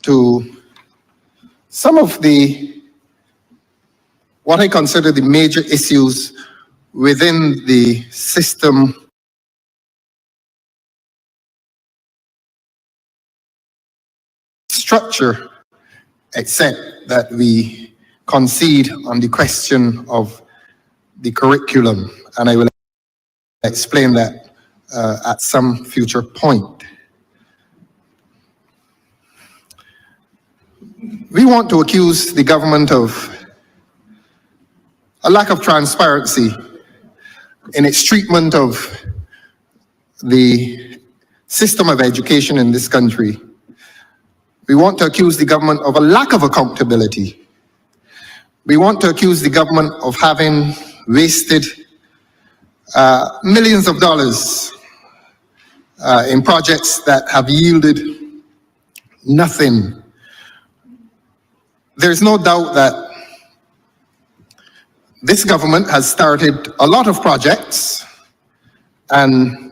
to some of what I consider the major issues within the system structure, except that we concede on the question of the curriculum, and I will explain that at some future point. We want to accuse the government of a lack of transparency in its treatment of the system of education in this country. We want to accuse the government of a lack of accountability. We want to accuse the government of having wasted millions of dollars in projects that have yielded nothing. There's no doubt that this government has started a lot of projects and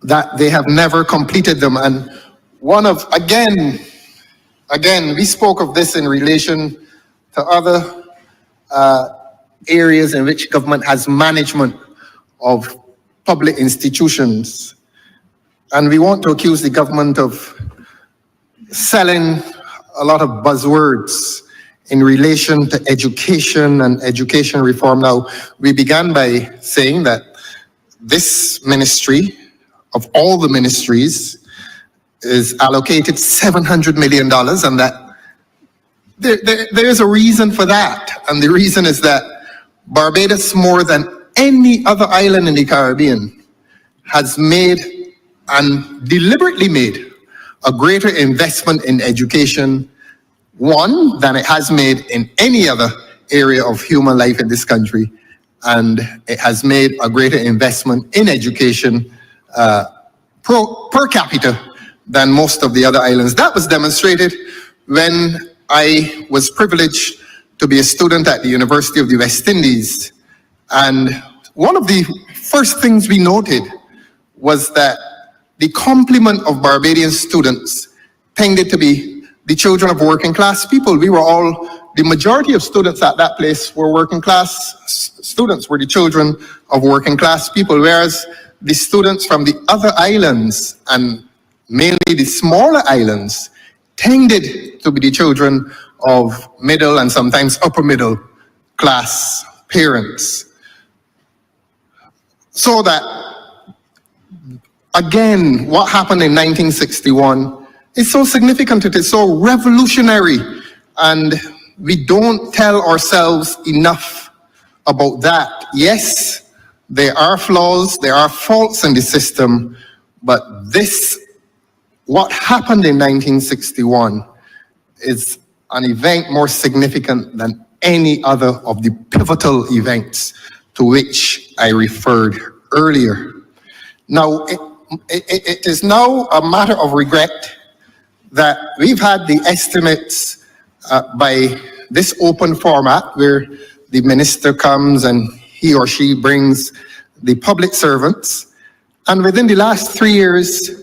that they have never completed them. And again, we spoke of this in relation to other areas in which government has management of public institutions. And we want to accuse the government of selling a lot of buzzwords in relation to education and education reform. Now, we began by saying that this ministry, of all the ministries, is allocated $700 million, and that there is a reason for that. And the reason is that Barbados, more than any other island in the Caribbean, has made and deliberately made a greater investment in education, one, than it has made in any other area of human life in this country. And it has made a greater investment in education per capita than most of the other islands. That was demonstrated when I was privileged to be a student at the University of the West Indies. And one of the first things we noted was that the complement of Barbadian students tended to be the children of working class people. The majority of students at that place were working class students, were the children of working class people, whereas the students from the other islands, and mainly the smaller islands, tended to be the children of middle and sometimes upper middle class parents. So that, again, what happened in 1961 is so significant, it is so revolutionary, and we don't tell ourselves enough about that. Yes, there are flaws, there are faults in the system, but what happened in 1961 is an event more significant than any other of the pivotal events to which I referred earlier. Now, it is now a matter of regret that we've had the estimates by this open format where the minister comes and he or she brings the public servants, and within the last 3 years,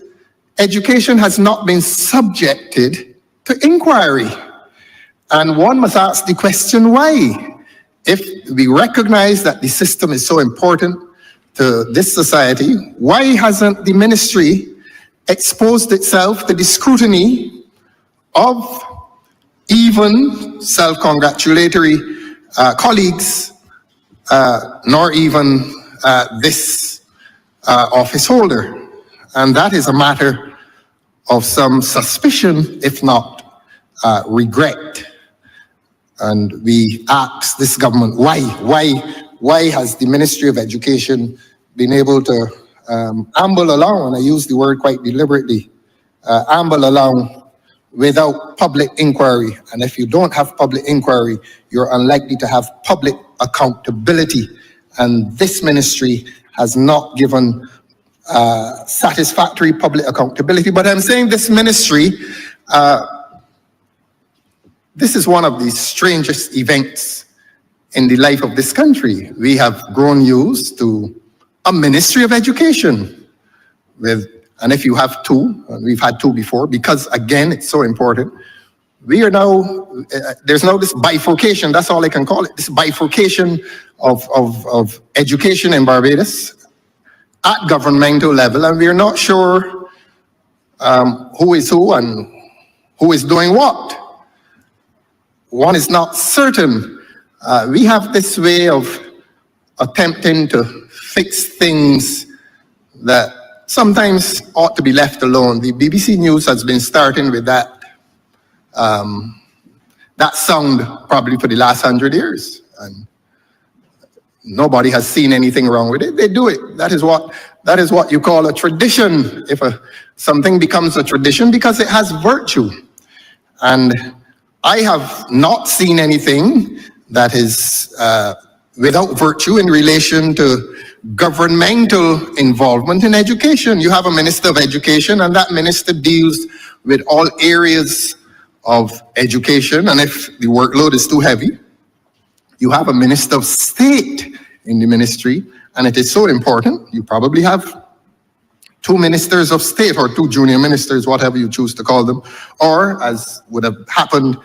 education has not been subjected to inquiry. And one must ask the question, why? If we recognize that the system is so important to this society, why hasn't the ministry exposed itself to the scrutiny of even self-congratulatory colleagues, nor even this office holder? And that is a matter of some suspicion, if not regret. And we ask this government, why has the Ministry of Education been able to amble along, and I use the word quite deliberately, amble along without public inquiry? And if you don't have public inquiry, you're unlikely to have public accountability. And this ministry has not given satisfactory public accountability. But I'm saying this ministry, this is one of the strangest events in the life of this country. We have grown used to a Ministry of Education and if you have two, and we've had two before, because again, it's so important, we are now, there's now this bifurcation, that's all I can call it, this bifurcation of education in Barbados at governmental level, and we're not sure who is who and who is doing what. One is not certain. We have this way of attempting to fix things that sometimes ought to be left alone. The BBC News has been starting with that sound probably for the last 100 years, and nobody has seen anything wrong with it. They do it. That is what you call a tradition. If something becomes a tradition because it has virtue, and I have not seen anything that is without virtue in relation to governmental involvement in education. You have a minister of education, and that minister deals with all areas of education, and if the workload is too heavy, you have a minister of state in the ministry, and it is so important. You probably have 2 ministers of state or 2 junior ministers, whatever you choose to call them, or as would have happened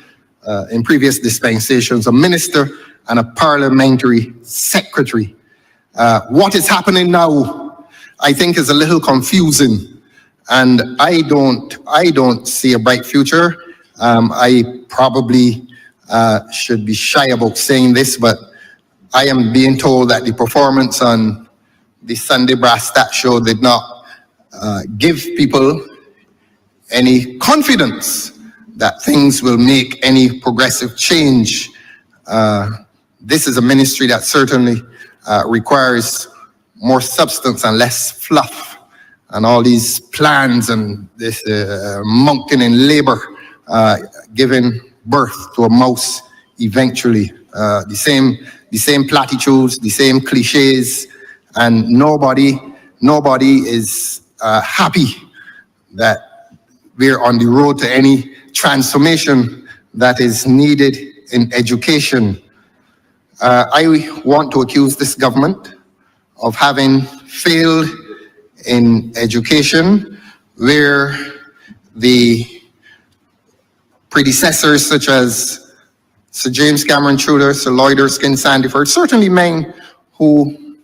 in previous dispensations, a minister and a parliamentary secretary. What is happening now, I think, is a little confusing, and I don't see a bright future. I probably should be shy about saying this, but I am being told that the performance on the Sunday Brass Stat Show did not give people any confidence that things will make any progressive change. This is a ministry that certainly requires more substance and less fluff, and all these plans and this mountain in labor giving birth to a mouse eventually. The same platitudes, the same cliches, and nobody is happy that we're on the road to any transformation that is needed in education. I want to accuse this government of having failed in education, where the predecessors such as Sir James Cameron Tudor, Sir Lloyd Erskine Sandiford, certainly men who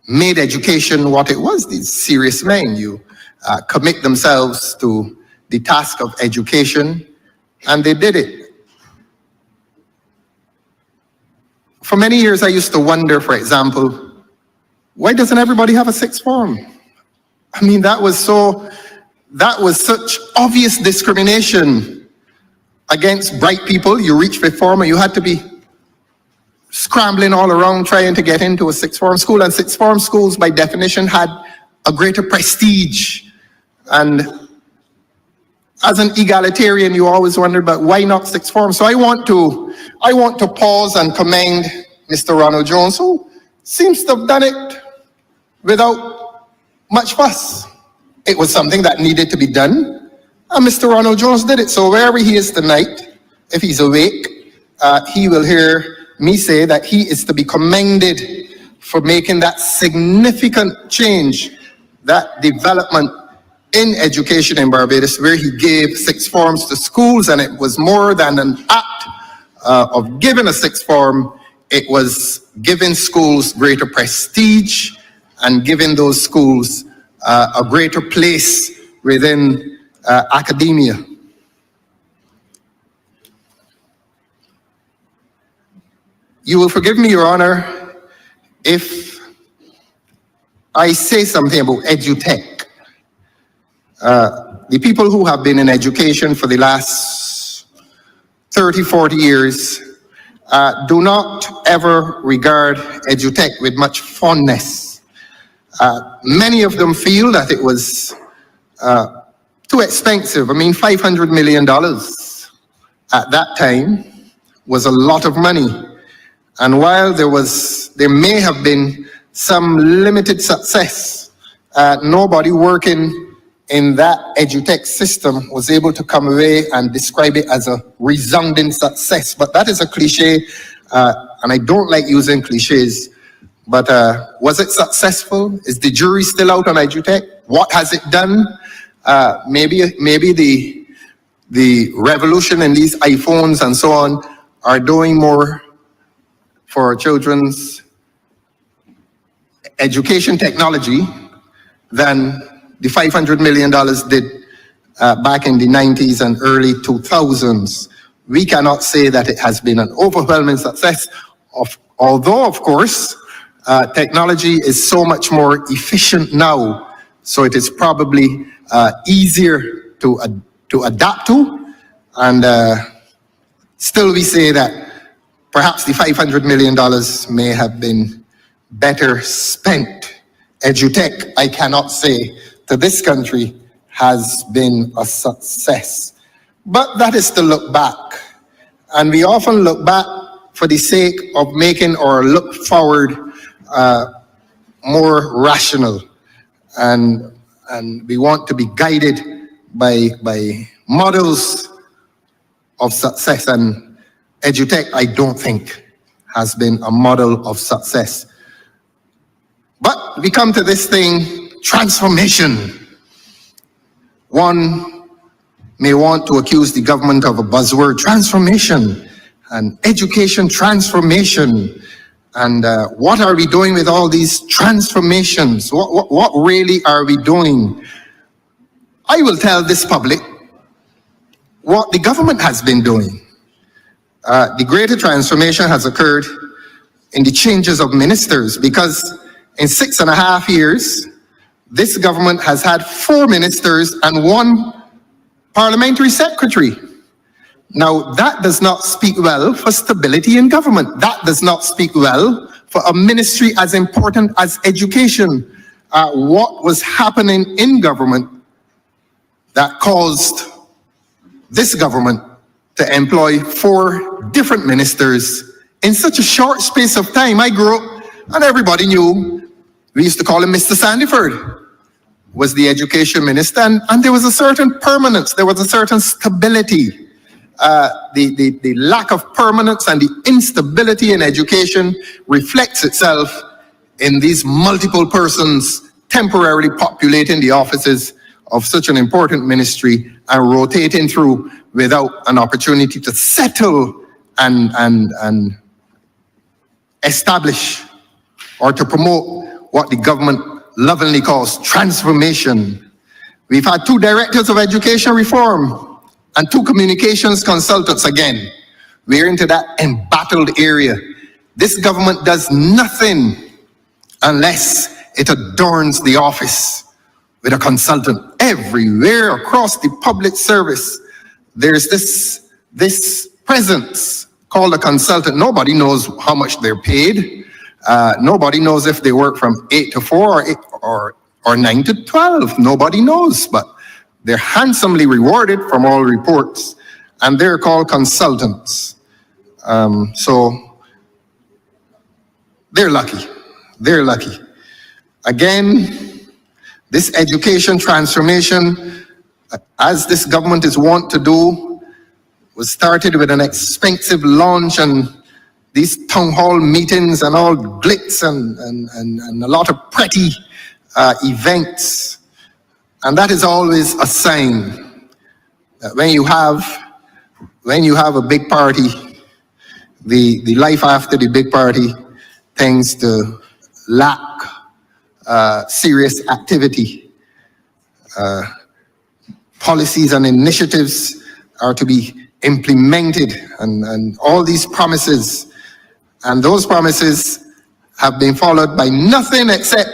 made education what it was, these serious men. You commit themselves to the task of education, and they did it. For many years, I used to wonder, for example, why doesn't everybody have a 6th form? I mean, that was such obvious discrimination against bright people. You reach 5th form and you had to be scrambling all around trying to get into a 6th form school, and 6th form schools by definition had a greater prestige. And as an egalitarian, you always wondered, but why not 6th form? So I want to pause and commend Mr. Ronald Jones, who seems to have done it without much fuss. It was something that needed to be done, and Mr. Ronald Jones did it. So wherever he is tonight, if he's awake, he will hear me say that he is to be commended for making that significant change, that development in education in Barbados, where he gave 6th forms to schools, and it was more than an act of giving a 6th form. It was giving schools greater prestige and giving those schools a greater place within academia. You will forgive me, Your Honor, if I say something about edutech. The people who have been in education for the last 30, 40 years do not ever regard edutech with much fondness. Many of them feel that it was too expensive. I mean, $500 million at that time was a lot of money. And while there may have been some limited success, nobody working in that edutech system was able to come away and describe it as a resounding success. But that is a cliche, and I don't like using cliches. But was it successful? Is the jury still out on edutech? What has it done? Maybe the revolution in these iPhones and so on are doing more for our children's education technology than the $500 million did back in the 90s and early 2000s. We cannot say that it has been an overwhelming success, although, of course, technology is so much more efficient now, so it is probably easier to adapt to, and still we say that perhaps the $500 million may have been better spent. Edutech, I cannot say to this country, has been a success. But that is to look back. And we often look back for the sake of making our look forward more rational. And we want to be guided by models of success. And Edutech, I don't think, has been a model of success. But we come to this thing, transformation. One may want to accuse the government of a buzzword, transformation, and education transformation. And what are we doing with all these transformations? What really are we doing? I will tell this public what the government has been doing. The greater transformation has occurred in the changes of ministers, because in 6.5 years, this government has had 4 ministers and 1 parliamentary secretary. Now, that does not speak well for stability in government. That does not speak well for a ministry as important as education. What was happening in government that caused this government to employ 4 different ministers in such a short space of time? I grew up and everybody knew. We used to call him Mr. Sandiford, was the education minister, and there was a certain permanence, there was a certain stability. The lack of permanence and the instability in education reflects itself in these multiple persons temporarily populating the offices of such an important ministry and rotating through without an opportunity to settle and establish or to promote what the government lovingly calls transformation. We've had 2 directors of education reform and 2 communications consultants again. We're into that embattled area. This government does nothing unless it adorns the office with a consultant. Everywhere across the public service, there's this presence called a consultant. Nobody knows how much they're paid. Nobody knows if they work from 8 to 4 or 9 to 12. Nobody knows, but they're handsomely rewarded from all reports, and they're called consultants. So they're lucky. They're lucky. Again, this education transformation, as this government is wont to do, was started with an expensive launch and these town hall meetings and all glitz and a lot of pretty events. And that is always a sign that when you have a big party, the life after the big party tends to lack serious activity. Policies and initiatives are to be implemented, and all these promises, and those promises have been followed by nothing except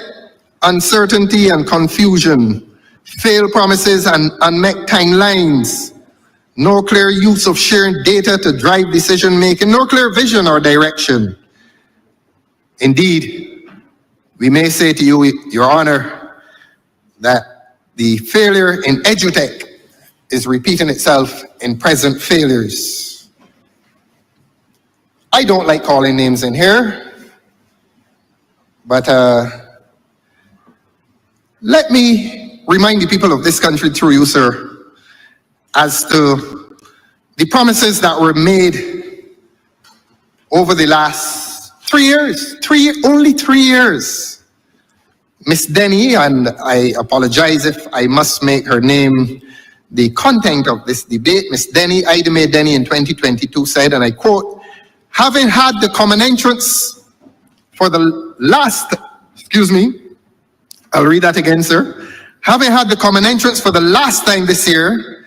uncertainty and confusion, failed promises and unmet timelines, no clear use of sharing data to drive decision making, no clear vision or direction. Indeed, we may say to you, Your Honor, that the failure in Edutech is repeating itself in present failures. I don't like calling names in here, but let me remind the people of this country through you, sir, as to the promises that were made over the last 3 years, only 3 years. Miss Denny, and I apologize if I must make her name the content of this debate, Ms. Denny, Ida Mae Denny in 2022 said, and I quote, "Having had the common entrance for the last," I'll read that again, sir. "Having had the common entrance for the last time this year,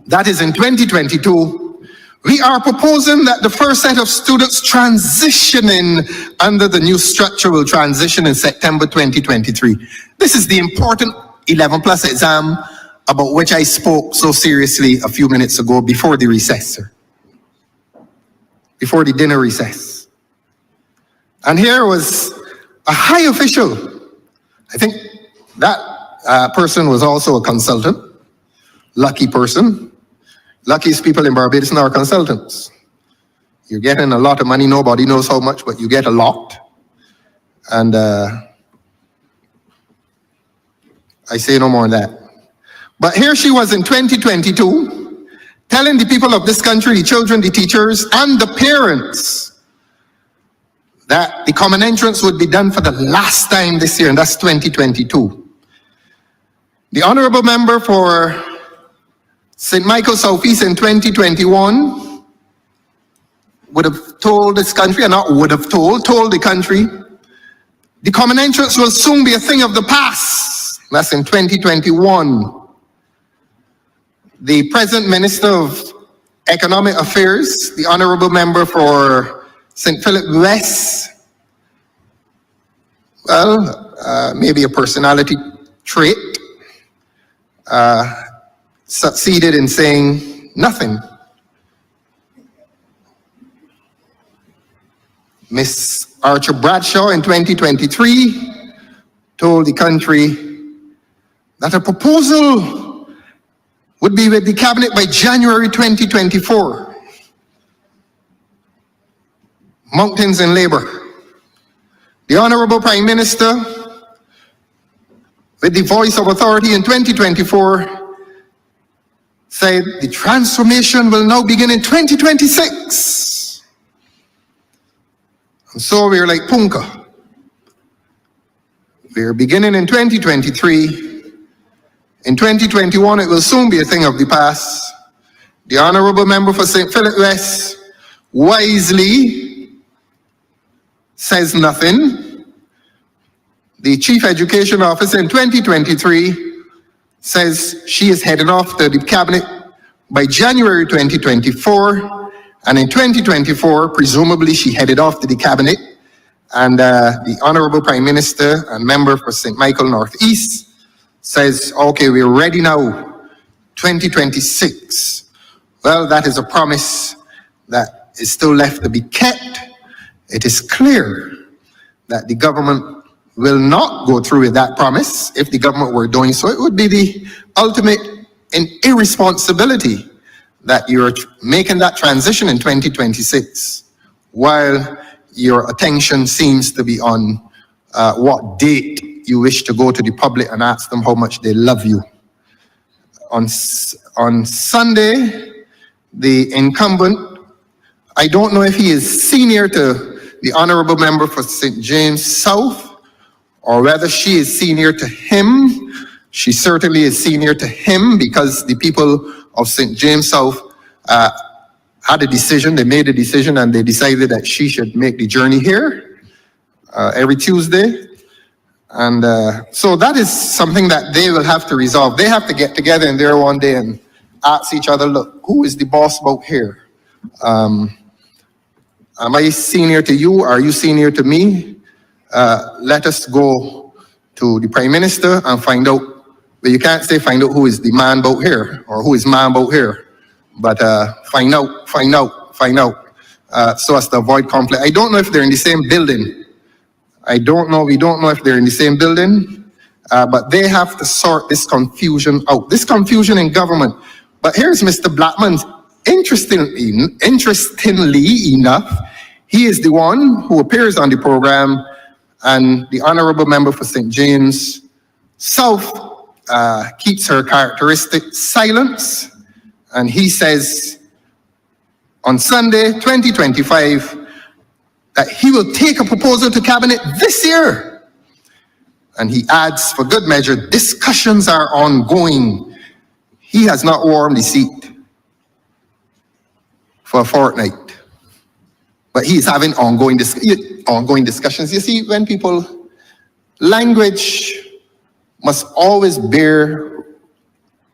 that is in 2022, we are proposing that the first set of students transitioning under the new structure will transition in September 2023. This is the important 11+ exam about which I spoke so seriously a few minutes ago before the recess, sir. Before the dinner recess. And here was a high official. I think that person was also a consultant. Lucky person. Luckiest people in Barbados now are consultants. You're getting a lot of money, nobody knows how much, but you get a lot. And I say no more on that. But here she was in 2022, telling the people of this country, the children, the teachers, and the parents, that the common entrance would be done for the last time this year, and that's 2022. The honorable member for St. Michael Southeast in 2021 would have told this country, and not would have told the country, the common entrance will soon be a thing of the past. That's in 2021. The present Minister of Economic Affairs, the honorable member for St. Philip West, well, maybe a personality trait, succeeded in saying nothing. Miss Archer Bradshaw in 2023 told the country that a proposal would be with the cabinet by January 2024. Mountains in labor. The Honorable Prime Minister, with the voice of authority in 2024, said the transformation will now begin in 2026. And so we're like Punka. We're beginning in 2023. In 2021, it will soon be a thing of the past. The honorable member for St. Philip West wisely says nothing. The chief education officer in 2023 says she is heading off to the cabinet by January 2024. And in 2024, presumably she headed off to the cabinet. And the honorable prime minister and member for St. Michael Northeast says, okay, we're ready now, 2026. Well, that is a promise that is still left to be kept. It is clear that the government will not go through with that promise. If the government were doing so, it would be the ultimate irresponsibility that you're making that transition in 2026, while your attention seems to be on what date you wish to go to the public and ask them how much they love you. On Sunday, the incumbent, I don't know if he is senior to the honorable member for St. James South, or whether she is senior to him. She certainly is senior to him, because the people of St. James South had a decision, they made a decision, and they decided that she should make the journey here every Tuesday. And so that is something that they will have to resolve. They have to get together in there one day and ask each other, look, who is the boss about here? Am I senior to you? Are you senior to me? Let us go to the Prime Minister and find out. But you can't say find out who is the man about here or who is man about here. But find out, so as to avoid conflict. I don't know if they're in the same building. I don't know, we don't know if they're in the same building, but they have to sort this confusion out. This confusion in government. But here's Mr. Blackman. Interestingly enough, he is the one who appears on the program, and the honorable member for St. James South keeps her characteristic silence, and he says on Sunday, 2025, that he will take a proposal to cabinet this year. And he adds, for good measure, discussions are ongoing. He has not warmed the seat for a fortnight, but he is having ongoing discussions. You see, when people, language must always bear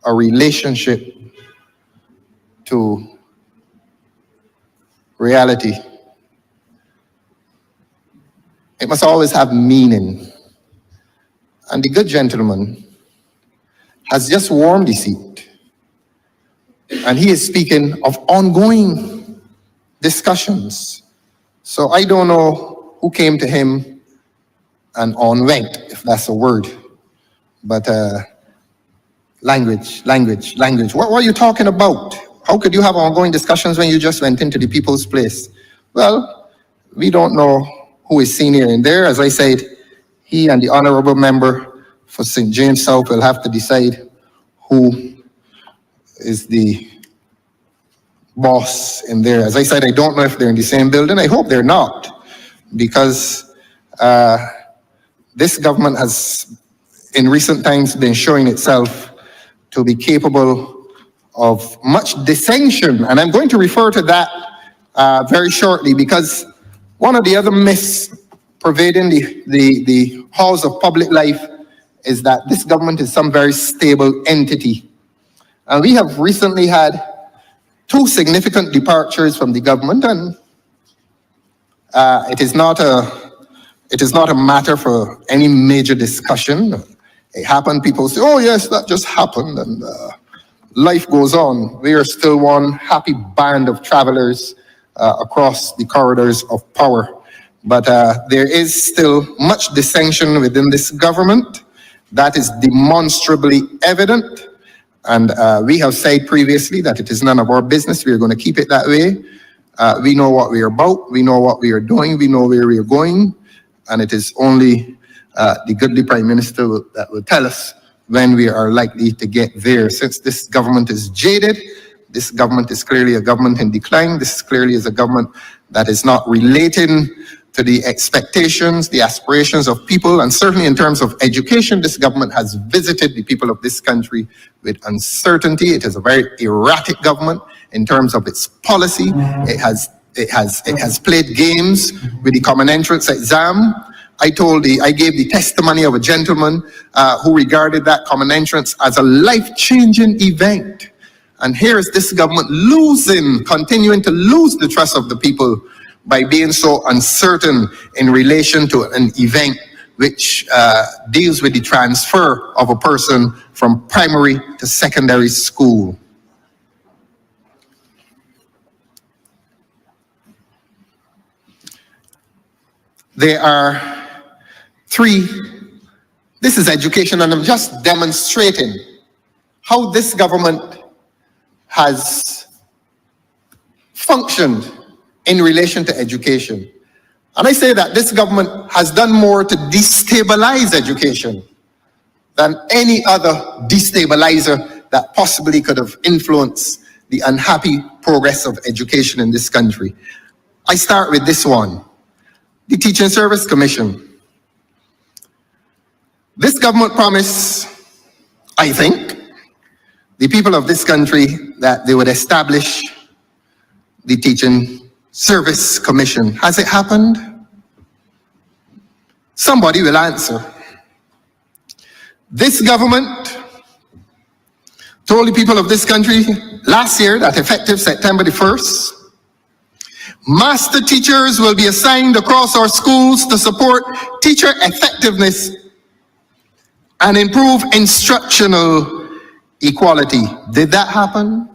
a relationship to reality. It must always have meaning. And the good gentleman has just warmed the seat. And he is speaking of ongoing discussions. So I don't know who came to him and on went, if that's a word. But language. What are you talking about? How could you have ongoing discussions when you just went into the people's place? Well, we don't know who is senior in there. As I said, he and the honorable member for St. James South will have to decide who is the boss in there. As I said, I don't know if they're in the same building. I hope they're not, because this government has, in recent times, been showing itself to be capable of much dissension. And I'm going to refer to that very shortly, because one of the other myths pervading the halls of public life is that this government is some very stable entity. And we have recently had two significant departures from the government, and it is not a matter for any major discussion. It happened, people say, oh yes, that just happened, and life goes on. We are still one happy band of travelers across the corridors of power. But there is still much dissension within this government. That is demonstrably evident. And we have said previously that it is none of our business. We are going to keep it that way. We know what we are about. We know what we are doing. We know where we are going. And it is only the goodly Prime Minister that will tell us when we are likely to get there. Since this government is jaded, this government is clearly a government in decline. This clearly is a government that is not relating to the expectations, the aspirations of people, and certainly in terms of education, this government has visited the people of this country with uncertainty. It is a very erratic government in terms of its policy. It has played games with the common entrance exam. I gave the testimony of a gentleman who regarded that common entrance as a life-changing event. And here is this government continuing to lose the trust of the people by being so uncertain in relation to an event which deals with the transfer of a person from primary to secondary school. There are three. This is education, and I'm just demonstrating how this government has functioned in relation to education. And I say that this government has done more to destabilize education than any other destabilizer that possibly could have influenced the unhappy progress of education in this country. I start with this one, the Teaching Service Commission. This government promised, I think, the people of this country that they would establish the Teaching Service Commission. Has it happened? Somebody will answer. This government told the people of this country last year that effective September the 1st, master teachers will be assigned across our schools to support teacher effectiveness and improve instructional equality. Did that happen?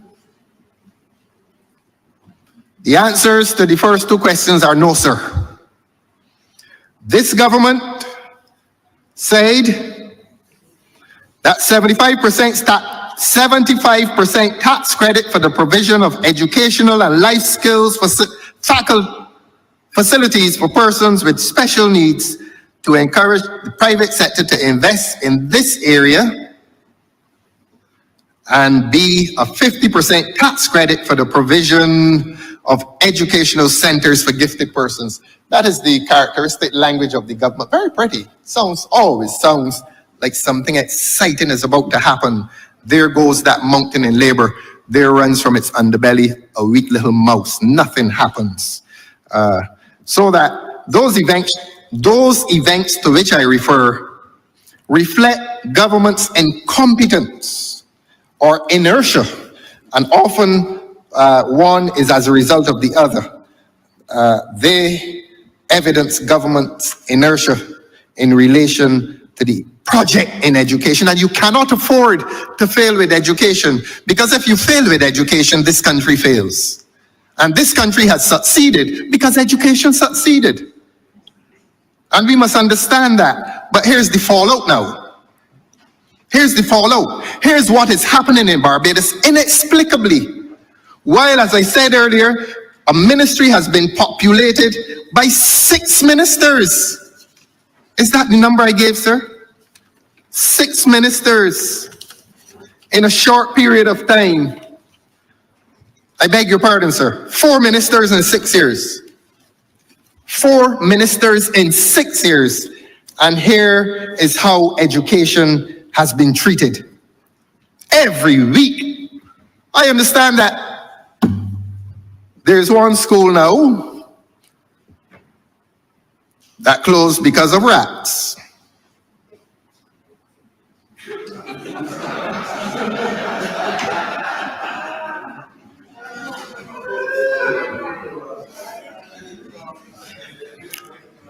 The answers to the first two questions are no, sir. This government said that 75% tax credit for the provision of educational and life skills facilities for persons with special needs to encourage the private sector to invest in this area, and B, a 50% tax credit for the provision of educational centers for gifted persons. That is the characteristic language of the government. Very pretty. Always sounds like something exciting is about to happen. there goes that mountain in labor. There runs from its underbelly a weak little mouse. Nothing happens. So that those events to which I refer reflect government's incompetence or inertia, and often one is as a result of the other. They evidence government's inertia in relation to the project in education, and you cannot afford to fail with education, because if you fail with education, this country fails. And this country has succeeded because education succeeded. And we must understand that. But here's the fallout now. Here's the fallout. Here's what is happening in Barbados inexplicably. While, as I said earlier, a ministry has been populated by 6 ministers. Is that the number I gave, sir? 6 ministers in a short period of time. I beg your pardon, sir. 4 ministers in 6 years. 4 ministers in 6 years. And here is how education has been treated. Every week. I understand that there's one school now that closed because of rats.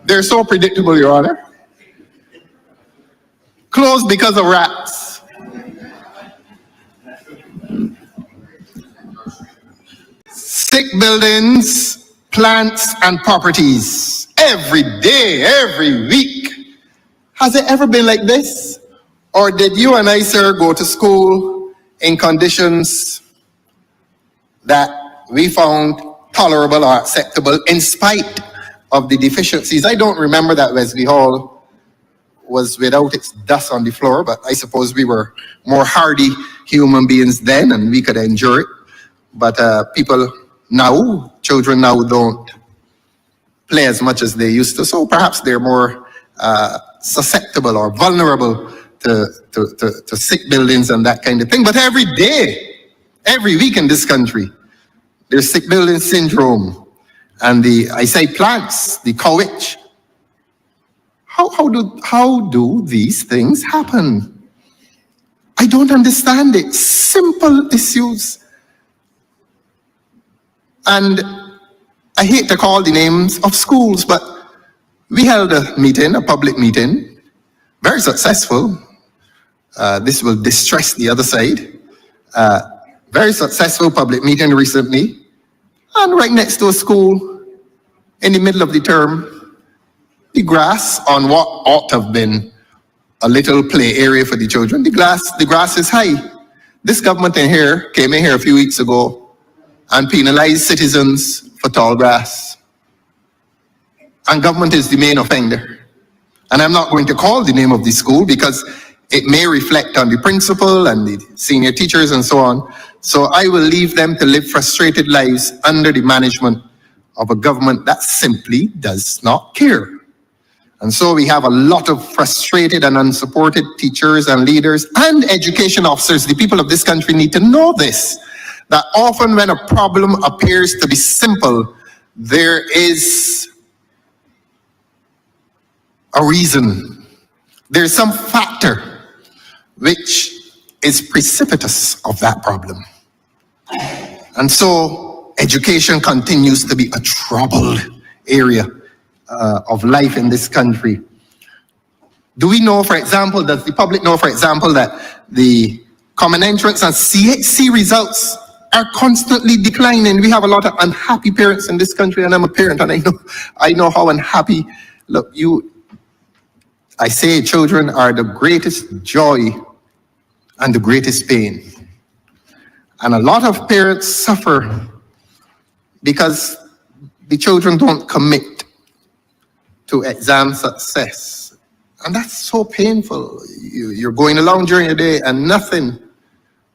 They're so predictable, Your Honor. Closed because of rats. Sick buildings, plants, and properties. Every day, every week. Has it ever been like this? Or did you and I, sir, go to school in conditions that we found tolerable or acceptable in spite of the deficiencies? I don't remember that Wesley Hall was without its dust on the floor, but I suppose we were more hardy human beings then and we could endure it. But people now, children now don't play as much as they used to, so perhaps they're more susceptible or vulnerable to sick buildings and that kind of thing. But every day, every week in this country, there's sick building syndrome. And I say plants, the cow itch. How do these things happen? I don't understand it. Simple issues. And I hate to call the names of schools, but we held a meeting, a public meeting, very successful. This will distress the other side. Very successful public meeting recently. And right next to a school, in the middle of the term, the grass on what ought to have been a little play area for the children, the grass is high. This government in here came in here a few weeks ago and penalized citizens for tall grass. And government is the main offender. And I'm not going to call the name of the school because it may reflect on the principal and the senior teachers and so on. So I will leave them to live frustrated lives under the management of a government that simply does not care. And so we have a lot of frustrated and unsupported teachers and leaders and education officers. The people of this country need to know this, that often when a problem appears to be simple, there is a reason. There's some factor which is precipitous of that problem. And so education continues to be a troubled area of life in this country. Do we know, for example, does the public know, for example, that the common entrance and CHC results are constantly declining? We have a lot of unhappy parents in this country, and I'm a parent, and I know how unhappy. Look, I say children are the greatest joy and the greatest pain. And a lot of parents suffer because the children don't commit to exam success. And that's so painful. You're going along during the day and nothing.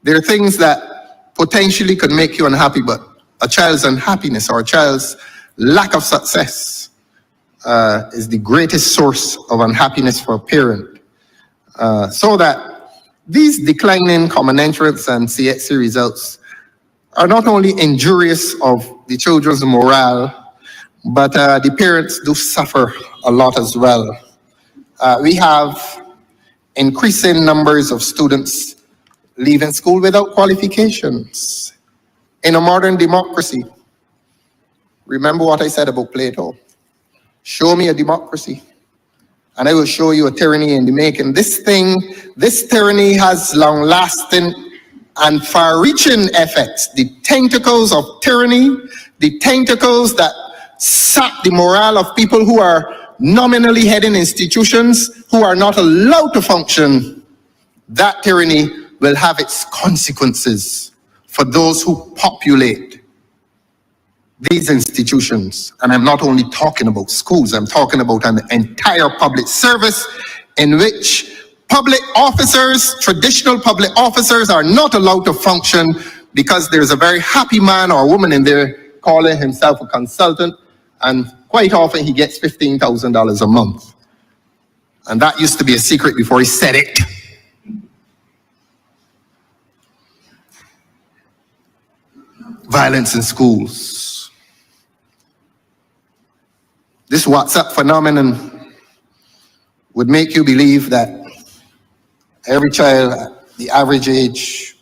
There are things that potentially could make you unhappy, but a child's unhappiness or a child's lack of success is the greatest source of unhappiness for a parent. So that These declining common entrance and CXC results are not only injurious of the children's morale, but the parents do suffer a lot as well. We have increasing numbers of students leaving school without qualifications. In a modern democracy, remember what I said about Plato. Show me a democracy, and I will show you a tyranny in the making. This tyranny has long-lasting and far-reaching effects. The tentacles of tyranny, the tentacles that sap the morale of people who are nominally heading institutions, who are not allowed to function. That tyranny will have its consequences for those who populate these institutions. And I'm not only talking about schools, I'm talking about an entire public service in which public officers, traditional public officers, are not allowed to function because there's a very happy man or woman in there calling himself a consultant, and quite often he gets $15,000 a month. And that used to be a secret before he said it. Violence in schools. This WhatsApp phenomenon would make you believe that every child at the average age,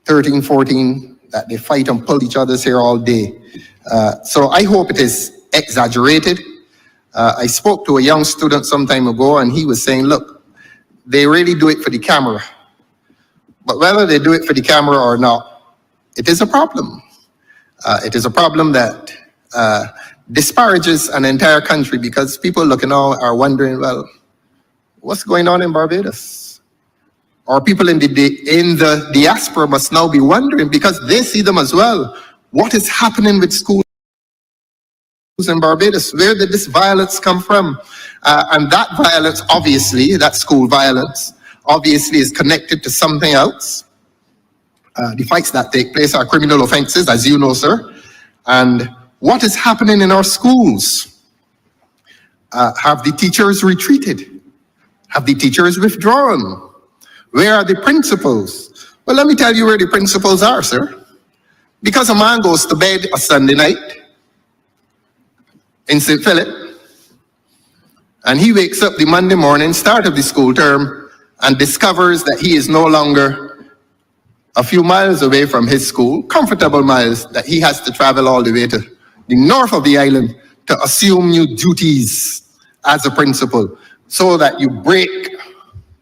13, 14, that they fight and pull each other's hair all day. So I hope it is exaggerated. I spoke to a young student some time ago, and he was saying, look, they really do it for the camera. But whether they do it for the camera or not, it is a problem. It is a problem that disparages an entire country, because people looking out are wondering, well, what's going on in Barbados? Or people in the diaspora must now be wondering, because they see them as well. What is happening with schools in Barbados? Where did this violence come from? And that violence, obviously, that school violence, obviously is connected to something else. The fights that take place are criminal offenses, as you know, sir. And what is happening in our schools? Have the teachers retreated? Have the teachers withdrawn? Where are the principals? Well, let me tell you where the principals are, sir. Because a man goes to bed a Sunday night in St. Philip, and he wakes up the Monday morning, start of the school term, and discovers that he is no longer a few miles away from his school, comfortable miles, that he has to travel all the way to the north of the island to assume new duties as a principal, so that you break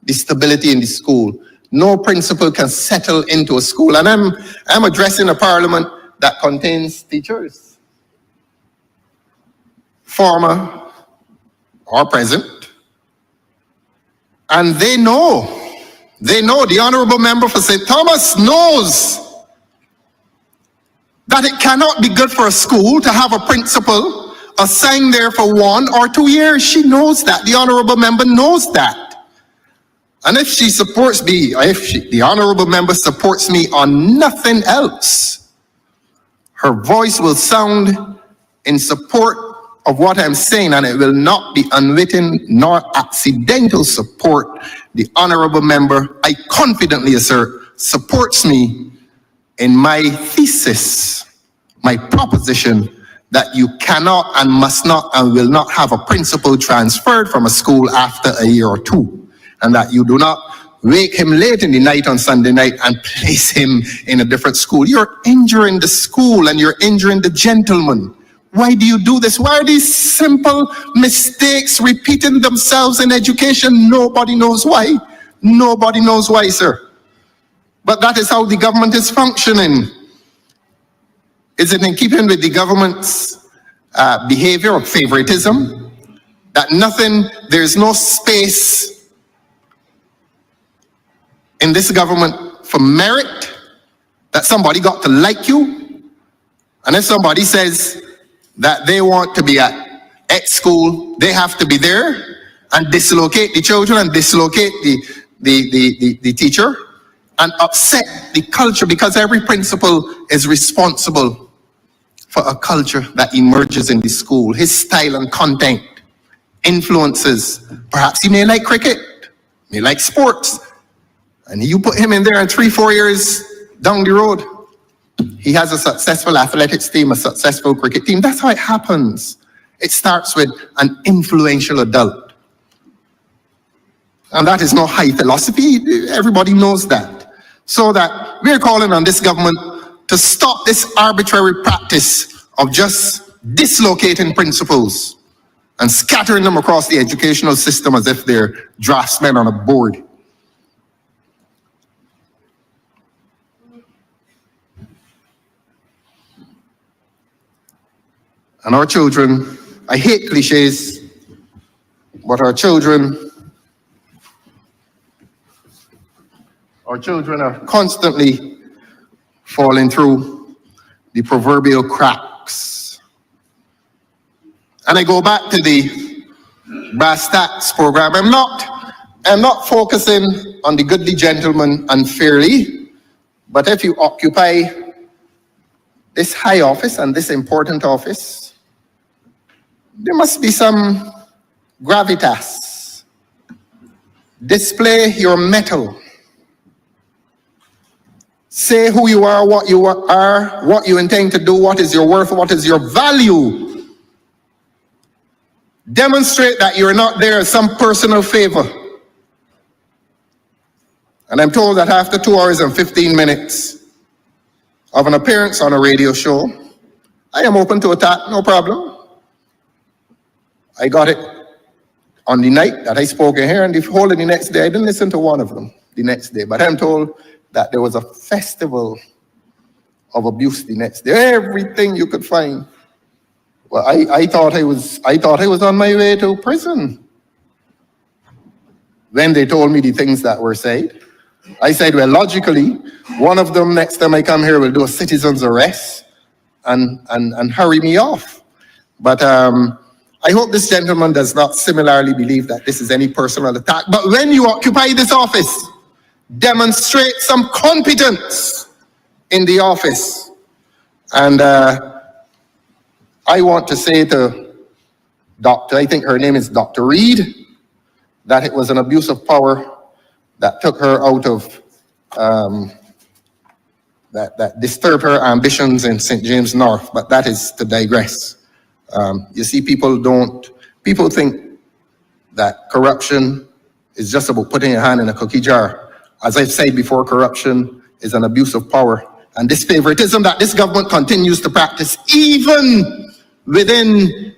the stability in the school. No principal can settle into a school. And I'm addressing a parliament that contains teachers, former or present, and they know, the honorable member for St. Thomas knows that it cannot be good for a school to have a principal assigned there for 1 or 2 years. She knows that. The honorable member knows that. And if she supports me, the honorable member supports me on nothing else, her voice will sound in support of what I'm saying, and it will not be unwitting nor accidental support. The honorable member, I confidently assert, supports me in my thesis, my proposition, that you cannot and must not and will not have a principal transferred from a school after a year or 2. And that you do not wake him late in the night on Sunday night and place him in a different school. You're injuring the school and you're injuring the gentleman. Why do you do this? Why are these simple mistakes repeating themselves in education? Nobody knows why. Nobody knows why, sir. But that is how the government is functioning. Is it in keeping with the government's behavior of favoritism? That there's no space in this government for merit, that somebody got to like you, and if somebody says that they want to be at X school, they have to be there and dislocate the children and dislocate the teacher and upset the culture, because every principal is responsible for a culture that emerges in the school. His style and content influences. Perhaps he may like cricket, may like sports, And you put him in there and 3-4 years down the road, he has a successful athletics team, a successful cricket team. That's how it happens. It starts with an influential adult. And that is not high philosophy. Everybody knows that. So that we're calling on this government to stop this arbitrary practice of just dislocating principles and scattering them across the educational system as if they're draftsmen on a board. And our children, I hate cliches, but our children are constantly falling through the proverbial cracks. And I go back to the brass tacks program. I'm not focusing on the goodly gentleman unfairly, but if you occupy this high office and this important office, there must be some gravitas. Display your mettle. Say who you are, what you intend to do, what is your worth, what is your value. Demonstrate that you're not there as some personal favor. And I'm told that after 2 hours and 15 minutes of an appearance on a radio show, I am open to attack, no problem. I got it on the night that I spoke in here, and the whole of the next day, I didn't listen to one of them the next day, but I'm told that there was a festival of abuse the next day. Everything you could find. Well, I thought I was on my way to prison. When they told me the things that were said, I said, well, logically, one of them next time I come here will do a citizen's arrest and hurry me off. But I hope this gentleman does not similarly believe that this is any personal attack. But when you occupy this office, demonstrate some competence in the office. And I want to say to I think her name is Dr. Reed, that it was an abuse of power that took her out of, that disturbed her ambitions in St. James North, but that is to digress. You see, people think that corruption is just about putting your hand in a cookie jar. As I've said before, corruption is an abuse of power. And this favoritism that this government continues to practice, even within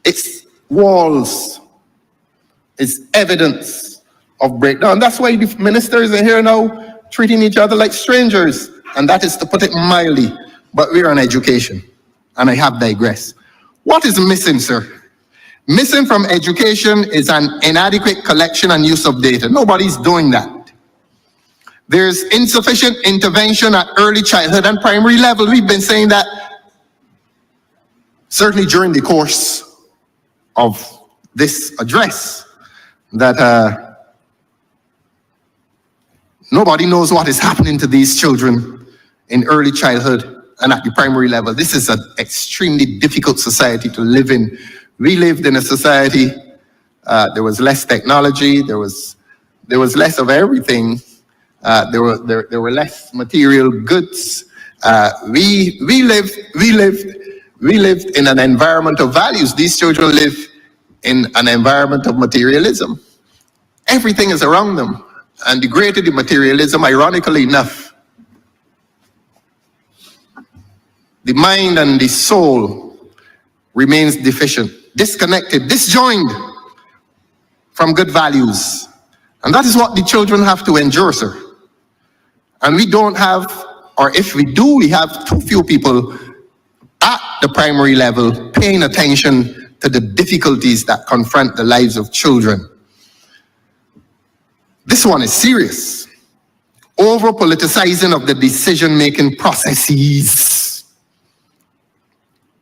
its walls, is evidence of breakdown. That's why the ministers are here now treating each other like strangers. And that is to put it mildly. But we're on education. And I have digressed. What is missing, sir? Missing from education is an inadequate collection and use of data. Nobody's doing that. There's insufficient intervention at early childhood and primary level. We've been saying that certainly during the course of this address, that nobody knows what is happening to these children in early childhood and at the primary level. This is an extremely difficult society to live in. We lived in a society, there was less technology, there was less of everything. There were less material goods. We lived in an environment of values. These children live in an environment of materialism. Everything is around them. And the greater the materialism, ironically enough, the mind and the soul remains deficient, disconnected, disjoined from good values. And that is what the children have to endure, sir. And we don't have, or if we do, we have too few people at the primary level paying attention to the difficulties that confront the lives of children. This one is serious. Over-politicizing of the decision-making processes.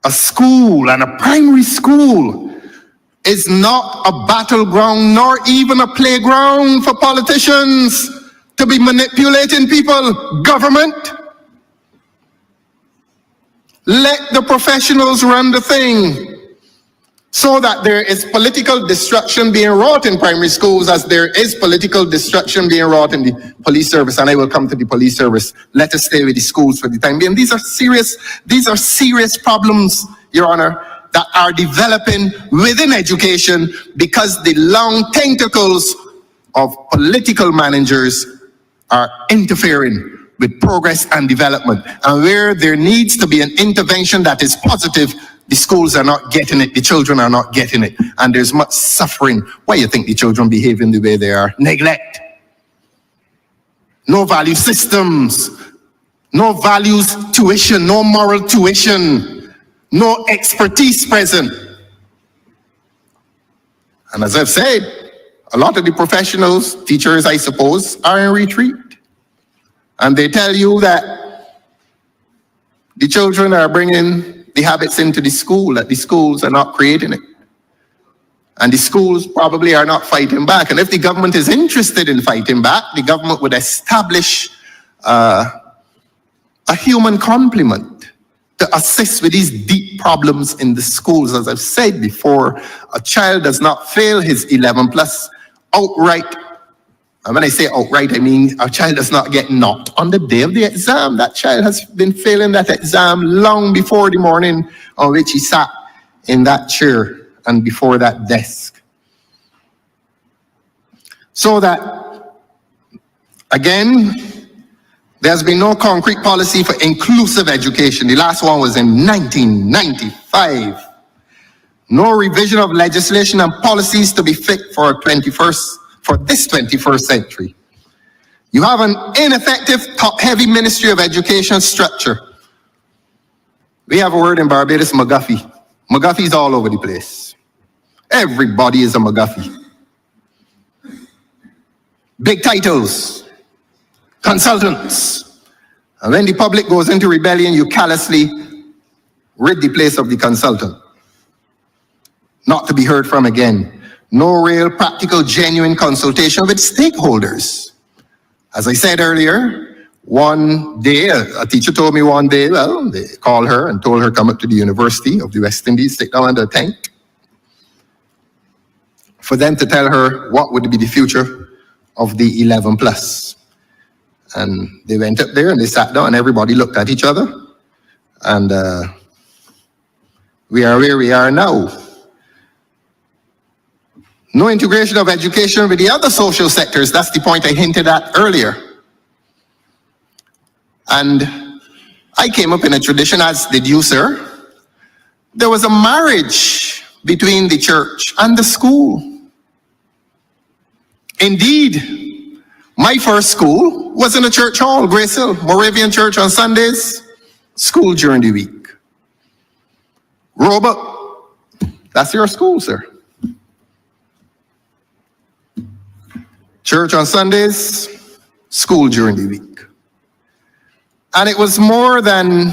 A school and a primary school is not a battleground nor even a playground for politicians to be manipulating people. Government, let the professionals run the thing. So that there is political destruction being wrought in primary schools as there is political destruction being wrought in the police service. And I will come to the police service. Let us stay with the schools for the time being. These are serious problems, Your Honor, that are developing within education because the long tentacles of political managers are interfering with progress and development. And where there needs to be an intervention that is positive, the schools are not getting it, the children are not getting it, and there's much suffering. Why you think the children behave in the way they are? Neglect. No value systems, no values tuition, no moral tuition, no expertise present. And as I've said, a lot of the professionals, teachers, I suppose, are in retreat. And they tell you that the children are bringing the habits into the school, that the schools are not creating it. And the schools probably are not fighting back. And if the government is interested in fighting back, the government would establish a human complement to assist with these deep problems in the schools. As I've said before, a child does not fail his 11 plus outright. And when I say outright, I mean a child does not get knocked on the day of the exam. That child has been failing that exam long before the morning on which he sat in that chair and before that desk. So that, again, there's been no concrete policy for inclusive education. The last one was in 1995. No revision of legislation and policies to be fit for this 21st century. You have an ineffective, top-heavy Ministry of Education structure. We have a word in Barbados, McGuffey. McGuffey's all over the place. Everybody is a McGuffey. Big titles, consultants. And when the public goes into rebellion, you callously rid the place of the consultant. Not to be heard from again. No real, practical, genuine consultation with stakeholders. As I said earlier, one day, a teacher told me one day, well, they called her and told her come up to the University of the West Indies, sit down under a tank, for them to tell her what would be the future of the 11 plus. And they went up there and they sat down and everybody looked at each other. And we are where we are now. No integration of education with the other social sectors. That's the point I hinted at earlier. And I came up in a tradition, as did you, sir. There was a marriage between the church and the school. Indeed, my first school was in a church hall, Grace Hill, Moravian Church on Sundays, school during the week. Robert, that's your school, sir. Church on Sundays, school during the week. And it was more than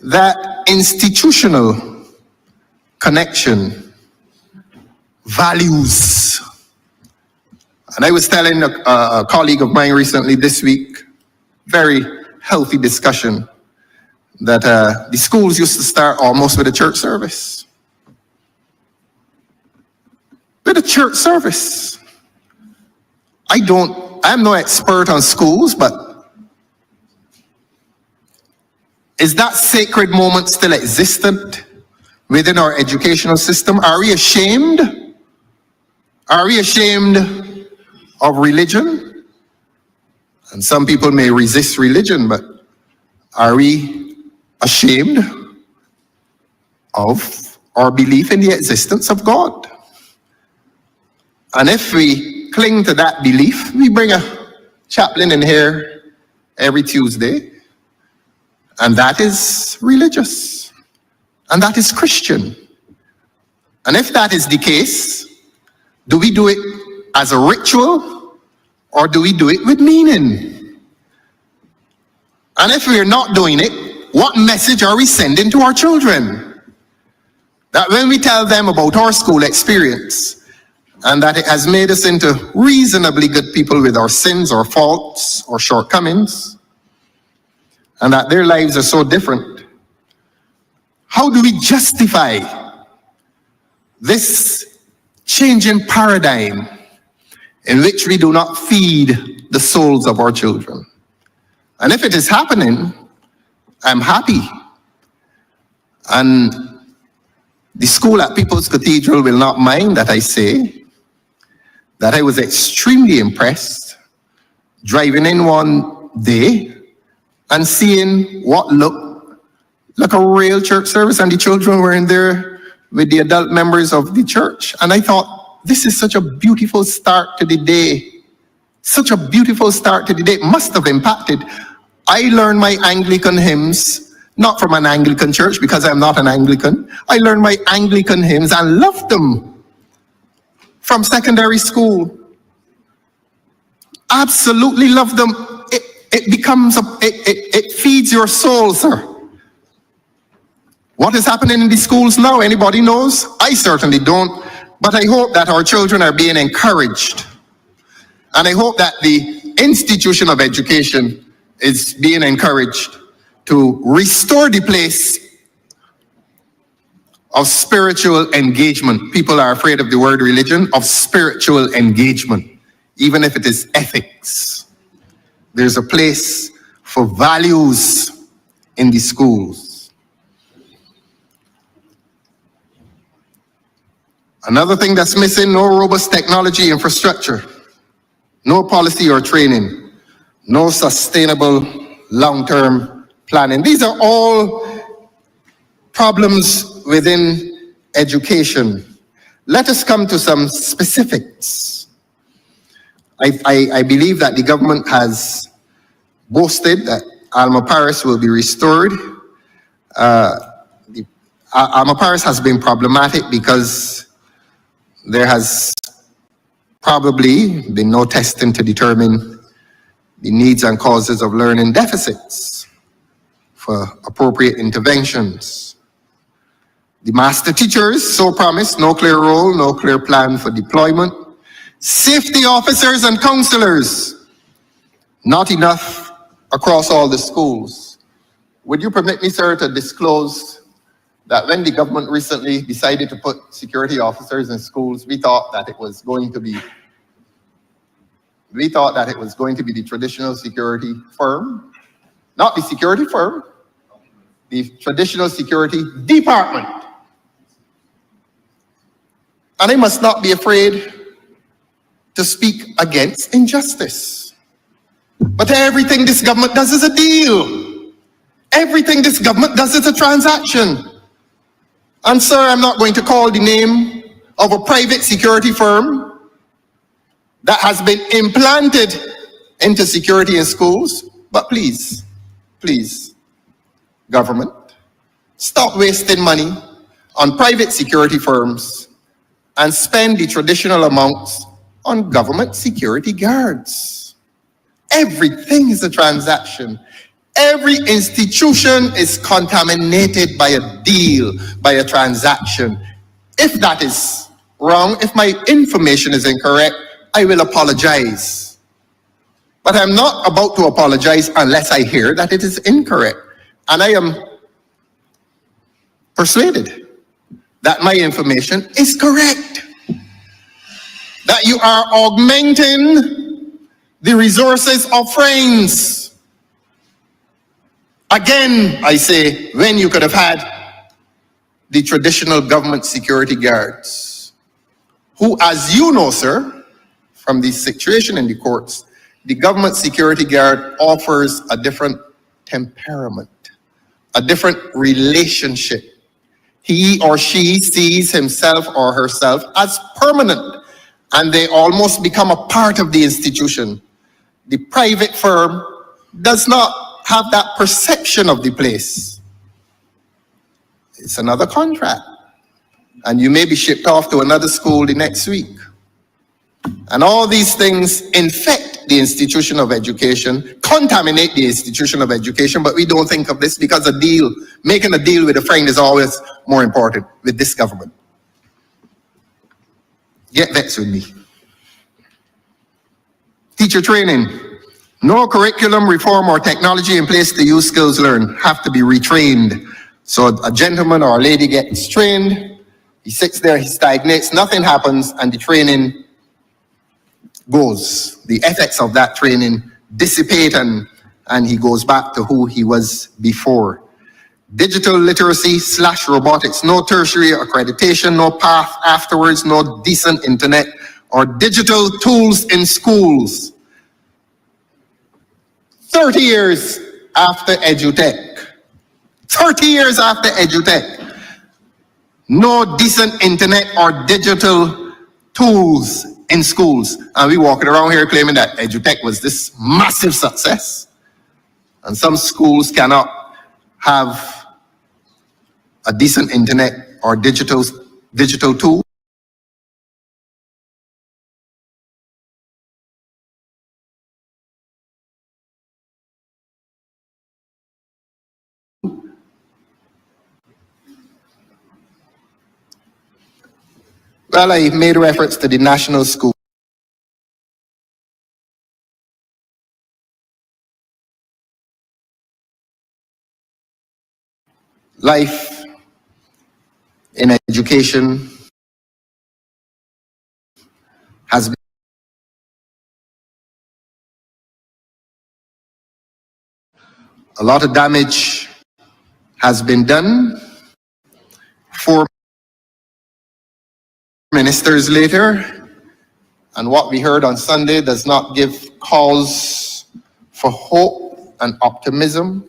that institutional connection, values. And I was telling a colleague of mine recently this week, very healthy discussion, that the schools used to start almost with a church service. With a church service. I'm no expert on schools, but is that sacred moment still existent within our educational system? Are we ashamed? Are we ashamed of religion? And some people may resist religion, but are we ashamed of our belief in the existence of God? And if we cling to that belief, we bring a chaplain in here every Tuesday, and that is religious, and that is Christian. And if that is the case, do we do it as a ritual, or do we do it with meaning? And if we're not doing it, what message are we sending to our children? That when we tell them about our school experience, and that it has made us into reasonably good people with our sins or faults or shortcomings, and that their lives are so different, how do we justify this changing paradigm in which we do not feed the souls of our children. And if it is happening, I'm happy. And the school at People's Cathedral will not mind that I say that I was extremely impressed driving in one day and seeing what looked like a real church service, and the children were in there with the adult members of the church. And I thought, this is such a beautiful start to the day. Such a beautiful start to the day. It must have impacted. I learned my Anglican hymns, not from an Anglican church because I'm not an Anglican. I learned my Anglican hymns and loved them from secondary school. Absolutely love them. It feeds your soul, sir. What is happening in the schools now? Anybody knows? I certainly don't. But I hope that our children are being encouraged. And I hope that the institution of education is being encouraged to restore the place of spiritual engagement. People are afraid of the word religion, of spiritual engagement, even if it is ethics. There's a place for values in the schools. Another thing that's missing, no robust technology infrastructure, no policy or training, no sustainable long-term planning. These are all problems within education. Let us come to some specifics. I believe that the government has boasted that Alma Paris will be restored. Alma Paris has been problematic because there has probably been no testing to determine the needs and causes of learning deficits for appropriate interventions. The master teachers so promised, no clear role, no clear plan for deployment. Safety officers and counselors, not enough across all the schools. Would you permit me, sir, to disclose that when the government recently decided to put security officers in schools, we thought that it was going to be the traditional security firm, not the security firm, the traditional security department. And I must not be afraid to speak against injustice. But everything this government does is a deal. Everything this government does is a transaction. And sir, I'm not going to call the name of a private security firm that has been implanted into security in schools, but please, government, stop wasting money on private security firms and spend the traditional amounts on government security guards. Everything is a transaction. Every institution is contaminated by a deal, by a transaction. If that is wrong, if my information is incorrect, I will apologize. But I'm not about to apologize unless I hear that it is incorrect. And I am persuaded that my information is correct. That you are augmenting the resources of friends. Again, I say, when you could have had the traditional government security guards, who, as you know, sir, from the situation in the courts, the government security guard offers a different temperament, a different relationship. He or she sees himself or herself as permanent, and they almost become a part of the institution. The private firm does not have that perception of the place. It's another contract. And you may be shipped off to another school the next week. And all these things infect the institution of education, contaminate the institution of education, but we don't think of this because making a deal with a friend is always more important with this government. Get vexed with me. Teacher training. No curriculum reform or technology in place to use skills learned. Have to be retrained. So a gentleman or a lady gets trained He sits there, he stagnates, nothing happens, and the training goes. The effects of that training dissipate, and he goes back to who he was before. Digital literacy / robotics, no tertiary accreditation, no path afterwards, no decent internet or digital tools in schools. 30 years after EduTech. 30 years after EduTech. No decent internet or digital tools in schools. And we walking around here claiming that EduTech was this massive success. And some schools cannot have a decent internet or digital tool. Well, I made reference to the national school. Life in education has been a lot of damage has been done. 4 ministers later, and what we heard on Sunday does not give cause for hope and optimism.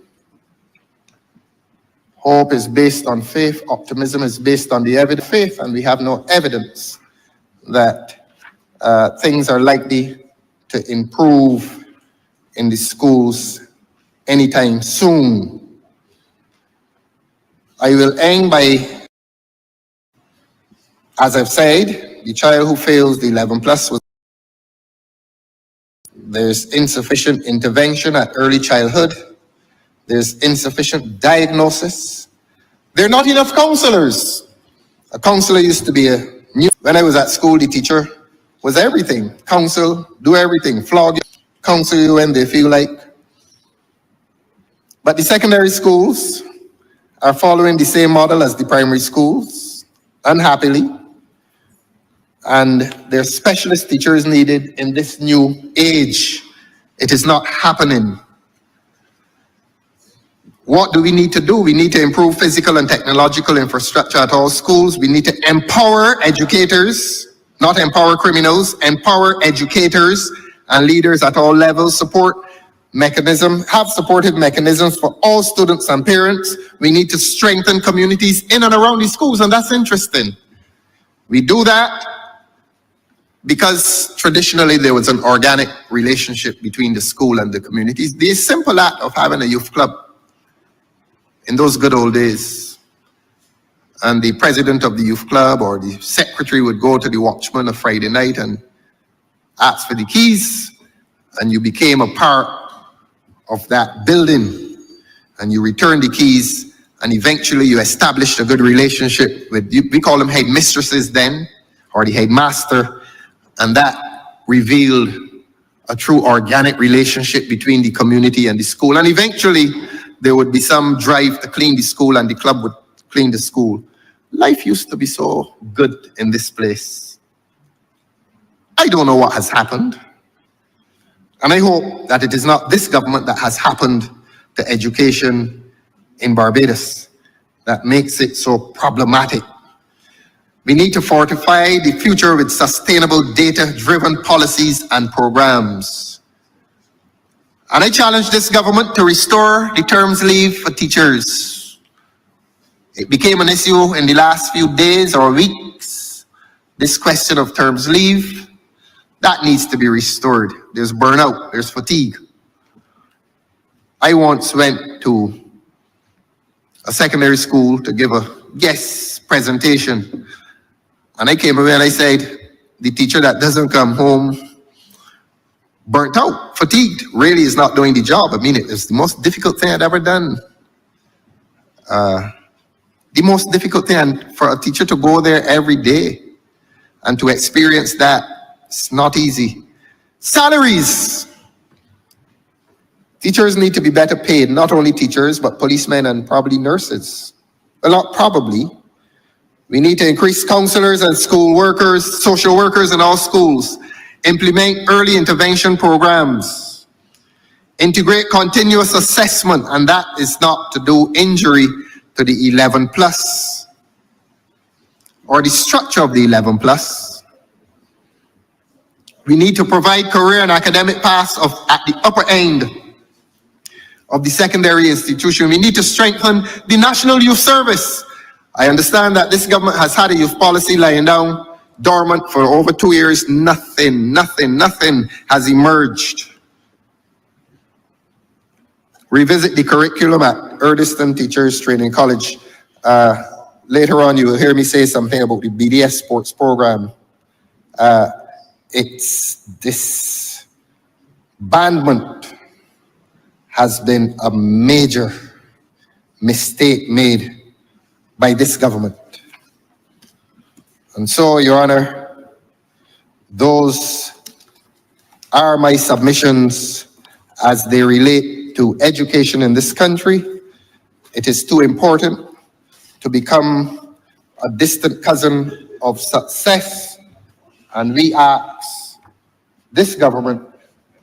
Hope is based on faith, optimism is based on the evidence of faith, and we have no evidence that things are likely to improve in the schools anytime soon. I will end by, as I've said, the child who fails the 11+, there's insufficient intervention at early childhood. There's insufficient diagnosis. There are not enough counselors. A counselor used to be when I was at school, the teacher was everything. Counsel, do everything, flog you, counsel you when they feel like. But the secondary schools are following the same model as the primary schools, unhappily. And there are specialist teachers needed in this new age. It is not happening. What do we need to do? We need to improve physical and technological infrastructure at all schools. We need to empower educators, not empower criminals, empower educators and leaders at all levels, have supportive mechanisms for all students and parents. We need to strengthen communities in and around the schools, and that's interesting. We do that because traditionally there was an organic relationship between the school and the communities. The simple act of having a youth club in those good old days, and the president of the youth club or the secretary would go to the watchman on Friday night and ask for the keys, and you became a part of that building, and you returned the keys, and eventually you established a good relationship with, we call them headmistresses then, or the headmaster, and that revealed a true organic relationship between the community and the school. And eventually there would be some drive to clean the school, and the club would clean the school. Life used to be so good in this place. I don't know what has happened. And I hope that it is not this government that has happened to education in Barbados that makes it so problematic. We need to fortify the future with sustainable data-driven policies and programs. And I challenge this government to restore the terms leave for teachers. It became an issue in the last few days or weeks, this question of terms leave. That needs to be restored. There's burnout, there's fatigue. I once went to a secondary school to give a guest presentation. And I came away and I said, the teacher that doesn't come home burnt out, fatigued, really is not doing the job. I mean, it's the most difficult thing I'd ever done. The most difficult thing for a teacher to go there every day and to experience that, it's not easy. Salaries. Teachers need to be better paid, not only teachers, but policemen and probably nurses. Well, not probably. We need to increase counselors and school workers, social workers in all schools, implement early intervention programs, integrate continuous assessment, and that is not to do injury to the 11 plus or the structure of the 11 plus. We need to provide career and academic paths at the upper end of the secondary institution. We need to strengthen the National Youth Service. I understand that this government has had a youth policy lying down dormant for over 2 years. Nothing has emerged. Revisit the curriculum at Erdiston Teachers Training College. Later on, you will hear me say something about the BDS sports program. Its disbandment has been a major mistake made by this government. And so, Your Honor, those are my submissions as they relate to education in this country. It is too important to become a distant cousin of success, and we ask this government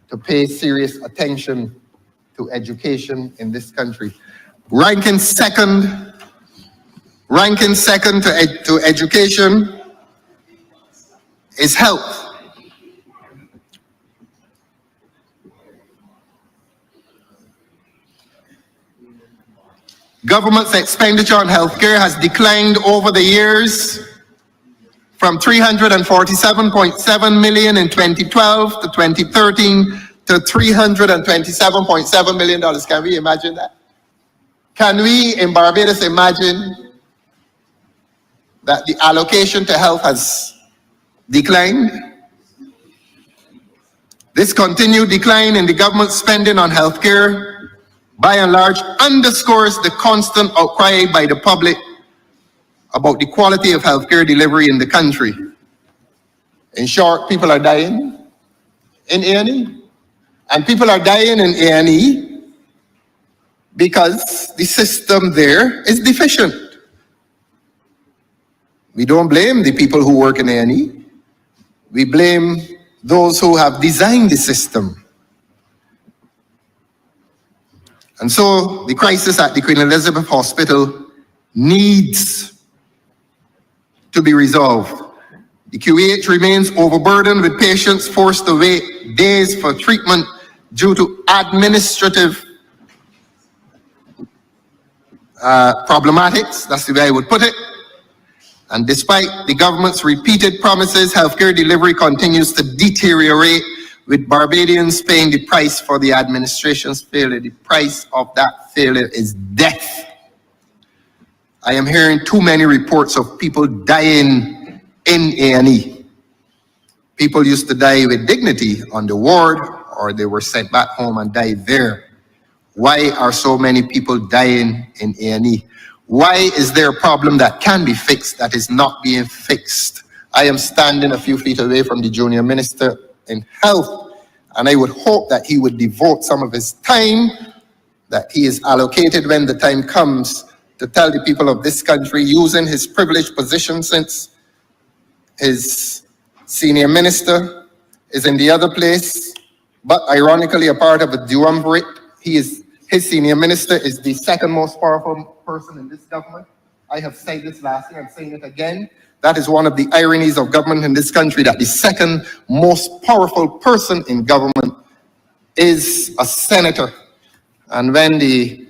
to pay serious attention to education in this country. Ranking second to education is health. Government's expenditure on healthcare has declined over the years from $347.7 million in 2012 to 2013 to $327.7 million. Can we imagine that? Can we in Barbados imagine that the allocation to health has declined? This continued decline in the government spending on healthcare by and large underscores the constant outcry by the public about the quality of healthcare delivery in the country. In short, people are dying in A&E, and people are dying in A&E because the system there is deficient. We don't blame the people who work in A&E. We blame those who have designed the system. And so the crisis at the Queen Elizabeth Hospital needs to be resolved. The QEH remains overburdened with patients forced to wait days for treatment due to administrative problematics. That's the way I would put it. And despite the government's repeated promises, healthcare delivery continues to deteriorate, with Barbadians paying the price for the administration's failure. The price of that failure is death. I am hearing too many reports of people dying in A&E. People used to die with dignity on the ward, or they were sent back home and died there. Why are so many people dying in A&E? Why is there a problem that can be fixed that is not being fixed? I am standing a few feet away from the junior minister in health, and I would hope that he would devote some of his time that he is allocated when the time comes to tell the people of this country, using his privileged position since his senior minister is in the other place, but ironically a part of a duumvirate. His senior minister is the second most powerful person in this government. I have said this last year, I'm saying it again. That is one of the ironies of government in this country, that the second most powerful person in government is a senator. And when the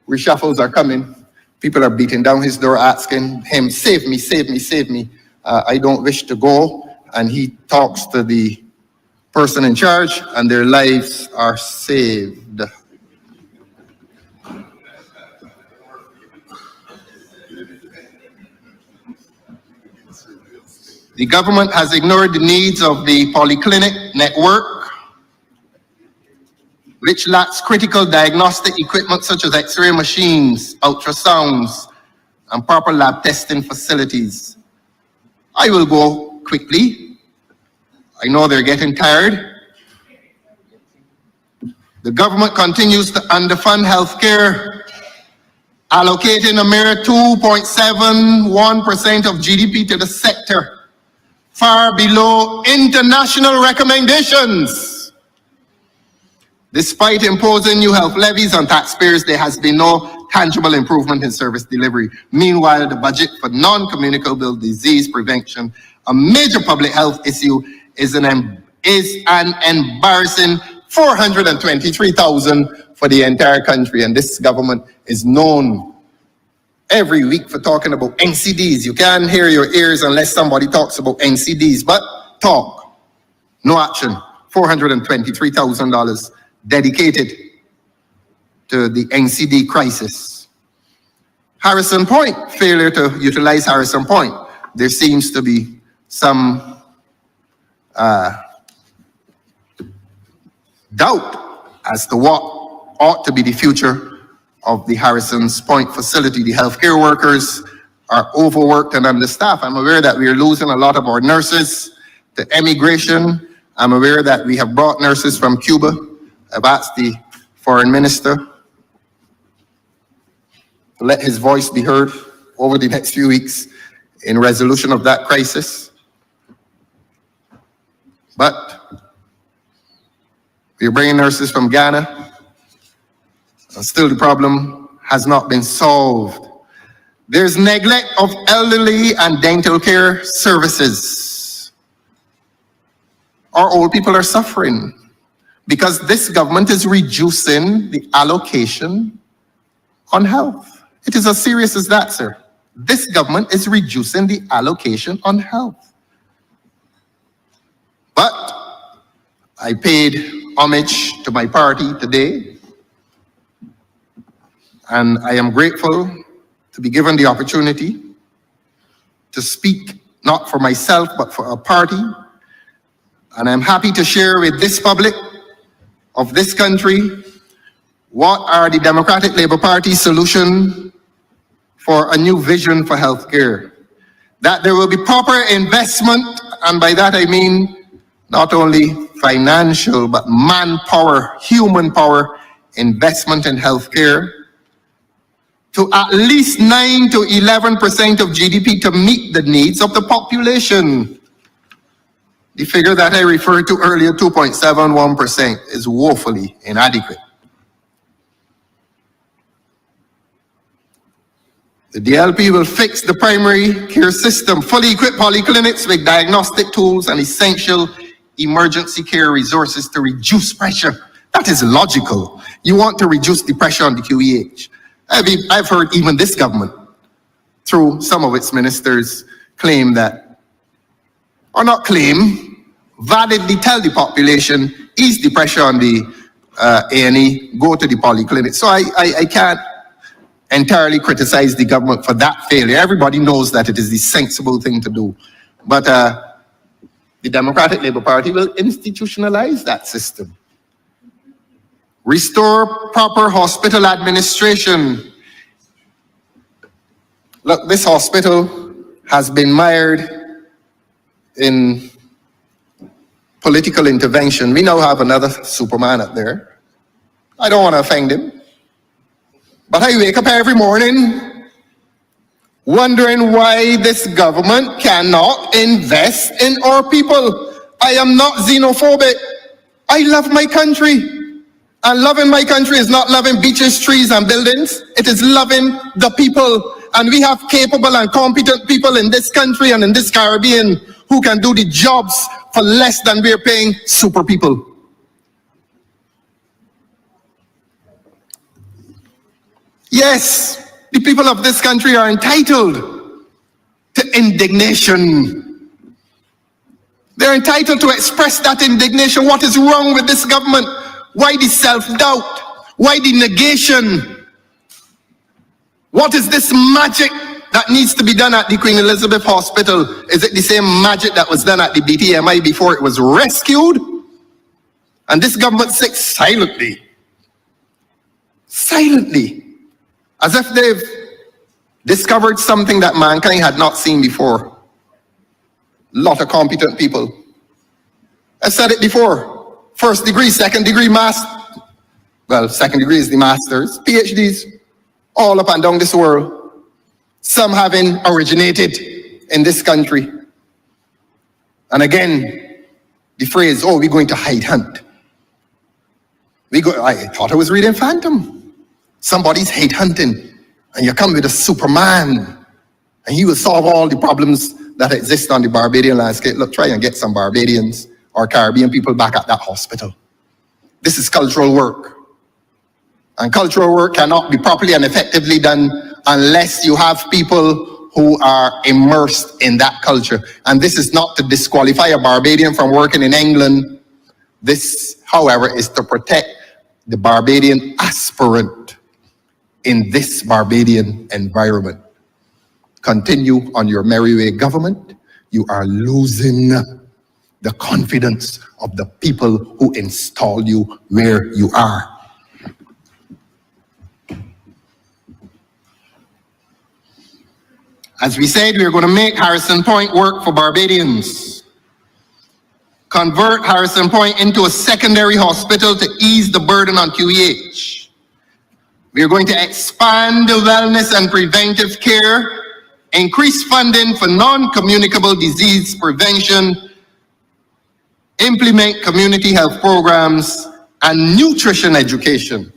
reshuffles are coming, people are beating down his door asking him, save me, save me, save me. I don't wish to go. And he talks to the person in charge, and their lives are saved. The government has ignored the needs of the polyclinic network, which lacks critical diagnostic equipment such as X-ray machines, ultrasounds, and proper lab testing facilities. I will go quickly. I know they're getting tired. The government continues to underfund healthcare allocating a mere 2.71% of GDP to the sector, far below international recommendations. Despite imposing new health levies on taxpayers, there has been no tangible improvement in service delivery. Meanwhile, the budget for non-communicable disease prevention, a major public health issue, is an embarrassing $423,000 for the entire country. And this government is known every week for talking about NCDs. You can't hear your ears unless somebody talks about NCDs, but talk, no action. $423,000 dedicated to the NCD crisis. Harrison Point, failure to utilize Harrison Point. There seems to be some doubt as to what ought to be the future of the Harrison's Point facility. The healthcare workers are overworked and understaffed. I'm aware that we are losing a lot of our nurses to emigration. I'm aware that we have brought nurses from Cuba. I've asked the foreign minister to let his voice be heard over the next few weeks in resolution of that crisis. But we're bringing nurses from Ghana, and still the problem has not been solved. There's neglect of elderly and dental care services. Our old people are suffering because this government is reducing the allocation on health. It is as serious as that, sir. This government is reducing the allocation on health. But I paid homage to my party today, and I am grateful to be given the opportunity to speak not for myself but for our party. And I'm happy to share with this public of this country what are the Democratic Labour Party's solution for a new vision for healthcare. That there will be proper investment, and by that I mean not only financial but manpower, human power investment in healthcare to at least 9 to 11% of GDP to meet the needs of the population. The figure that I referred to earlier, 2.71%, is woefully inadequate. The DLP will fix the primary care system, fully equip polyclinics with diagnostic tools and essential emergency care resources to reduce pressure. That is logical. You want to reduce the pressure on the QEH. I've heard even this government, through some of its ministers, claim that, or not claim, validly tell the population, ease the pressure on the A&E, go to the polyclinic. So I can't entirely criticize the government for that failure. Everybody knows that it is the sensible thing to do. But the Democratic Labour Party will institutionalize that system. Restore proper hospital administration. Look, this hospital has been mired in political intervention. We now have another Superman up there. I don't want to offend him, but I wake up every morning wondering why this government cannot invest in our people. I am not xenophobic. I love my country. And loving my country is not loving beaches, trees, and buildings. It is loving the people. And we have capable and competent people in this country and in this Caribbean who can do the jobs for less than we're paying super people. Yes, the people of this country are entitled to indignation. They're entitled to express that indignation. What is wrong with this government? Why the self-doubt? Why the negation? What is this magic that needs to be done at the Queen Elizabeth Hospital? Is it the same magic that was done at the BTMI before it was rescued? And this government sits silently, as if they've discovered something that mankind had not seen before. A lot of competent people. I said it before. First degree, second degree, master. Well, second degree is the masters. PhDs, all up and down this world, some having originated in this country. And again, the phrase, oh, we're going to hide hunt. I thought I was reading Phantom. Somebody's hate hunting, and you come with a Superman, and he will solve all the problems that exist on the Barbadian landscape. Look, try and get some Barbadians or Caribbean people back at that hospital. This is cultural work. And cultural work cannot be properly and effectively done unless you have people who are immersed in that culture. And this is not to disqualify a Barbadian from working in England. This, however, is to protect the Barbadian aspirant in this Barbadian environment. Continue on your merry way, government. You are losing the confidence of the people who install you where you are. As we said, we are going to make Harrison Point work for Barbadians. Convert Harrison Point into a secondary hospital to ease the burden on QEH. We are going to expand the wellness and preventive care, increase funding for non-communicable disease prevention, implement community health programs, and nutrition education.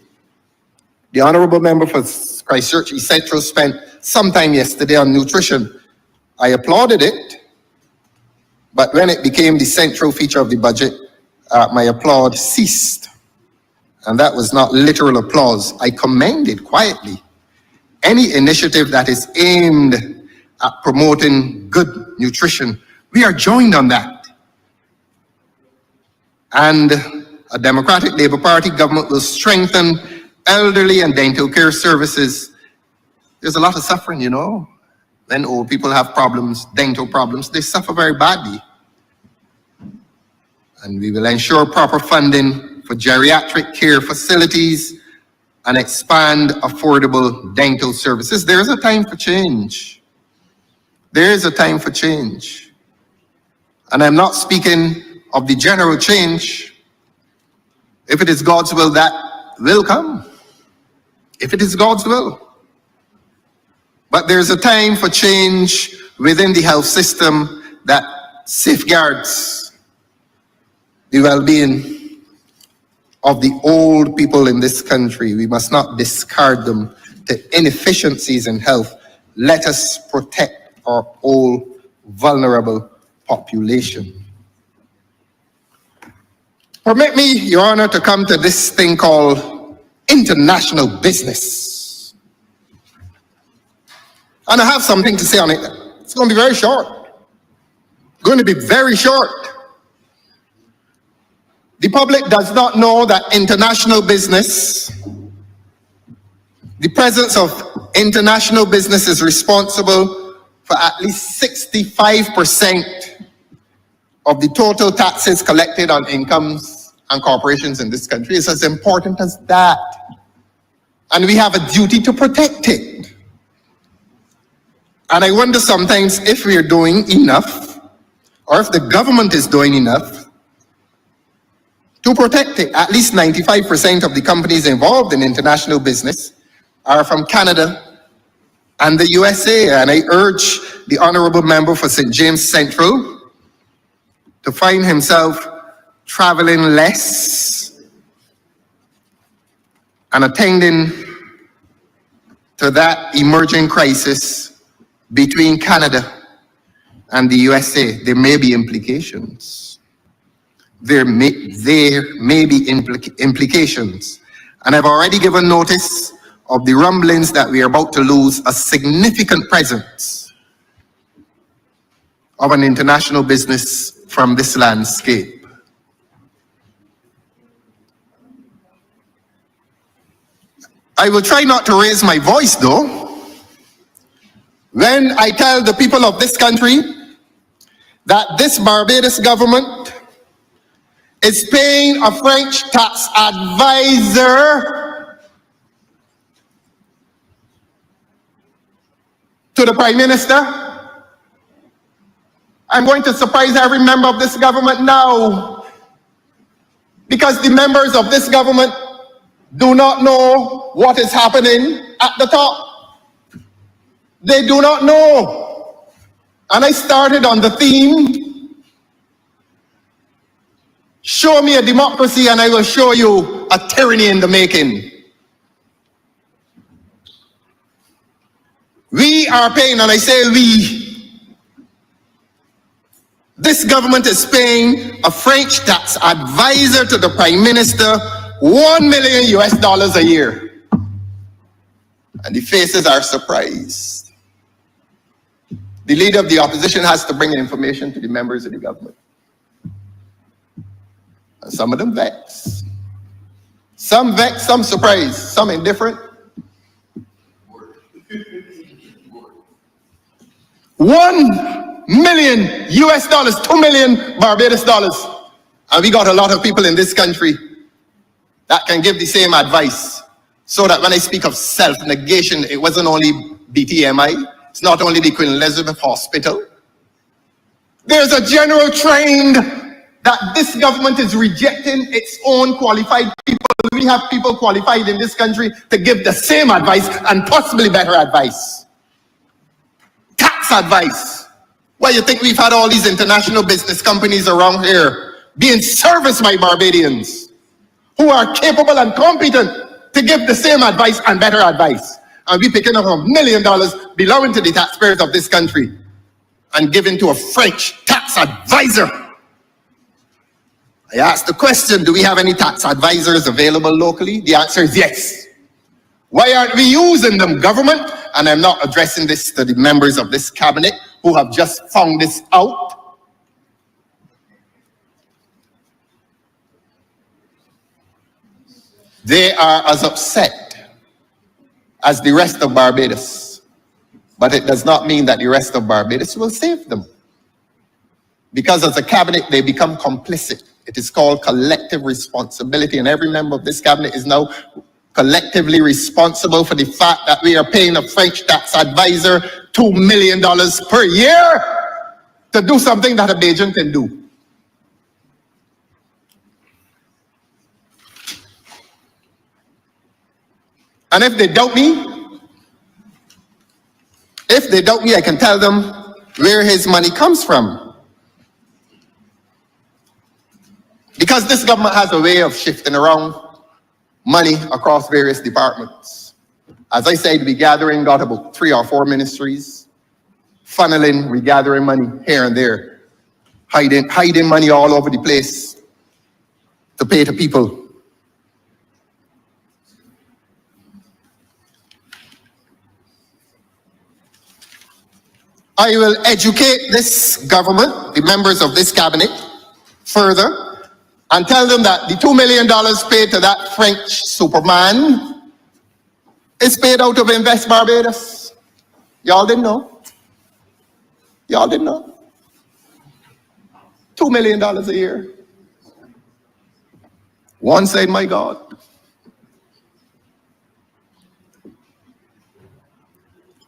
The Honorable Member for Christchurch East Central spent some time yesterday on nutrition. I applauded it, but when it became the central feature of the budget, my applaud ceased. And that was not literal applause. I commended quietly any initiative that is aimed at promoting good nutrition. We are joined on that. And a Democratic Labour Party government will strengthen elderly and dental care services. There's a lot of suffering, you know. When old people have problems, dental problems, they suffer very badly. And we will ensure proper funding for geriatric care facilities and expand affordable dental services. There is a time for change. There is a time for change. And I'm not speaking of the general change. If it is God's will, that will come. If it is God's will. But there's a time for change within the health system that safeguards the well-being of the old people in this country. We must not discard them to inefficiencies in health. Let us protect our old, vulnerable population. Permit me, Your Honor, to come to this thing called international business. And I have something to say on it. It's going to be very short. Going to be very short. The public does not know that international business, the presence of international business is responsible for at least 65% of the total taxes collected on incomes and corporations in this country. It's as important as that. And we have a duty to protect it. And I wonder sometimes if we are doing enough, or if the government is doing enough to protect it. At least 95% of the companies involved in international business are from Canada and the USA. And I urge the Honorable Member for St. James Central to find himself traveling less and attending to that emerging crisis between Canada and the USA. There may be implications. There may be implications. And I've already given notice of the rumblings that we are about to lose a significant presence of an international business from this landscape. I will try not to raise my voice though, when I tell the people of this country that this Barbados government is paying a French tax advisor to the Prime Minister. I'm going to surprise every member of this government now, because the members of this government do not know what is happening at the top. They do not know. And I started on the theme, show me a democracy and I will show you a tyranny in the making. We are paying, and I say we, this government is paying a French tax advisor to the Prime Minister $1 million US a year. And the faces are surprised. The leader of the opposition has to bring information to the members of the government. And some of them vex. Some vex, some surprised, some indifferent. $1 million US, $2 million Barbados dollars. And we got a lot of people in this country that can give the same advice. So that when I speak of self-negation, it wasn't only BTMI, it's not only the Queen Elizabeth Hospital. There's a general trend that this government is rejecting its own qualified people. We have people qualified in this country to give the same advice and possibly better advice. Tax advice. Why you think we've had all these international business companies around here being serviced by Barbadians who are capable and competent to give the same advice and better advice? And we picking up $1 million belonging to the taxpayers of this country and giving to a French tax advisor. I asked the question, do we have any tax advisors available locally? The answer is yes. Why aren't we using them, government? And I'm not addressing this to the members of this cabinet who have just found this out. They are as upset as the rest of Barbados. But it does not mean that the rest of Barbados will save them. Because as a cabinet, they become complicit. It is called collective responsibility, and every member of this cabinet is now collectively responsible for the fact that we are paying a French tax advisor $2 million per year to do something that a Bajan can do. And if they doubt me, I can tell them where his money comes from. Because this government has a way of shifting around money across various departments. As I said, we gathering got about 3 or 4 ministries, funneling, regathering money here and there, hiding money all over the place to pay to people. I will educate this government, the members of this cabinet, further, and tell them that the $2 million paid to that French superman is paid out of Invest Barbados. Y'all didn't know? Y'all didn't know? $2 million a year. One said, my God.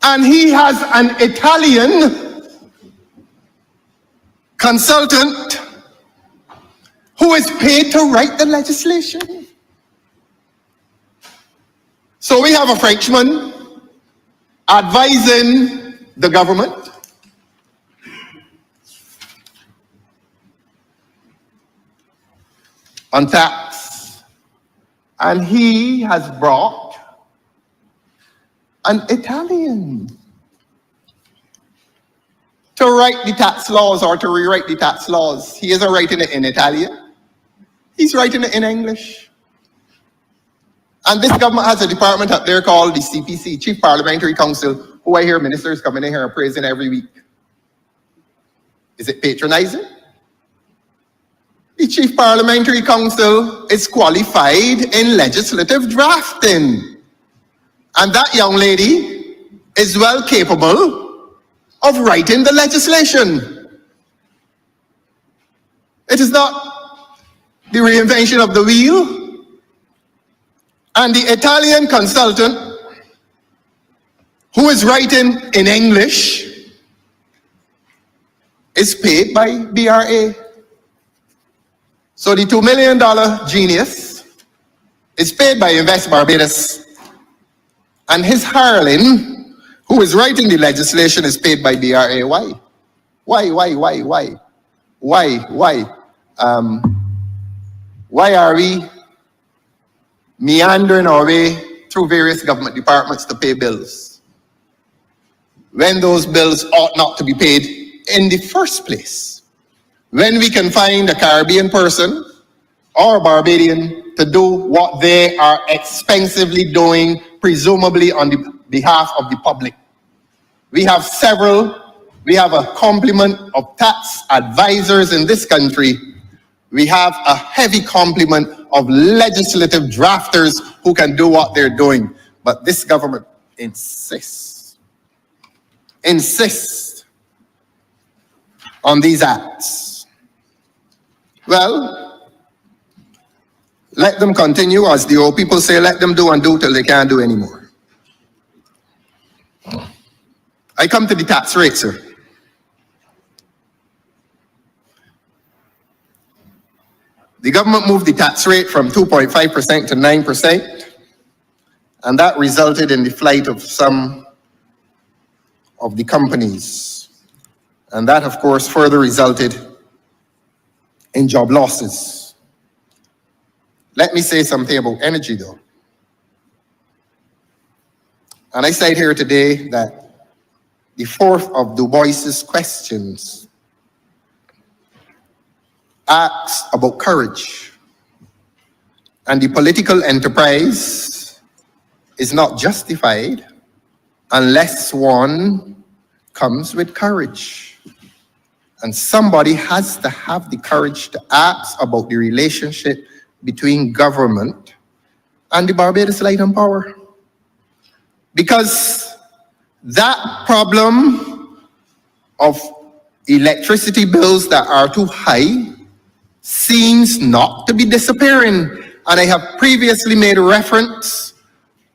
And he has an Italian consultant who is paid to write the legislation. So we have a Frenchman advising the government. On tax. And he has brought an Italian to write the tax laws or to rewrite the tax laws. He isn't writing it in Italian. He's writing it in English. And this government has a department up there called the CPC, Chief Parliamentary Council, who I hear ministers coming in here and praising every week. Is it patronizing? The Chief Parliamentary Council is qualified in legislative drafting. And that young lady is well capable of writing the legislation. It is not the reinvention of the wheel. And the Italian consultant who is writing in English is paid by BRA. So the $2 million genius is paid by Invest Barbados, and his hireling, who is writing the legislation, is paid by BRA. Why? Why are we meandering our way through various government departments to pay bills when those bills ought not to be paid in the first place? When we can find a Caribbean person or a Barbadian to do what they are expensively doing, presumably on the behalf of the public. We have a complement of tax advisors in this country. We have a heavy complement of legislative drafters who can do what they're doing. But this government insists on these acts. Well, let them continue, as the old people say, let them do and do till they can't do anymore. I come to the tax rate, sir. The government moved the tax rate from 2.5% to 9%, and that resulted in the flight of some of the companies. And that, of course, further resulted in job losses. Let me say something about energy, though. And I cite here today that the fourth of Du Bois's questions asks about courage. And the political enterprise is not justified unless one comes with courage. And somebody has to have the courage to ask about the relationship between government and the Barbados Light and Power. Because that problem of electricity bills that are too high seems not to be disappearing. And I have previously made reference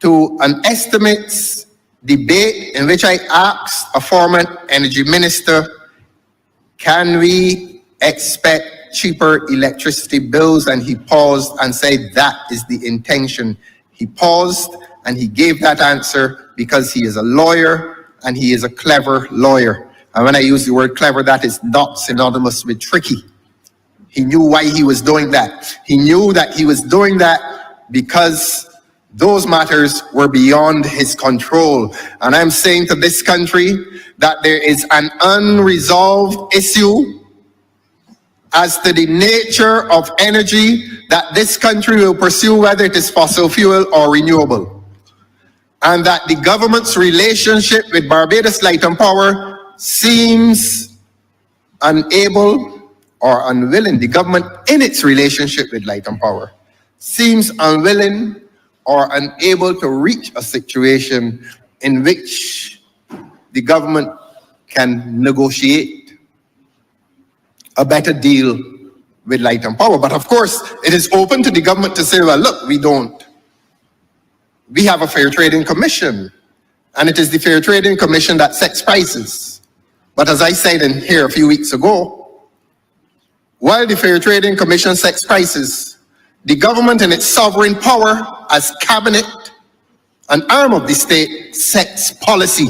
to an estimates debate in which I asked a former energy minister, can we expect cheaper electricity bills? And he paused and said, that is the intention. He paused and he gave that answer because he is a lawyer and he is a clever lawyer. And when I use the word clever, that is not synonymous with tricky. He knew why he was doing that. He knew that he was doing that because those matters were beyond his control. And I'm saying to this country that there is an unresolved issue as to the nature of energy that this country will pursue, whether it is fossil fuel or renewable. And that the government's relationship with Barbados Light and Power seems unable or unwilling. The government in its relationship with Light and Power seems unwilling or unable to reach a situation in which the government can negotiate a better deal with Light and Power. But of course, it is open to the government to say, well, look, we have a Fair Trading Commission, and it is the Fair Trading Commission that sets prices. But as I said in here a few weeks ago, while the Fair Trading Commission sets prices, the government in its sovereign power as cabinet, an arm of the state, sets policy.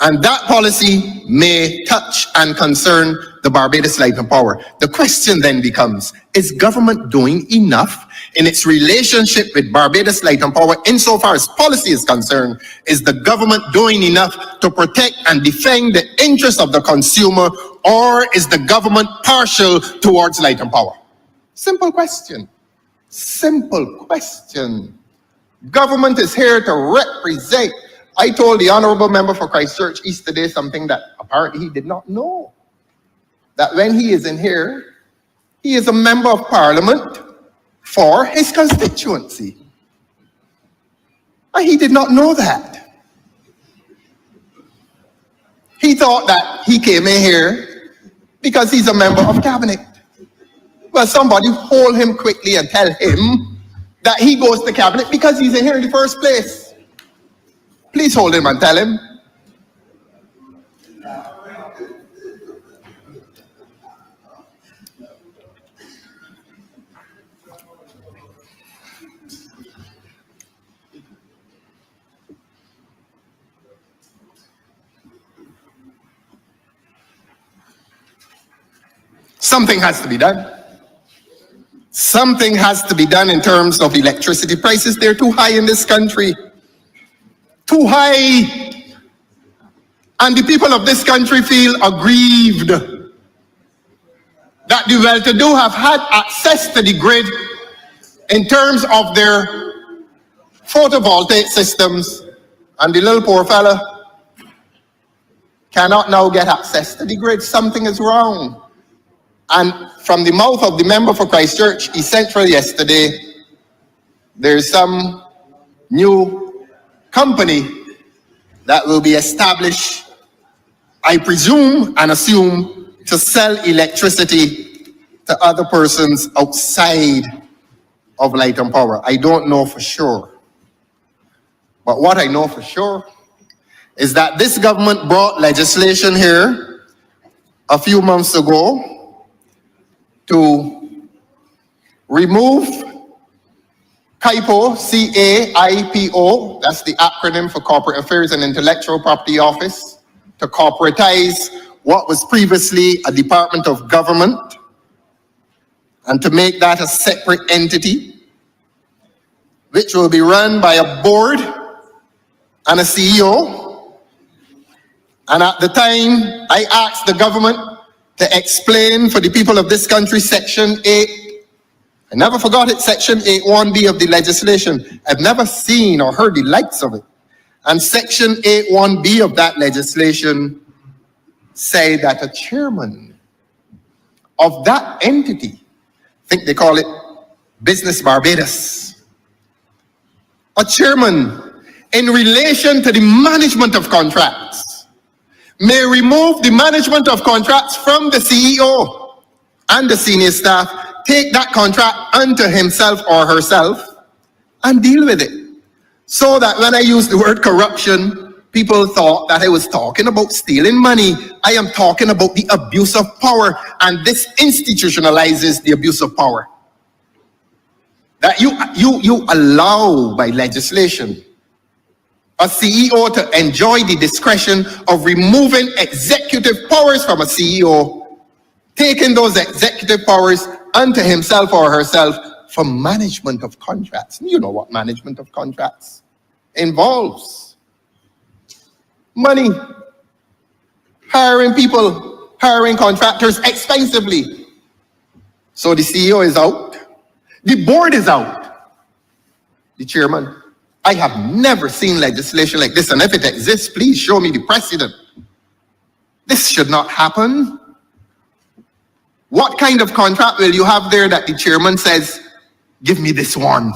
And that policy may touch and concern the Barbados Light and Power. The question then becomes, is government doing enough in its relationship with Barbados Light and Power insofar as policy is concerned? Is the government doing enough to protect and defend the interests of the consumer, or is the government partial towards Light and Power? Simple question. Simple question. Government is here to represent. I told the honorable member for Christchurch East today something that apparently he did not know. That when he is in here, he is a member of parliament for his constituency. And he did not know that. He thought that he came in here because he's a member of cabinet. Well, somebody hold him quickly and tell him that he goes to cabinet because he's in here in the first place. Please hold him and tell him. something has to be done. Something has to be done in terms of electricity prices. They're too high in this country. Too high. And the people of this country feel aggrieved that the well-to-do have had access to the grid in terms of their photovoltaic systems, and the little poor fella cannot now get access to the grid. Something is wrong. And from the mouth of the member for Christchurch East Central yesterday, there's some new company that will be established, I presume and assume, to sell electricity to other persons outside of Light and Power. I don't know for sure. But what I know for sure is that this government brought legislation here a few months ago to remove CAIPO, C-A-I-P-O, that's the acronym for Corporate Affairs and Intellectual Property Office, to corporatize what was previously a department of government and to make that a separate entity, which will be run by a board and a CEO. And at the time, I asked the government to explain for the people of this country Section 8. I never forgot it, Section 8.1b of the legislation. I've never seen or heard the likes of it. And Section 8.1b of that legislation say that a chairman of that entity, I think they call it Business Barbados, a chairman in relation to the management of contracts may remove the management of contracts from the CEO and the senior staff, take that contract unto himself or herself and deal with it. So that when I use the word corruption, people thought that I was talking about stealing money. I am talking about the abuse of power, and this institutionalizes the abuse of power. That you allow by legislation a CEO to enjoy the discretion of removing executive powers from a CEO, taking those executive powers unto himself or herself for management of contracts. You know what management of contracts involves. Money, hiring people, hiring contractors expensively. So the CEO is out, the board is out, the chairman. I have never seen legislation like this, and if it exists, please show me the precedent. This should not happen. What kind of contract will you have there that the chairman says, give me this one?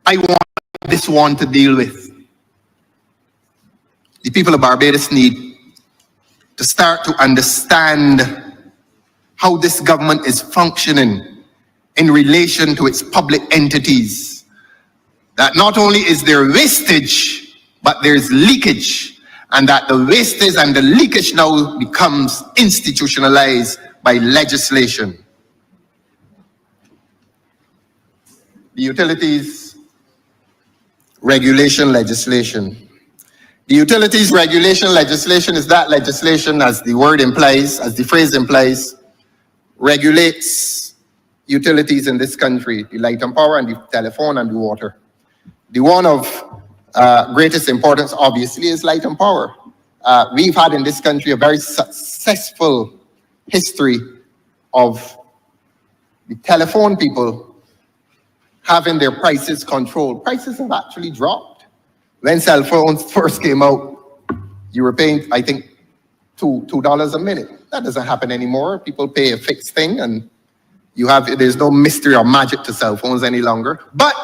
I want this one to deal with. The people of Barbados need to start to understand how this government is functioning in relation to its public entities. That not only is there wastage, but there's leakage, and that the wastage and the leakage now becomes institutionalized by legislation. The utilities regulation legislation. The utilities regulation legislation is that legislation, as the word implies, as the phrase implies, regulates utilities in this country, the light and power and the telephone and the water. The one of greatest importance, obviously, is light and power. We've had in this country a very successful history of the telephone people having their prices controlled. Prices have actually dropped. When cell phones first came out, you were paying, I think, $2 a minute. That doesn't happen anymore. People pay a fixed thing, and there's no mystery or magic to cell phones any longer. But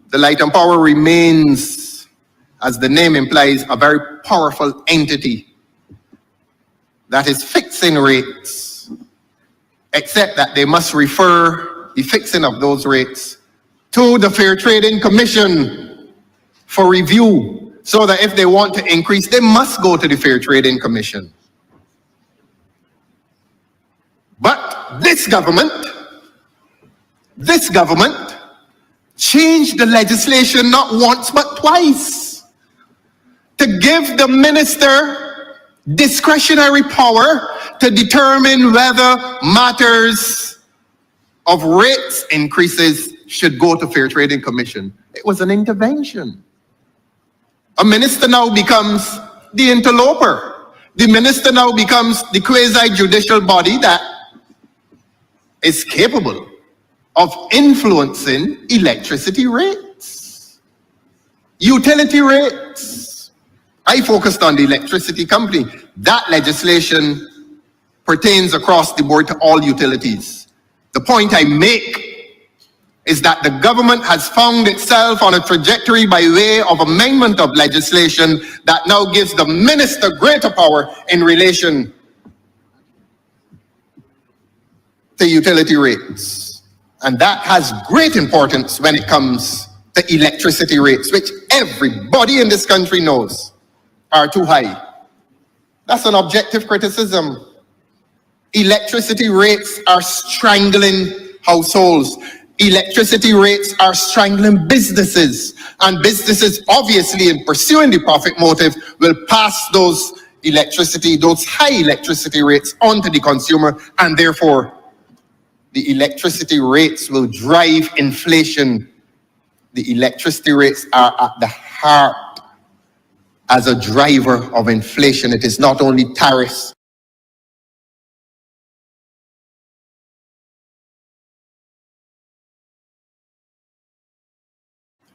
the light and power remains, as the name implies, a very powerful entity that is fixing rates, except that they must refer the fixing of those rates to the Fair Trading Commission for review, so that if they want to increase, they must go to the Fair Trading Commission. But this government changed the legislation not once but twice to give the minister discretionary power to determine whether matters of rates increases should go to Fair Trading Commission. It was an intervention. A minister now becomes the interloper. The minister now becomes the quasi-judicial body that is capable of influencing electricity rates, utility rates. I focused on the electricity company. That legislation pertains across the board to all utilities. The point I make is that the government has found itself on a trajectory by way of amendment of legislation that now gives the minister greater power in relation to utility rates. And that has great importance when it comes to electricity rates, which everybody in this country knows are too high. That's an objective criticism. Electricity rates are strangling households. Electricity rates are strangling businesses, and businesses, obviously, in pursuing the profit motive, will pass those high electricity rates onto the consumer, and therefore the electricity rates will drive inflation. The electricity rates are at the heart as a driver of inflation. It is not only tariffs.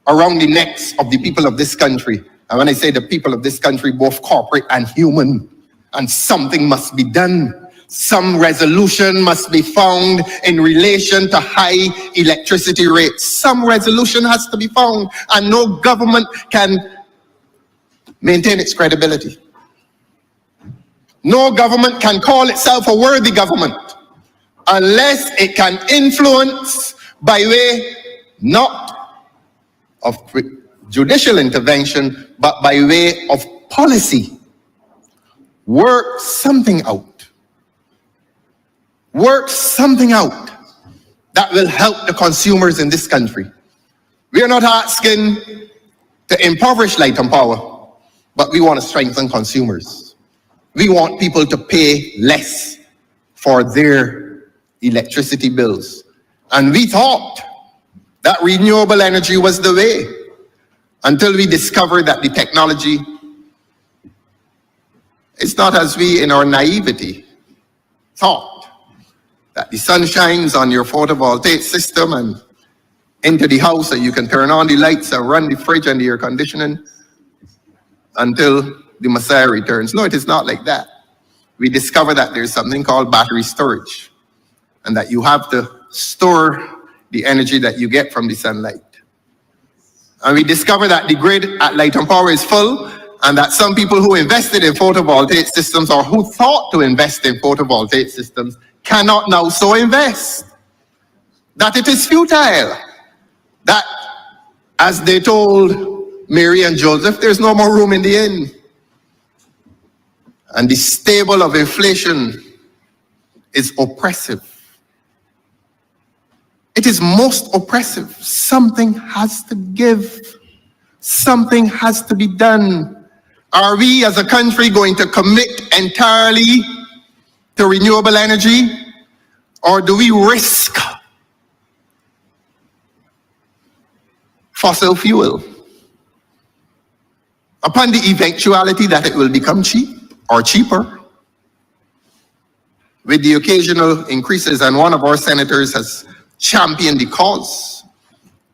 Around the necks of the people of this country. And when I say the people of this country, both corporate and human, and something must be done. Some resolution must be found in relation to high electricity rates. Some resolution has to be found, and no government can maintain its credibility. No government can call itself a worthy government unless it can influence by way not of judicial intervention, but by way of policy. Work something out. Work something out that will help the consumers in this country. We are not asking to impoverish light and power, but we want to strengthen consumers. We want people to pay less for their electricity bills. And we thought that renewable energy was the way, until we discovered that the technology is not as we, in our naivety, thought that the sun shines on your photovoltaic system and into the house, and you can turn on the lights and run the fridge and the air conditioning until the Messiah returns. No, it is not like that. We discovered that there's something called battery storage, and that you have to store the energy that you get from the sunlight. And we discovered that the grid at Light and Power is full, and that some people who invested in photovoltaic systems, or who thought to invest in photovoltaic systems, cannot now so invest. That it is futile. That, as they told Mary and Joseph, there's no more room in the inn. And the stable of inflation is oppressive. It is most oppressive. Something has to give. Something has to be done. Are we as a country going to commit entirely to renewable energy? Or do we risk fossil fuel upon the eventuality that it will become cheap or cheaper, with the occasional increases? And one of our senators has championed the cause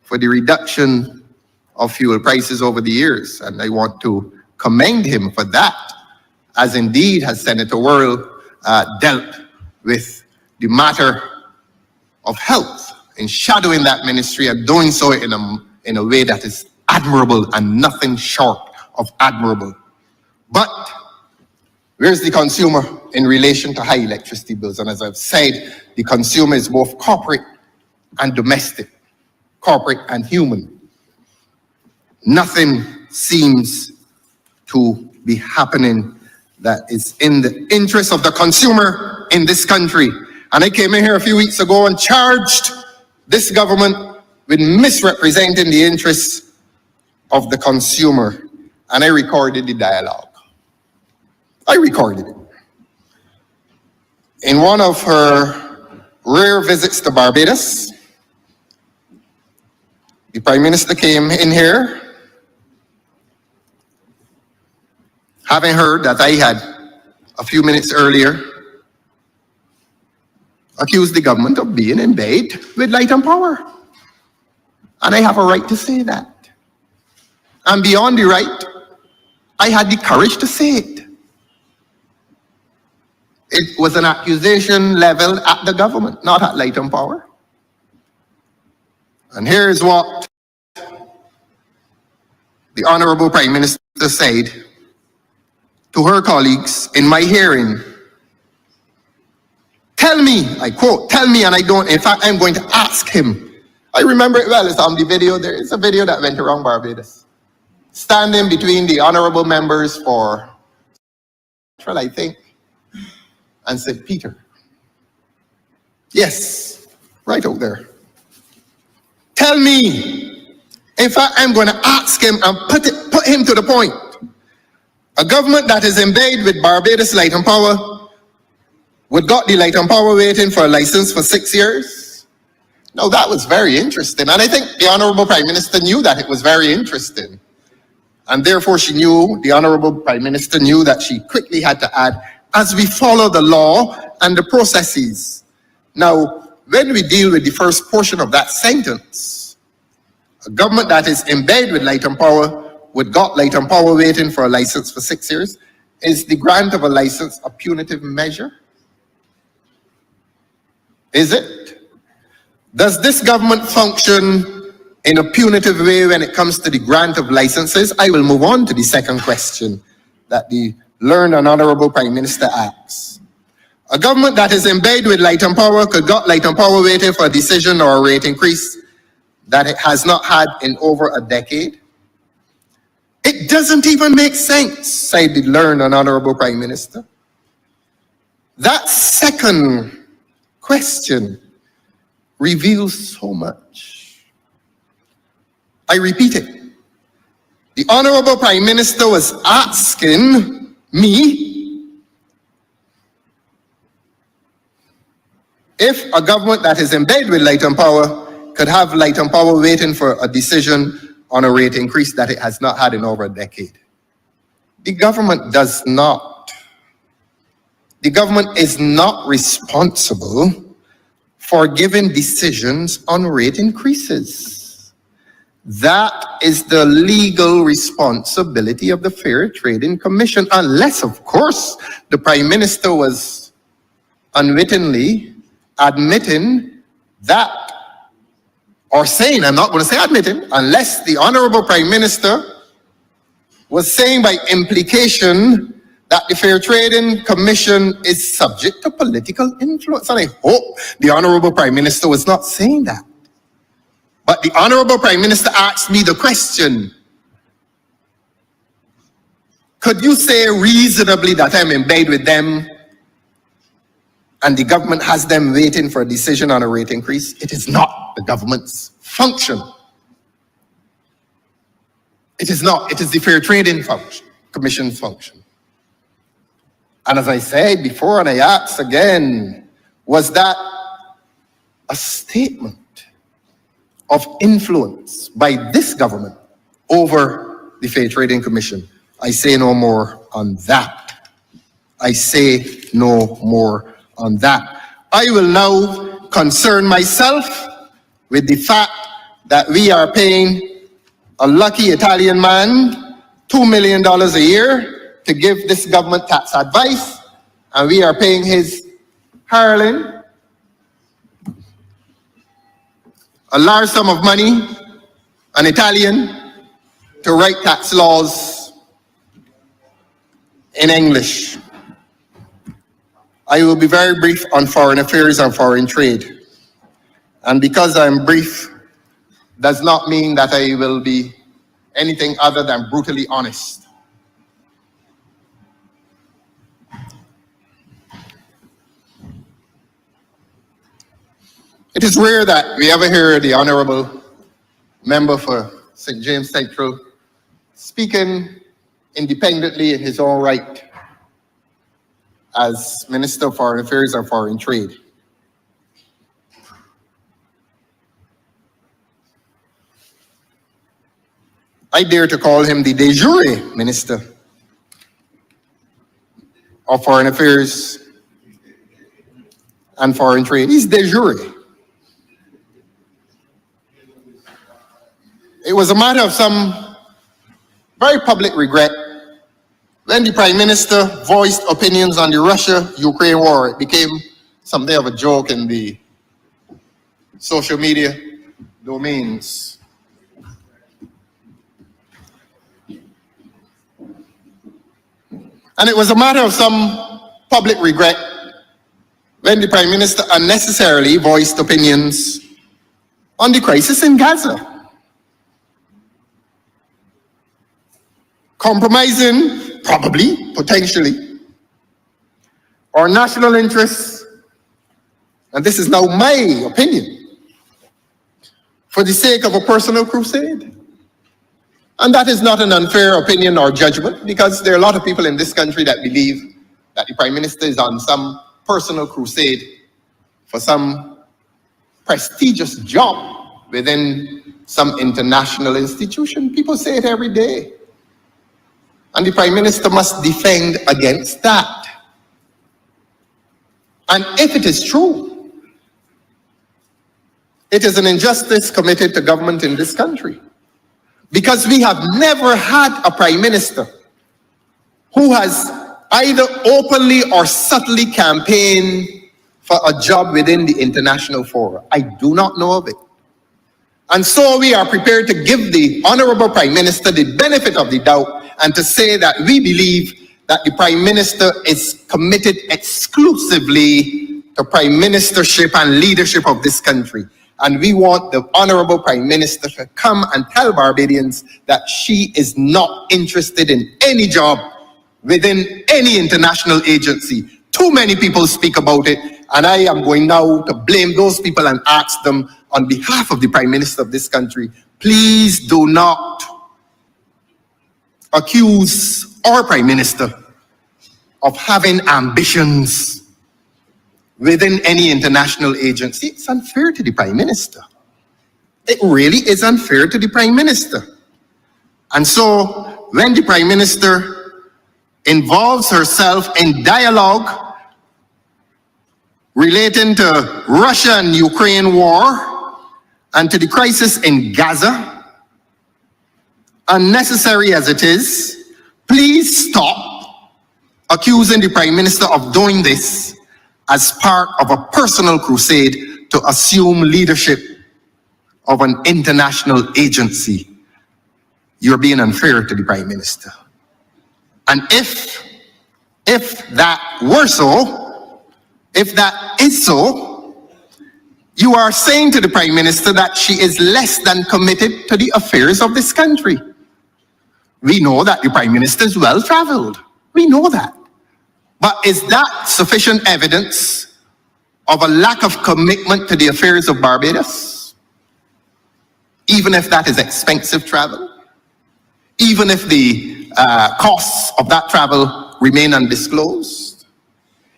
for the reduction of fuel prices over the years, and I want to commend him for that, as indeed has Senator Worrell dealt with the matter of health in shadowing that ministry, and doing so in a way that is admirable and nothing short of admirable. But where's the consumer in relation to high electricity bills? And as I've said, the consumer is both corporate and domestic, corporate and human. Nothing seems to be happening that is in the interest of the consumer in this country. And I came in here a few weeks ago and charged this government with misrepresenting the interests of the consumer. And I recorded the dialogue. I recorded it. In one of her rare visits to Barbados, the Prime Minister came in here, having heard that I had, a few minutes earlier, accused the government of being in bed with light and power. And I have a right to say that. And beyond the right, I had the courage to say it. It was an accusation leveled at the government, not at light and power. And here's what the Honorable Prime Minister said to her colleagues in my hearing. Tell me, I quote, tell me, and I don't, in fact, I'm going to ask him. I remember it well, it's on the video, there is a video that went around Barbados. Standing between the honorable members for, I think, and St. Peter. Yes, right out there. Tell me, in fact, I'm going to ask him and put him to the point. A government that is embedded with Barbados Light and Power would got the Light and Power waiting for a license for 6 years. Now that was very interesting. And I think the Honorable Prime Minister knew that it was very interesting. And therefore she knew, the Honorable Prime Minister knew that she quickly had to add, as we follow the law and the processes. Now, when we deal with the first portion of that sentence, a government that is embedded with light and power, would got light and power waiting for a license for 6 years, is the grant of a license a punitive measure? Is it? Does this government function in a punitive way when it comes to the grant of licenses? I will move on to the second question that the learned and honorable Prime Minister asks. A government that is embedded with light and power could got light and power waiting for a decision or a rate increase that it has not had in over a decade. It doesn't even make sense, said the learned and honorable Prime Minister. That second question reveals so much. I repeat it. The honorable Prime Minister was asking me if a government that is embedded with light and power could have light and power waiting for a decision on a rate increase that it has not had in over a decade. The government does not. The government is not responsible for giving decisions on rate increases. That is the legal responsibility of the Fair Trading Commission, unless, of course, the Prime Minister was unwittingly admitting that, or saying, I'm not going to say admitting, unless the Honorable Prime Minister was saying by implication that the Fair Trading Commission is subject to political influence. And I hope the Honorable Prime Minister was not saying that. But the Honorable Prime Minister asked me the question, could you say reasonably that I'm in bed with them and the government has them waiting for a decision on a rate increase? It is not the government's function. It is not. It is the Fair Trading Commission's function. And as I said before, and I ask again, was that a statement of influence by this government over the Fair Trading Commission? I say no more on that. I say no more on that. I will now concern myself with the fact that we are paying a lucky Italian man $2 million a year to give this government tax advice, and we are paying his hireling a large sum of money, an Italian, to write tax laws in English. I will be very brief on foreign affairs and foreign trade. And because I'm brief, does not mean that I will be anything other than brutally honest. It is rare that we ever hear the honorable member for St. James Central speaking independently in his own right. as Minister of Foreign Affairs or Foreign Trade. I dare to call him the de jure Minister of Foreign Affairs and Foreign Trade. He's de jure. It was a matter of some very public regret when the Prime Minister voiced opinions on the Russia-Ukraine war. It became something of a joke in the social media domains. And it was a matter of some public regret when the Prime Minister unnecessarily voiced opinions on the crisis in Gaza, compromising, probably, potentially, our national interests, and this is now my opinion, for the sake of a personal crusade. And that is not an unfair opinion or judgment, because there are a lot of people in this country that believe that the Prime Minister is on some personal crusade for some prestigious job within some international institution. People say it every day. And the Prime Minister must defend against that. And if it is true, it is an injustice committed to government in this country. Because we have never had a Prime Minister who has either openly or subtly campaigned for a job within the international forum. I do not know of it. And so we are prepared to give the Honorable Prime Minister the benefit of the doubt and to say that we believe that the Prime Minister is committed exclusively to Prime Ministership and leadership of this country. And we want the Honorable Prime Minister to come and tell Barbadians that she is not interested in any job within any international agency. Too many people speak about it, and I am going now to blame those people and ask them on behalf of the Prime Minister of this country, please do not accuse our Prime Minister of having ambitions within any international agency. It's unfair to the Prime Minister. It really is unfair to the Prime Minister. And so when the Prime Minister involves herself in dialogue relating to Russia and Ukraine war and to the crisis in Gaza, unnecessary as it is, please stop accusing the Prime Minister of doing this as part of a personal crusade to assume leadership of an international agency. You're being unfair to the Prime Minister. And if that were so, if that is so, you are saying to the Prime Minister that she is less than committed to the affairs of this country. We know that the Prime Minister is well-traveled. We know that. But is that sufficient evidence of a lack of commitment to the affairs of Barbados? Even if that is expensive travel? Even if the costs of that travel remain undisclosed?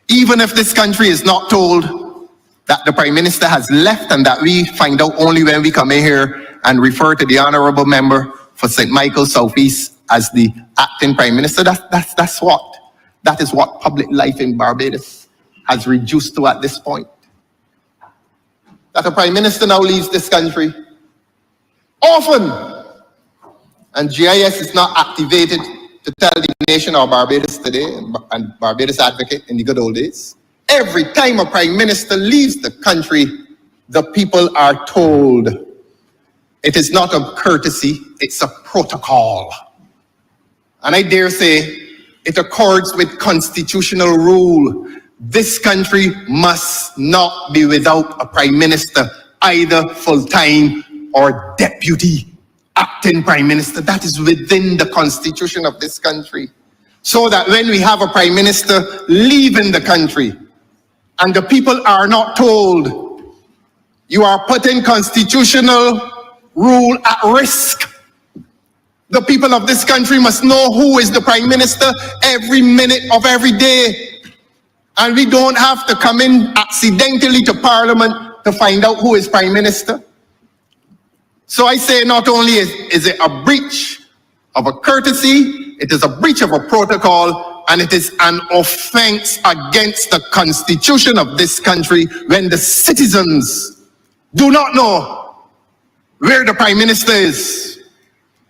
Even if this country is not told that the Prime Minister has left and that we find out only when we come in here and refer to the Honourable Member for St. Michael's Southeast as the acting Prime Minister, that is what public life in Barbados has reduced to at this point. That a Prime Minister now leaves this country often, and GIS is not activated to tell the nation of Barbados today and Barbados Advocate in the good old days. Every time a Prime Minister leaves the country, the people are told it is not a courtesy, it's a protocol. And I dare say, it accords with constitutional rule. This country must not be without a Prime Minister, either full-time or deputy acting Prime Minister. That is within the constitution of this country. So that when we have a Prime Minister leaving the country and the people are not told, you are putting constitutional rule at risk. The people of this country must know who is the Prime Minister every minute of every day. And we don't have to come in accidentally to Parliament to find out who is Prime Minister. So I say not only is it a breach of a courtesy, it is a breach of a protocol, and it is an offense against the Constitution of this country when the citizens do not know where the Prime Minister is,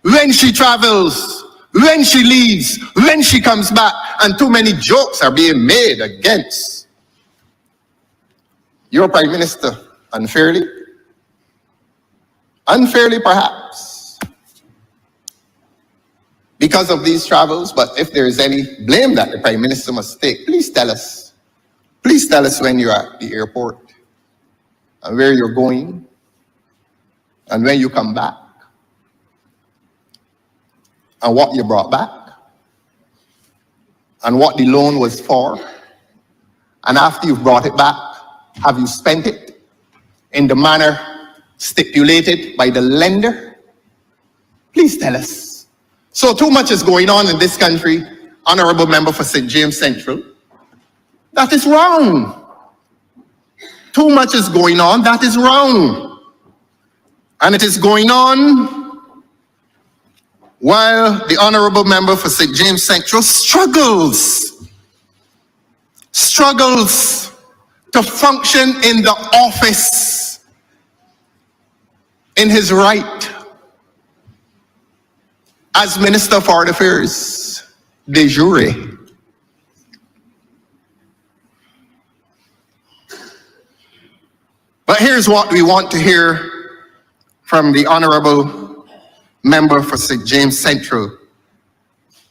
when she travels, when she leaves, when she comes back, and too many jokes are being made against your Prime Minister unfairly. Unfairly, perhaps, because of these travels, but if there is any blame that the Prime Minister must take, please tell us. Please tell us when you're at the airport and where you're going and when you come back and what you brought back and what the loan was for. And after you've brought it back, have you spent it in the manner stipulated by the lender? Please tell us. So too much is going on in this country, Honorable Member for St. James Central. That is wrong. Too much is going on. That is wrong. And it is going on while the Honorable Member for St. James Central struggles to function in the office in his right as Minister of Foreign Affairs de jure. But here's what we want to hear from the Honorable Member for St. James Central.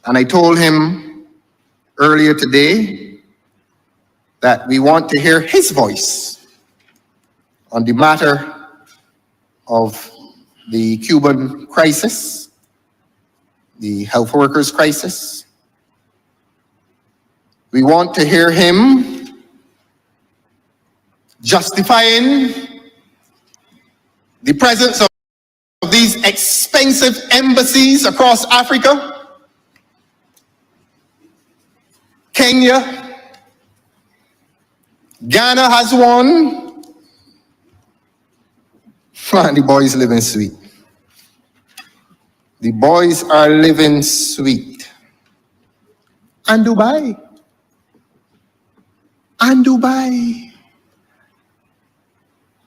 And I told him earlier today that we want to hear his voice on the matter of the Cuban crisis, the health workers crisis. We want to hear him justifying the presence of these expensive embassies across Africa, Kenya, Ghana has one. Man, the boys living sweet. The boys are living sweet. And Dubai. And Dubai.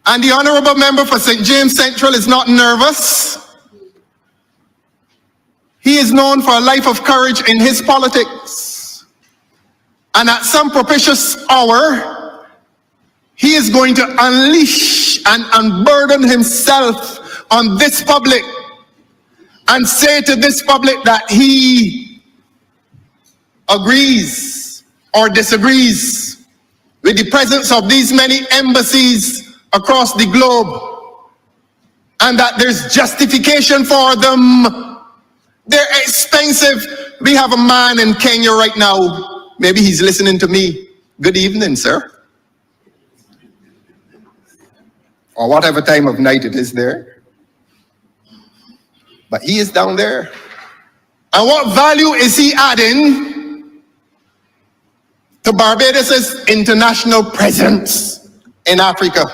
And the Honorable Member for St. James Central is not nervous. He is known for a life of courage in his politics. And at some propitious hour, he is going to unleash and unburden himself on this public and say to this public that he agrees or disagrees with the presence of these many embassies across the globe, and that there's justification for them. They're expensive. We have a man in Kenya right now. Maybe he's listening to me. Good evening, sir. Or whatever time of night it is there. But he is down there. And what value is he adding to Barbados' international presence in Africa?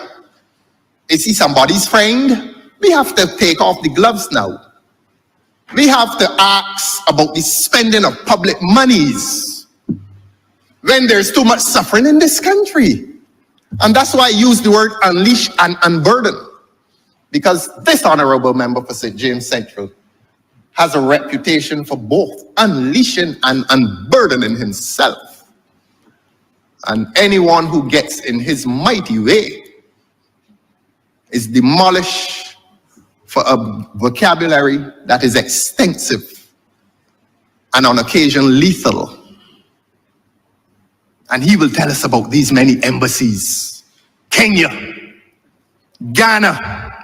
Is he somebody's friend? We have to take off the gloves now. We have to ask about the spending of public monies when there's too much suffering in this country. And that's why I use the word unleash and unburden. Because this Honorable Member for St. James Central has a reputation for both unleashing and unburdening himself. And anyone who gets in his mighty way is demolished for a vocabulary that is extensive and on occasion lethal. And he will tell us about these many embassies. Kenya, Ghana,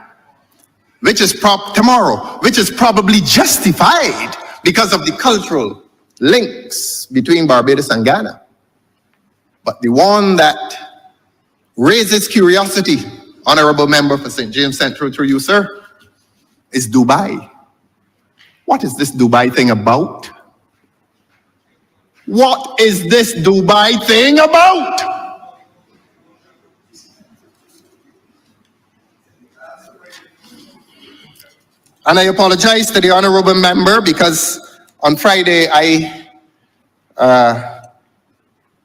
which is tomorrow, which is probably justified because of the cultural links between Barbados and Ghana. But the one that raises curiosity, Honorable Member for St. James Central, through you, sir, is Dubai. What is this Dubai thing about? What is this Dubai thing about? And I apologize to the honorable member because on Friday I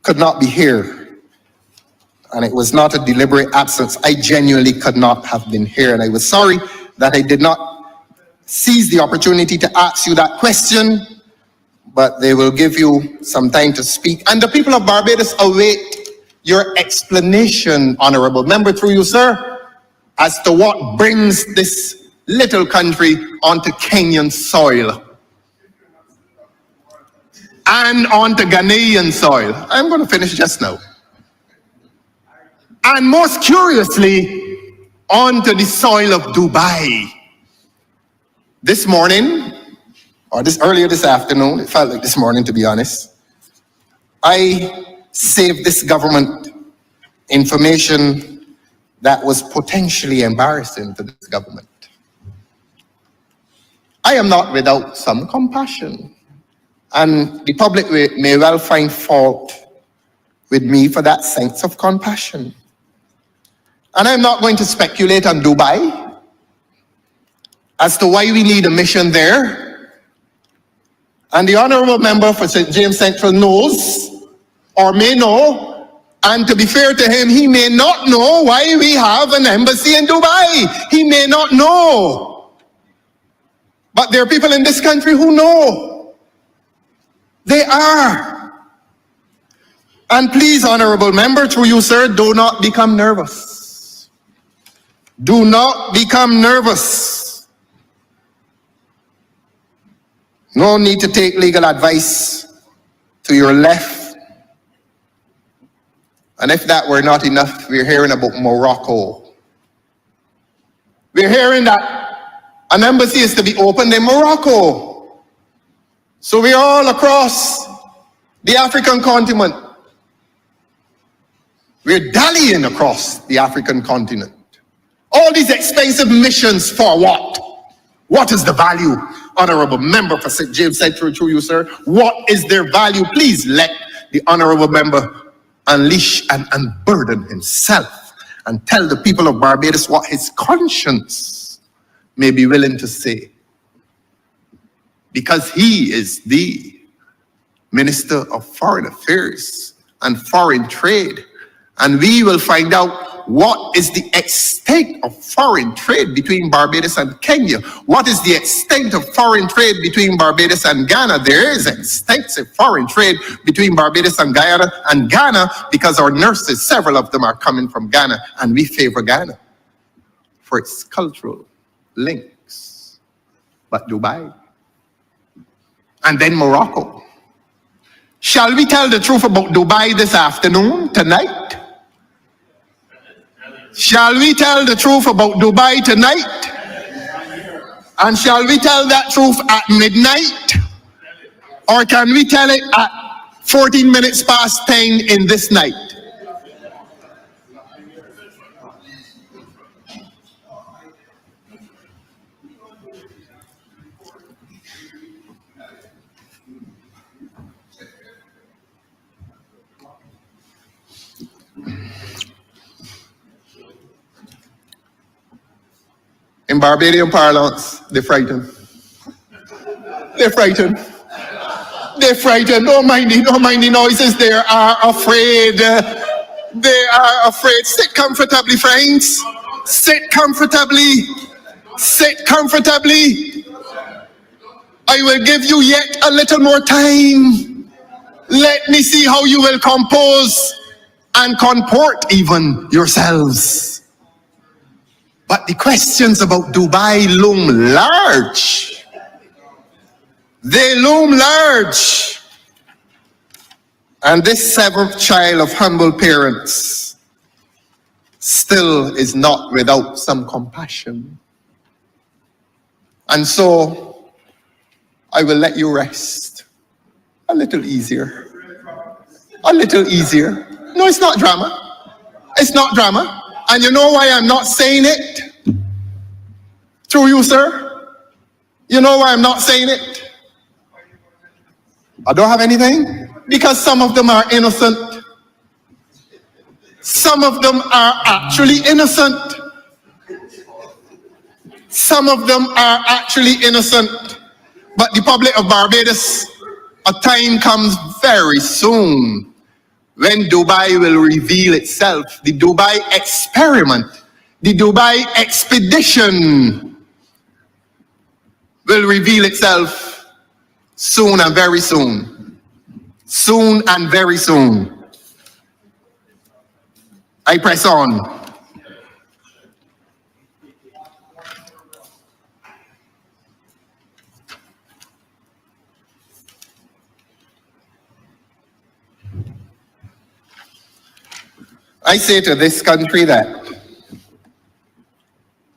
could not be here. And it was not a deliberate absence. I genuinely could not have been here. And I was sorry that I did not seize the opportunity to ask you that question. But they will give you some time to speak. And the people of Barbados await your explanation, honorable member, through you, sir, as to what brings this little country onto Kenyan soil and onto Ghanaian soil. I'm going to finish just now. And most curiously, onto the soil of Dubai. This morning, or earlier this afternoon, it felt like this morning to be honest, I saved this government information that was potentially embarrassing to this government. I am not without some compassion, and the public may well find fault with me for that sense of compassion. And I'm not going to speculate on Dubai as to why we need a mission there. And the honorable member for St. James Central knows, or may know, and to be fair to him, he may not know why we have an embassy in Dubai. He may not know. But there are people in this country who know. They are. And please, honorable member, through you, sir, do not become nervous. Do not become nervous. No need to take legal advice to your left. And if that were not enough, we're hearing about Morocco. We're hearing that an embassy is to be opened in Morocco. So we're all across the African continent. We're dallying across the African continent. All these expensive missions for what? What is the value? Honorable member for St. James Central, through you, sir. What is their value? Please let the honorable member unleash and unburden himself and tell the people of Barbados what his conscience may be willing to say. Because he is the Minister of Foreign Affairs and Foreign Trade. And we will find out what is the extent of foreign trade between Barbados and Kenya. What is the extent of foreign trade between Barbados and Ghana? There is extensive foreign trade between Barbados and Ghana because our nurses, several of them are coming from Ghana, and we favor Ghana for its cultural links. But Dubai, and then Morocco. Shall we tell the truth about Dubai this afternoon, tonight? Shall we tell the truth about Dubai tonight? And shall we tell that truth at midnight? Or can we tell it at 14 minutes past 10 in this night? In Barbadian parlance, they're frightened. They're frightened. They're frightened. Don't mind the noises. They are afraid. They are afraid. Sit comfortably, friends. Sit comfortably. Sit comfortably. I will give you yet a little more time. Let me see how you will compose and comport even yourselves. But the questions about Dubai loom large. They loom large. And this seventh child of humble parents still is not without some compassion. And so I will let you rest a little easier. A little easier. No, it's not drama. It's not drama. And you know why I'm not saying it? Through you, sir? You know why I'm not saying it? I don't have anything? Because some of them are innocent. Some of them are actually innocent. Some of them are actually innocent. But the public of Barbados, a time comes very soon when Dubai will reveal itself. The Dubai experiment, the Dubai expedition will reveal itself soon and very soon. Soon and very soon. I press on. I say to this country that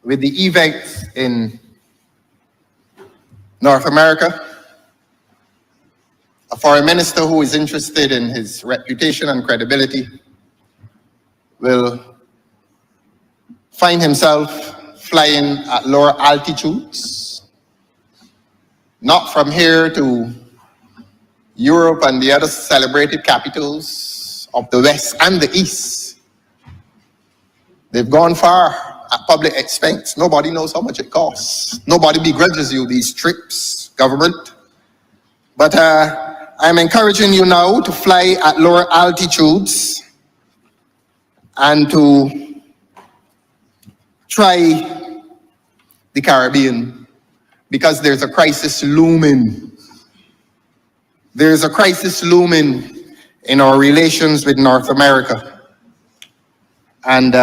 with the events in North America, a foreign minister who is interested in his reputation and credibility will find himself flying at lower altitudes, not from here to Europe and the other celebrated capitals of the West and the East. They've gone far at public expense. Nobody knows how much it costs. Nobody begrudges you these trips, government. But I'm encouraging you now to fly at lower altitudes and to try the Caribbean, because there's a crisis looming. There's a crisis looming in our relations with North America. And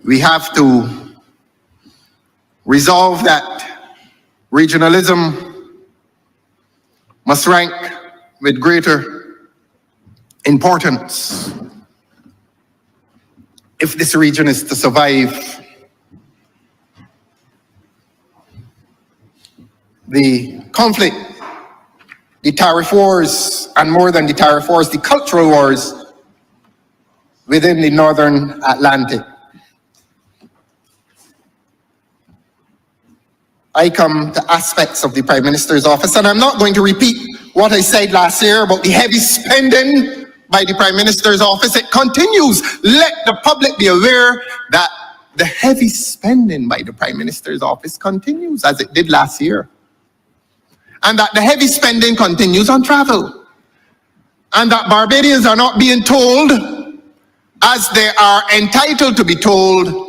we have to resolve that regionalism must rank with greater importance if this region is to survive. The conflict, the tariff wars, and more than the tariff wars, the cultural wars within the Northern Atlantic. I come to aspects of the Prime Minister's office, and I'm not going to repeat what I said last year about the heavy spending by the Prime Minister's office. It continues. Let the public be aware that the heavy spending by the Prime Minister's office continues as it did last year. And that the heavy spending continues on travel. And that Barbadians are not being told, as they are entitled to be told,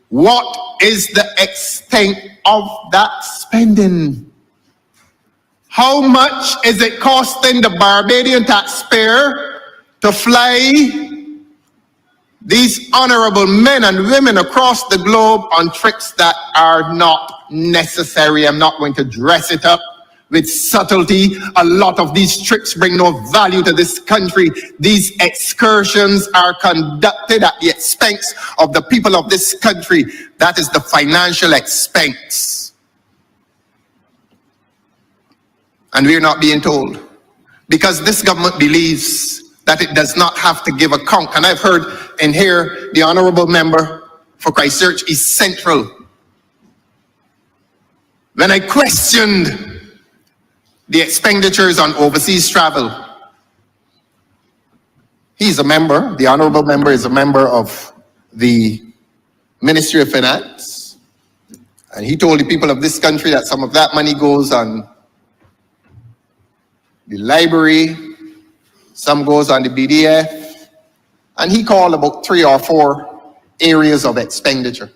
what is the extent of that spending. How much is it costing the Barbadian taxpayer to fly these honorable men and women across the globe on trips that are not necessary? I'm not going to dress it up with subtlety. A lot of these trips bring no value to this country. These excursions are conducted at the expense of the people of this country. That is the financial expense. And we're not being told, because this government believes that it does not have to give account. And I've heard in here the honorable member for Christchurch East Central, when I questioned the expenditures on overseas travel. He's a member, the honorable member is a member of the Ministry of Finance. And he told the people of this country that some of that money goes on the library, some goes on the BDF, and he called about 3 or 4 areas of expenditure.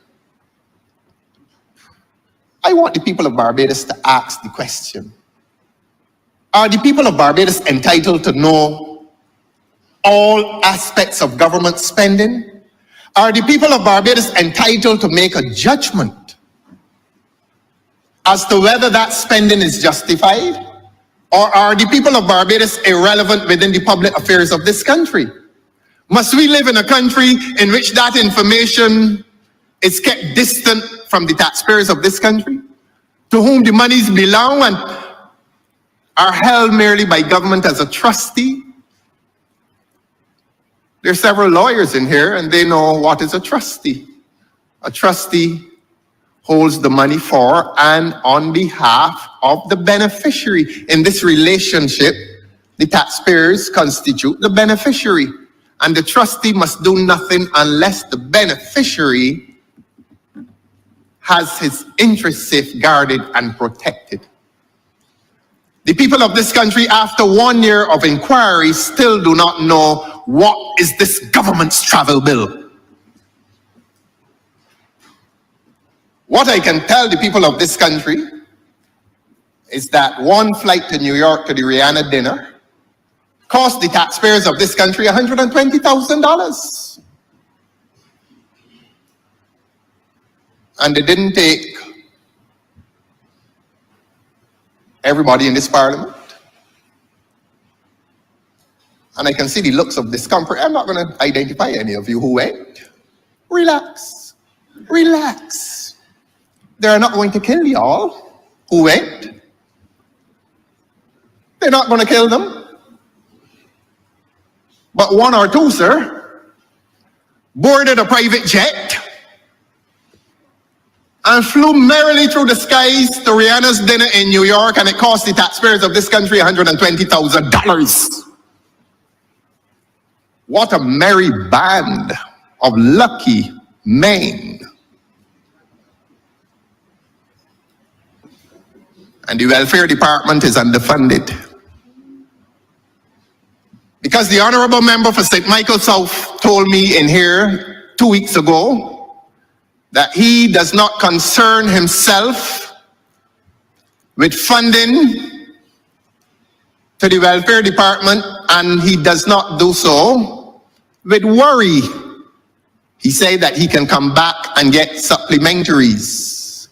I want the people of Barbados to ask the question, are the people of Barbados entitled to know all aspects of government spending? Are the people of Barbados entitled to make a judgment as to whether that spending is justified? Or are the people of Barbados irrelevant within the public affairs of this country? Must we live in a country in which that information is kept distant from the taxpayers of this country, to whom the monies belong and are held merely by government as a trustee? There are several lawyers in here, and they know what is a trustee. A trustee holds the money for and on behalf of the beneficiary. In this relationship, the taxpayers constitute the beneficiary, and the trustee must do nothing unless the beneficiary has his interests safeguarded and protected. The people of this country, after 1 year of inquiry, still do not know what is this government's travel bill. What I can tell the people of this country is that one flight to New York to the Rihanna dinner cost the taxpayers of this country $120,000. And they didn't take everybody in this parliament. And I can see the looks of discomfort. I'm not going to identify any of you who went. Relax. Relax. They're not going to kill y'all who went. They're not going to kill them. But one or two, sir, boarded a private jet and flew merrily through the skies to Rihanna's dinner in New York, and it cost the taxpayers of this country $120,000. What a merry band of lucky men. And the welfare department is underfunded. Because the honorable member for St. Michael South told me in here 2 weeks ago that he does not concern himself with funding to the welfare department, and he does not do so with worry. He said that he can come back and get supplementaries.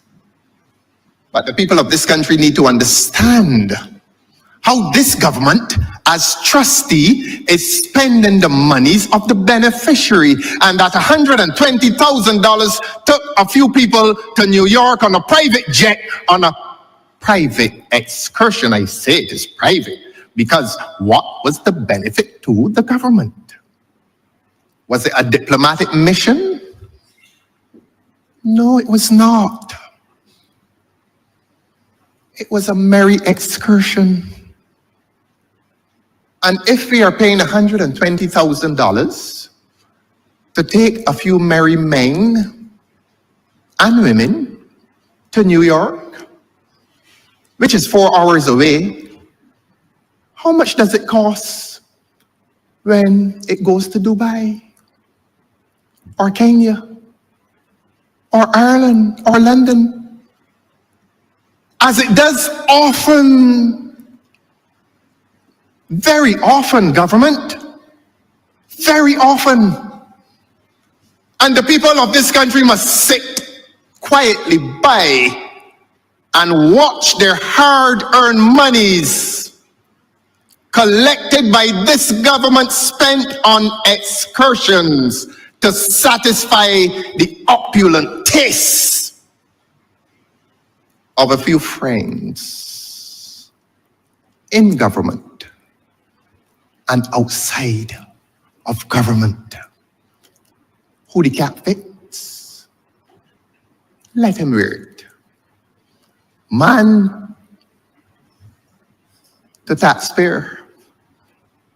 But the people of this country need to understand how this government, as trustee, is spending the monies of the beneficiary, and that $120,000 took a few people to New York on a private jet, on a private excursion. I say it is private because what was the benefit to the government? Was it a diplomatic mission? No, it was not. It was a merry excursion. And if we are paying $120,000 to take a few merry men and women to New York, which is 4 hours away, how much does it cost when it goes to Dubai or Kenya or Ireland or London? As it does often, very often, government, very often. And the people of this country must sit quietly by and watch their hard-earned monies collected by this government spent on excursions to satisfy the opulent tastes of a few friends in government and outside of government. Who the cap fits, let him wear it. Man, the taxpayer,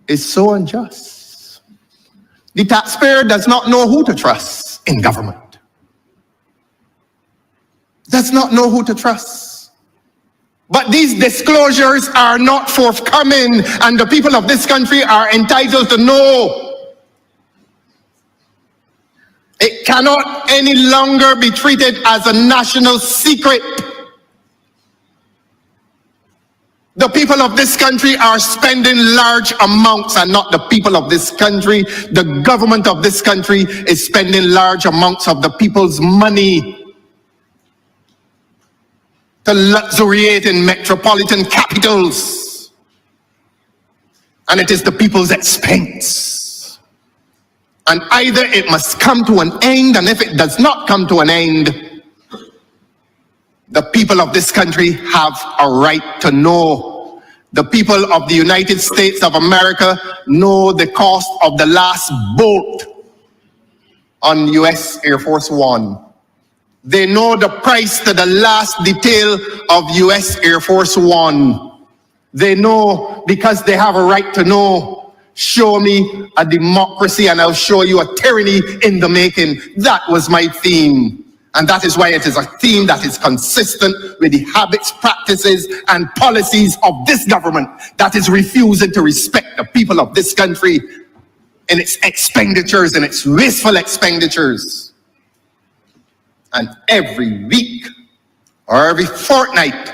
is so unjust. The taxpayer does not know who to trust in government. Does not know who to trust. But these disclosures are not forthcoming, and the people of this country are entitled to know. It cannot any longer be treated as a national secret. The people of this country are spending large amounts, and not the people of this country. The government of this country is spending large amounts of the people's money to luxuriate in metropolitan capitals. And it is the people's expense. And either it must come to an end, and if it does not come to an end, the people of this country have a right to know. The people of the United States of America know the cost of the last bolt on US Air Force One. They know the price to the last detail of US Air Force One. They know because they have a right to know. Show me a democracy and I'll show you a tyranny in the making. That was my theme. And that is why it is a theme that is consistent with the habits, practices, and policies of this government that is refusing to respect the people of this country in its expenditures and its wasteful expenditures. And every week or every fortnight,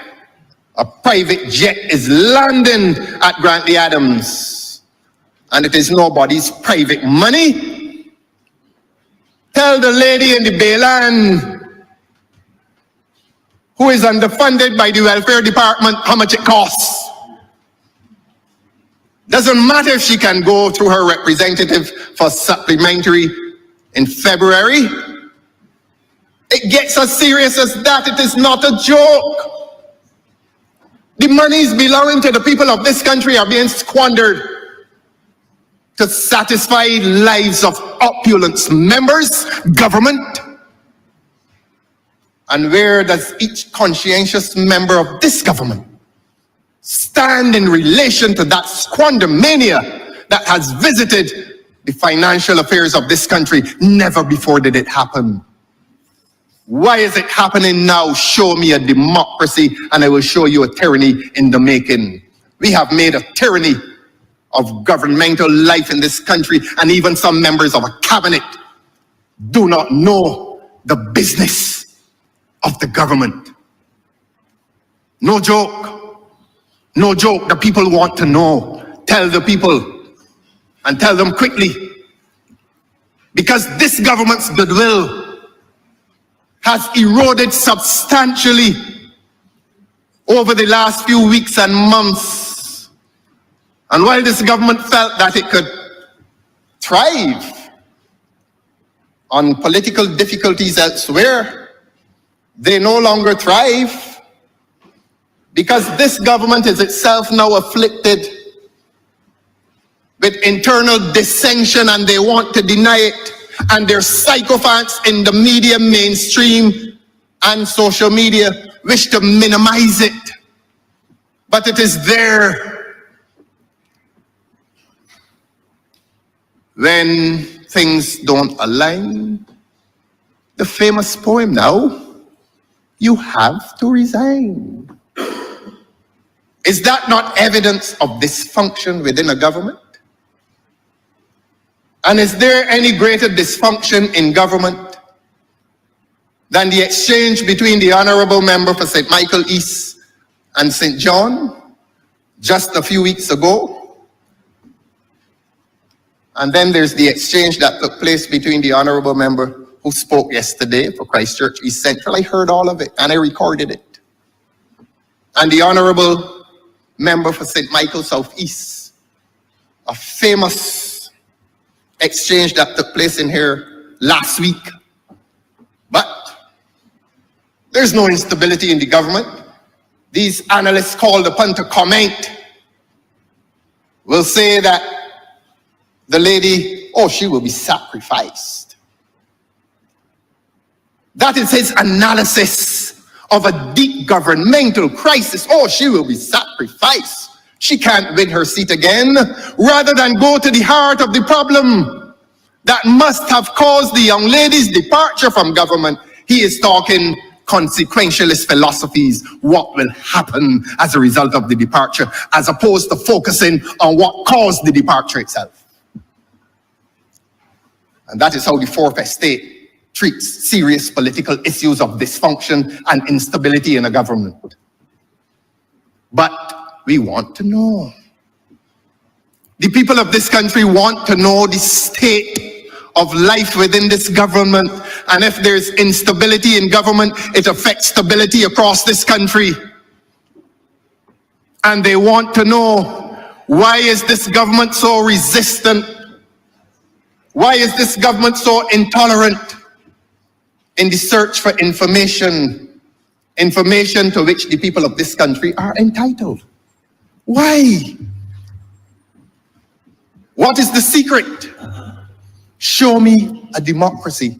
a private jet is landing at Grantley Adams. And it is nobody's private money. Tell the lady in the Bayland who is underfunded by the welfare department how much it costs. Doesn't matter if she can go through her representative for supplementary in February. It gets as serious as that. It is not a joke. The monies belonging to the people of this country are being squandered to satisfy lives of opulence members, government. And where does each conscientious member of this government stand in relation to that squander mania that has visited the financial affairs of this country? Never before did it happen. Why is it happening now? Show me a democracy and I will show you a tyranny in the making. We have made a tyranny of governmental life in this country, and even some members of a cabinet do not know the business of the government. No joke. No joke. The people want to know. Tell the people, and tell them quickly. Because this government's goodwill has eroded substantially over the last few weeks and months. And while this government felt that it could thrive on political difficulties elsewhere, they no longer thrive, because this government is itself now afflicted with internal dissension, and they want to deny it. And their sycophants in the media, mainstream and social media, wish to minimize it. But it is there. When things don't align, the famous poem now, you have to resign. Is that not evidence of dysfunction within a government? And is there any greater dysfunction in government than the exchange between the honorable member for St. Michael East and St. John just a few weeks ago? And then there's the exchange that took place between the honorable member who spoke yesterday for Christchurch East Central. I heard all of it and I recorded it. And the honorable member for St. Michael Southeast, a famous exchange that took place in here last week. But there's no instability in the government. These analysts called upon to comment will say that the lady, oh, she will be sacrificed. That is his analysis of a deep governmental crisis. Oh, she will be sacrificed. She can't win her seat again. Rather than go to the heart of the problem that must have caused the young lady's departure from government, he is talking consequentialist philosophies. What will happen as a result of the departure, as opposed to focusing on what caused the departure itself. And that is how the fourth estate treats serious political issues of dysfunction and instability in a government. But we want to know. The people of this country want to know the state of life within this government. And if there's instability in government, it affects stability across this country. And they want to know, why is this government so resistant? Why is this government so intolerant in the search for information to which the people of this country are entitled? Why? What is the secret? Show me a democracy,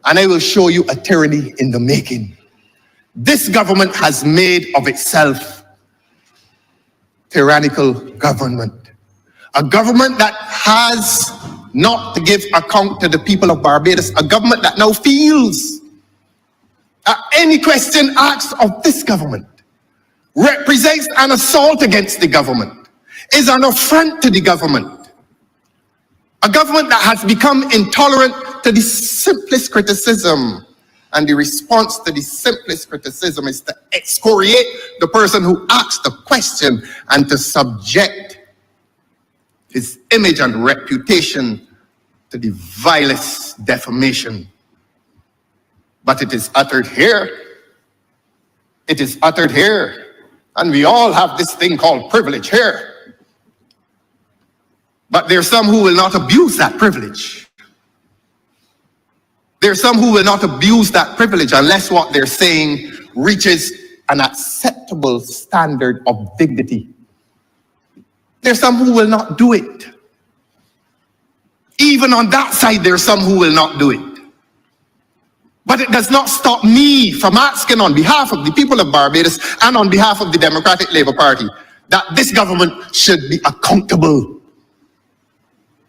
and I will show you a tyranny in the making. This government has made of itself tyrannical government. A government that has not to give account to the people of Barbados. A government that now feels that any question asked of this government represents an assault against the government, is an affront to the government. A government that has become intolerant to the simplest criticism. And the response to the simplest criticism is to excoriate the person who asked the question and to subject his image and reputation to the vilest defamation. But it is uttered here. It is uttered here. And we all have this thing called privilege here. But there are some who will not abuse that privilege. There are some who will not abuse that privilege unless what they're saying reaches an acceptable standard of dignity. There are some who will not do it. Even on that side, there are some who will not do it. But it does not stop me from asking on behalf of the people of Barbados and on behalf of the Democratic Labour Party that this government should be accountable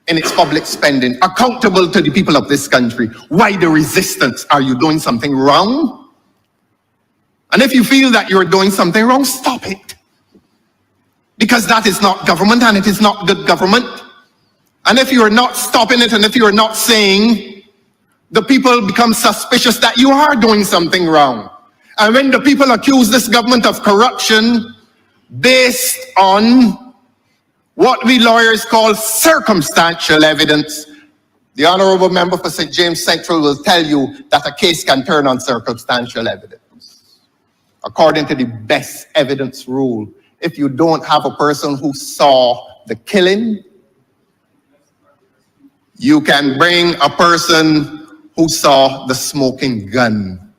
in its public spending, accountable to the people of this country. Why the resistance? Are you doing something wrong? And if you feel that you're doing something wrong, stop it. Because that is not government, and it is not good government. And if you are not stopping it, and if you are not saying, the people become suspicious that you are doing something wrong. And when the people accuse this government of corruption based on what we lawyers call circumstantial evidence, the honorable member for St. James Central will tell you that a case can turn on circumstantial evidence. According to the best evidence rule, if you don't have a person who saw the killing, you can bring a person who saw the smoking gun.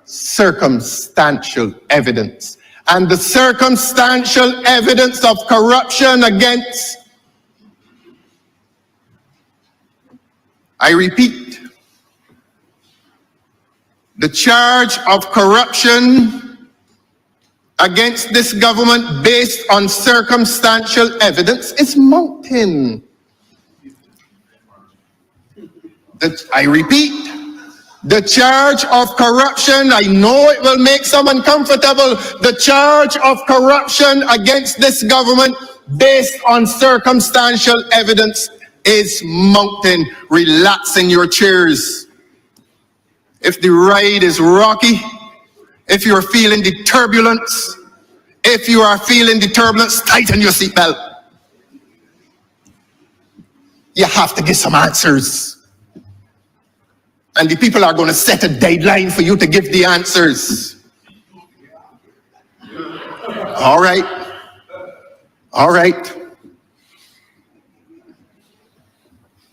Circumstantial evidence. And the circumstantial evidence of corruption against, I repeat, the charge of corruption against this government based on circumstantial evidence is mounting. I repeat, the charge of corruption, I know it will make some uncomfortable, the charge of corruption against this government based on circumstantial evidence is mounting. Relax in your chairs. If the ride is rocky, if you're feeling the turbulence, if you are feeling the turbulence, tighten your seatbelt. You have to give some answers. And the people are going to set a deadline for you to give the answers. All right. All right.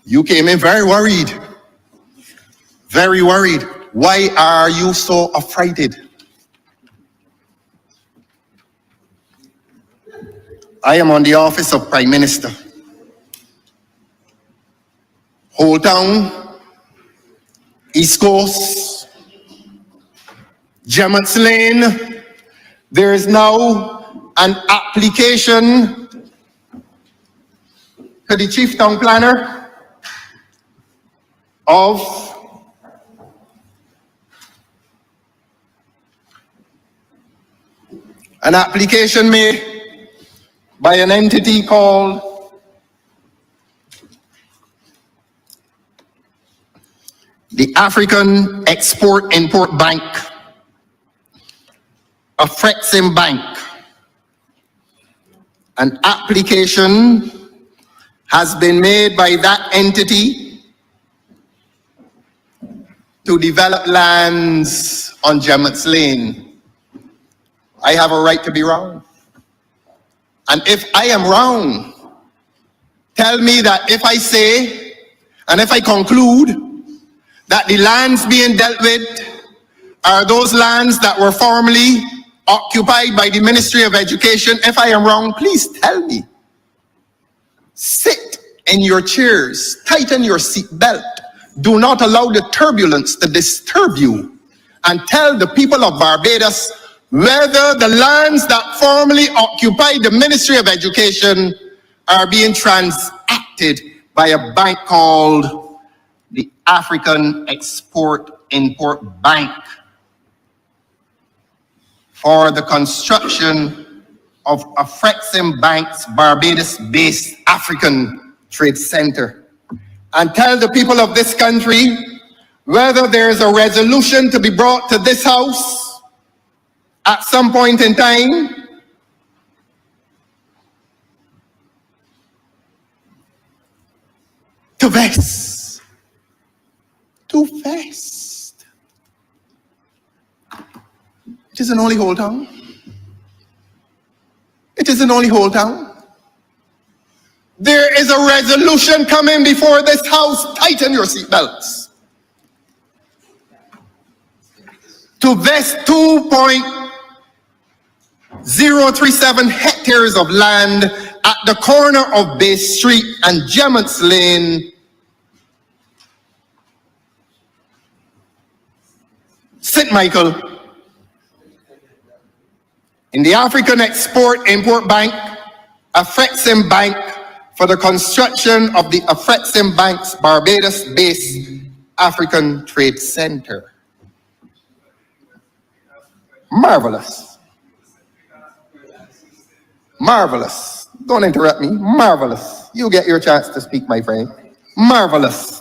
You came in very worried. Very worried. Why are you so affrighted? I am on the office of Prime Minister. Whole town, East Coast, Gemmots Lane, there is now an application to the Chief Town Planner of an application made by an entity called the African Export-Import Bank, a Frexim Bank. An application has been made by that entity to develop lands on Gemmots Lane. I have a right to be wrong. And if I am wrong, tell me that if I say, and if I conclude, that the lands being dealt with are those lands that were formerly occupied by the Ministry of Education. If I am wrong, please tell me. Sit in your chairs, tighten your seat belt. Do not allow the turbulence to disturb you, and tell the people of Barbados whether the lands that formerly occupied the Ministry of Education are being transacted by a bank called the African Export-Import Bank for the construction of Afrexim Bank's Barbados-based African Trade Center. And tell the people of this country whether there is a resolution to be brought to this house at some point in time to vest. It isn't only Whole Town. It isn't only Whole Town. There is a resolution coming before this house. Tighten your seatbelts. To vest 2.037 hectares of land at the corner of Bay Street and Gemmots Lane, St. Michael, in the African Export-Import Bank, Afrexim Bank, for the construction of the Afrexim Bank's Barbados-based African Trade Center. Marvelous. Marvelous. Don't interrupt me. Marvelous. You get your chance to speak, my friend. Marvelous.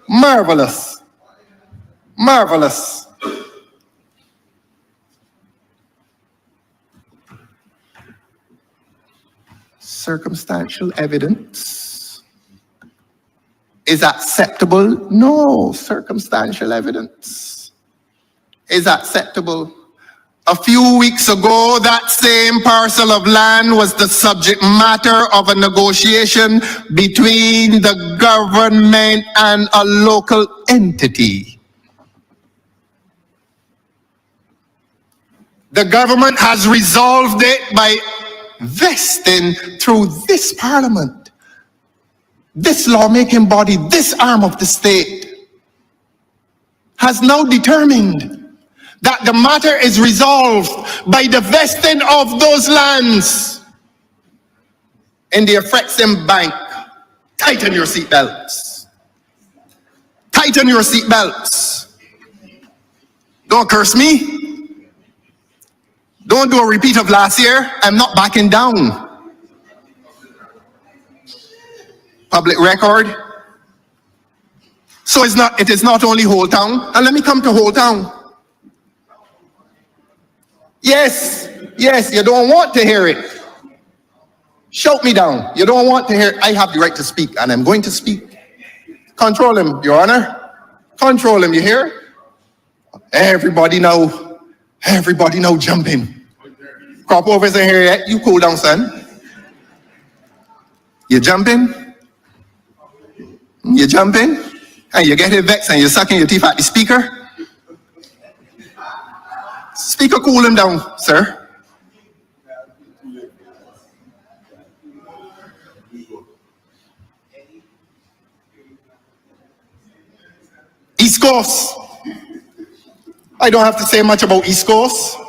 Marvelous. Marvelous. Circumstantial evidence is acceptable? No, circumstantial evidence is acceptable. A few weeks ago, that same parcel of land was the subject matter of a negotiation between the government and a local entity. The government has resolved it by vesting through this parliament, this lawmaking body, this arm of the state, has now determined that the matter is resolved by the vesting of those lands in the Afrexim Bank. Tighten your seatbelts. Tighten your seatbelts. Don't curse me. Don't do a repeat of last year. I'm not backing down. Public record. So it is not only Whole Town. And let me come to Whole Town. Yes, you don't want to hear it. Shout me down. You don't want to hear it. I have the right to speak, and I'm going to speak. Control him, Your Honor. Control him, you hear? Everybody now jumping. Crop overs in here yet? You cool down, son. You jumping? You jumping? And you get vexed and you're sucking your teeth at the speaker? Speaker, cool him down, sir. East Coast. I don't have to say much about East Coast.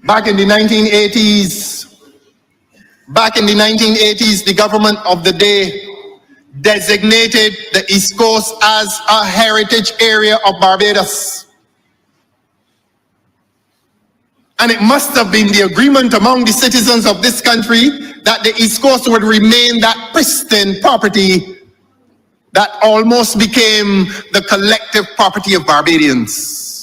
Back in the 1980s, the government of the day designated the East Coast as a heritage area of Barbados. And it must have been the agreement among the citizens of this country that the East Coast would remain that pristine property that almost became the collective property of Barbadians.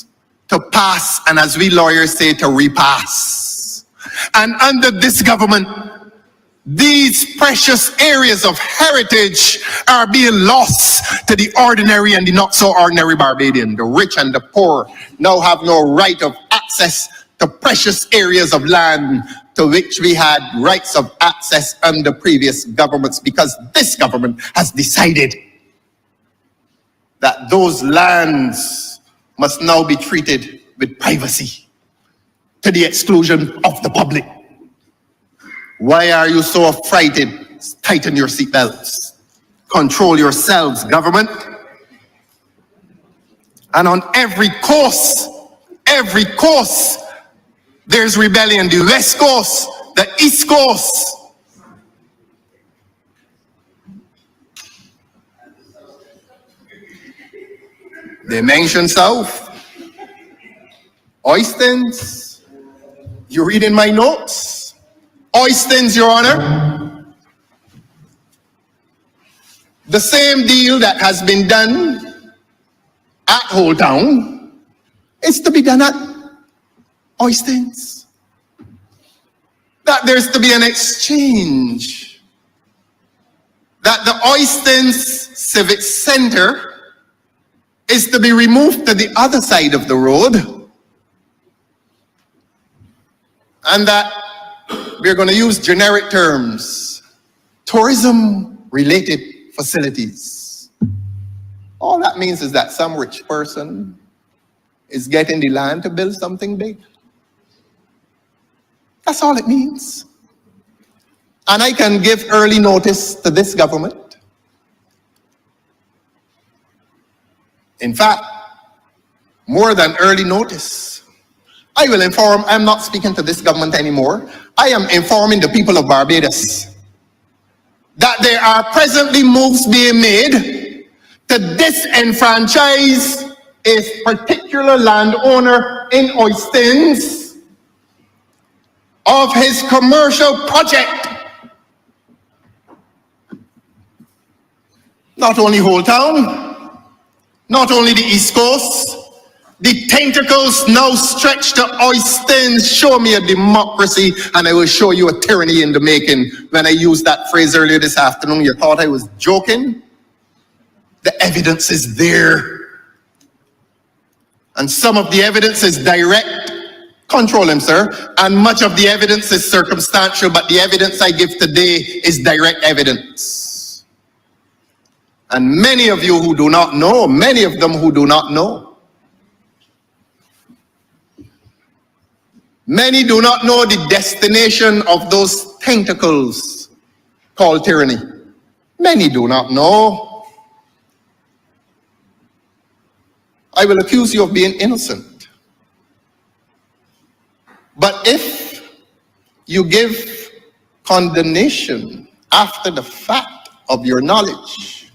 To pass, and as we lawyers say, to repass. And under this government, these precious areas of heritage are being lost to the ordinary and the not so ordinary Barbadian. The rich and the poor now have no right of access to precious areas of land to which we had rights of access under previous governments, because this government has decided that those lands must now be treated with privacy to the exclusion of the public. Why are you so frightened? Tighten your seatbelts. Control yourselves, government. And on every coast, there's rebellion. The West Coast, the East Coast. They mention South. Oystins. You read in my notes. Oystins, Your Honor. The same deal that has been done at Old Town is to be done at Oystins. That there's to be an exchange. That the Oystins Civic Center is to be removed to the other side of the road. And that we're going to use generic terms. Tourism-related facilities. All that means is that some rich person is getting the land to build something big. That's all it means. And I can give early notice to this government. In fact, more than early notice. I will inform, I'm not speaking to this government anymore. I am informing the people of Barbados that there are presently moves being made to disenfranchise a particular landowner in Oystins of his commercial project. Not only Whole Town, not only the East Coast, the tentacles now stretch to Oystins. Show me a democracy and I will show you a tyranny in the making. When I used that phrase earlier this afternoon, you thought I was joking? The evidence is there. And some of the evidence is direct. Control him, sir. And much of the evidence is circumstantial, but the evidence I give today is direct evidence. And many of you who do not know, many of them who do not know, many do not know the destination of those tentacles called tyranny. Many do not know. I will accuse you of being innocent. But if you give condemnation after the fact of your knowledge,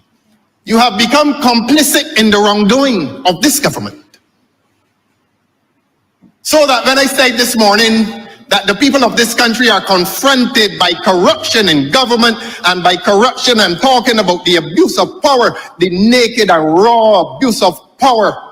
you have become complicit in the wrongdoing of this government. So that when I said this morning that the people of this country are confronted by corruption in government and by corruption and talking about the abuse of power, the naked and raw abuse of power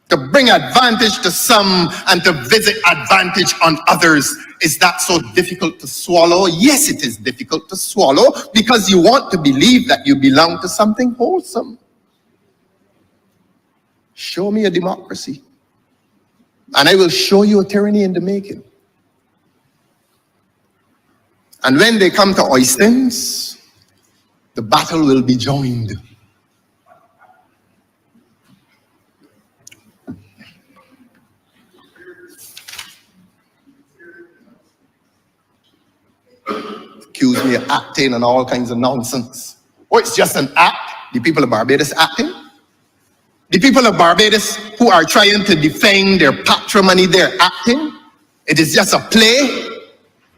to bring advantage to some and to visit advantage on others, is that so difficult to swallow? Yes, it is difficult to swallow because you want to believe that you belong to something wholesome. Show me a democracy. And I will show you a tyranny in the making. And when they come to Oystins, the battle will be joined. Accuse me of acting and all kinds of nonsense. Oh, it's just an act. The people of Barbados acting. The people of Barbados who are trying to defend their patrimony, they're acting. It is just a play.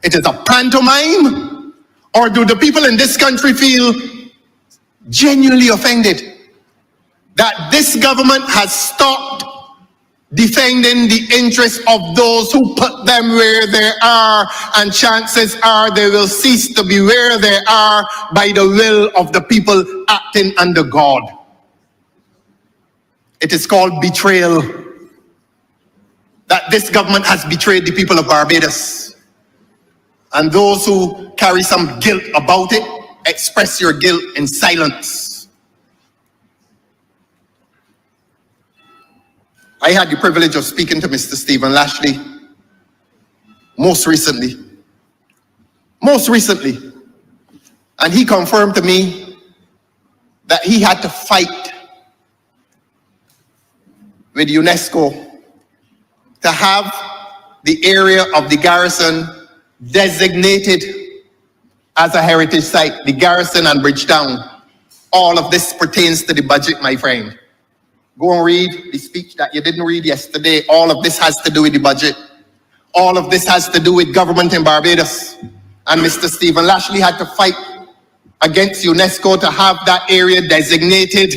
It is a pantomime. Or do the people in this country feel genuinely offended that this government has stopped defending the interests of those who put them where they are, and chances are they will cease to be where they are by the will of the people acting under God? It is called betrayal. That this government has betrayed the people of Barbados. And those who carry some guilt about it, express your guilt in silence. I had the privilege of speaking to Mr. Stephen Lashley most recently. And he confirmed to me that he had to fight with UNESCO to have the area of the garrison designated as a heritage site, the garrison and Bridgetown. All of this pertains to the budget, my friend. Go and read the speech that you didn't read yesterday. All of this has to do with the budget. All of this has to do with government in Barbados. And Mr. Stephen Lashley had to fight against UNESCO to have that area designated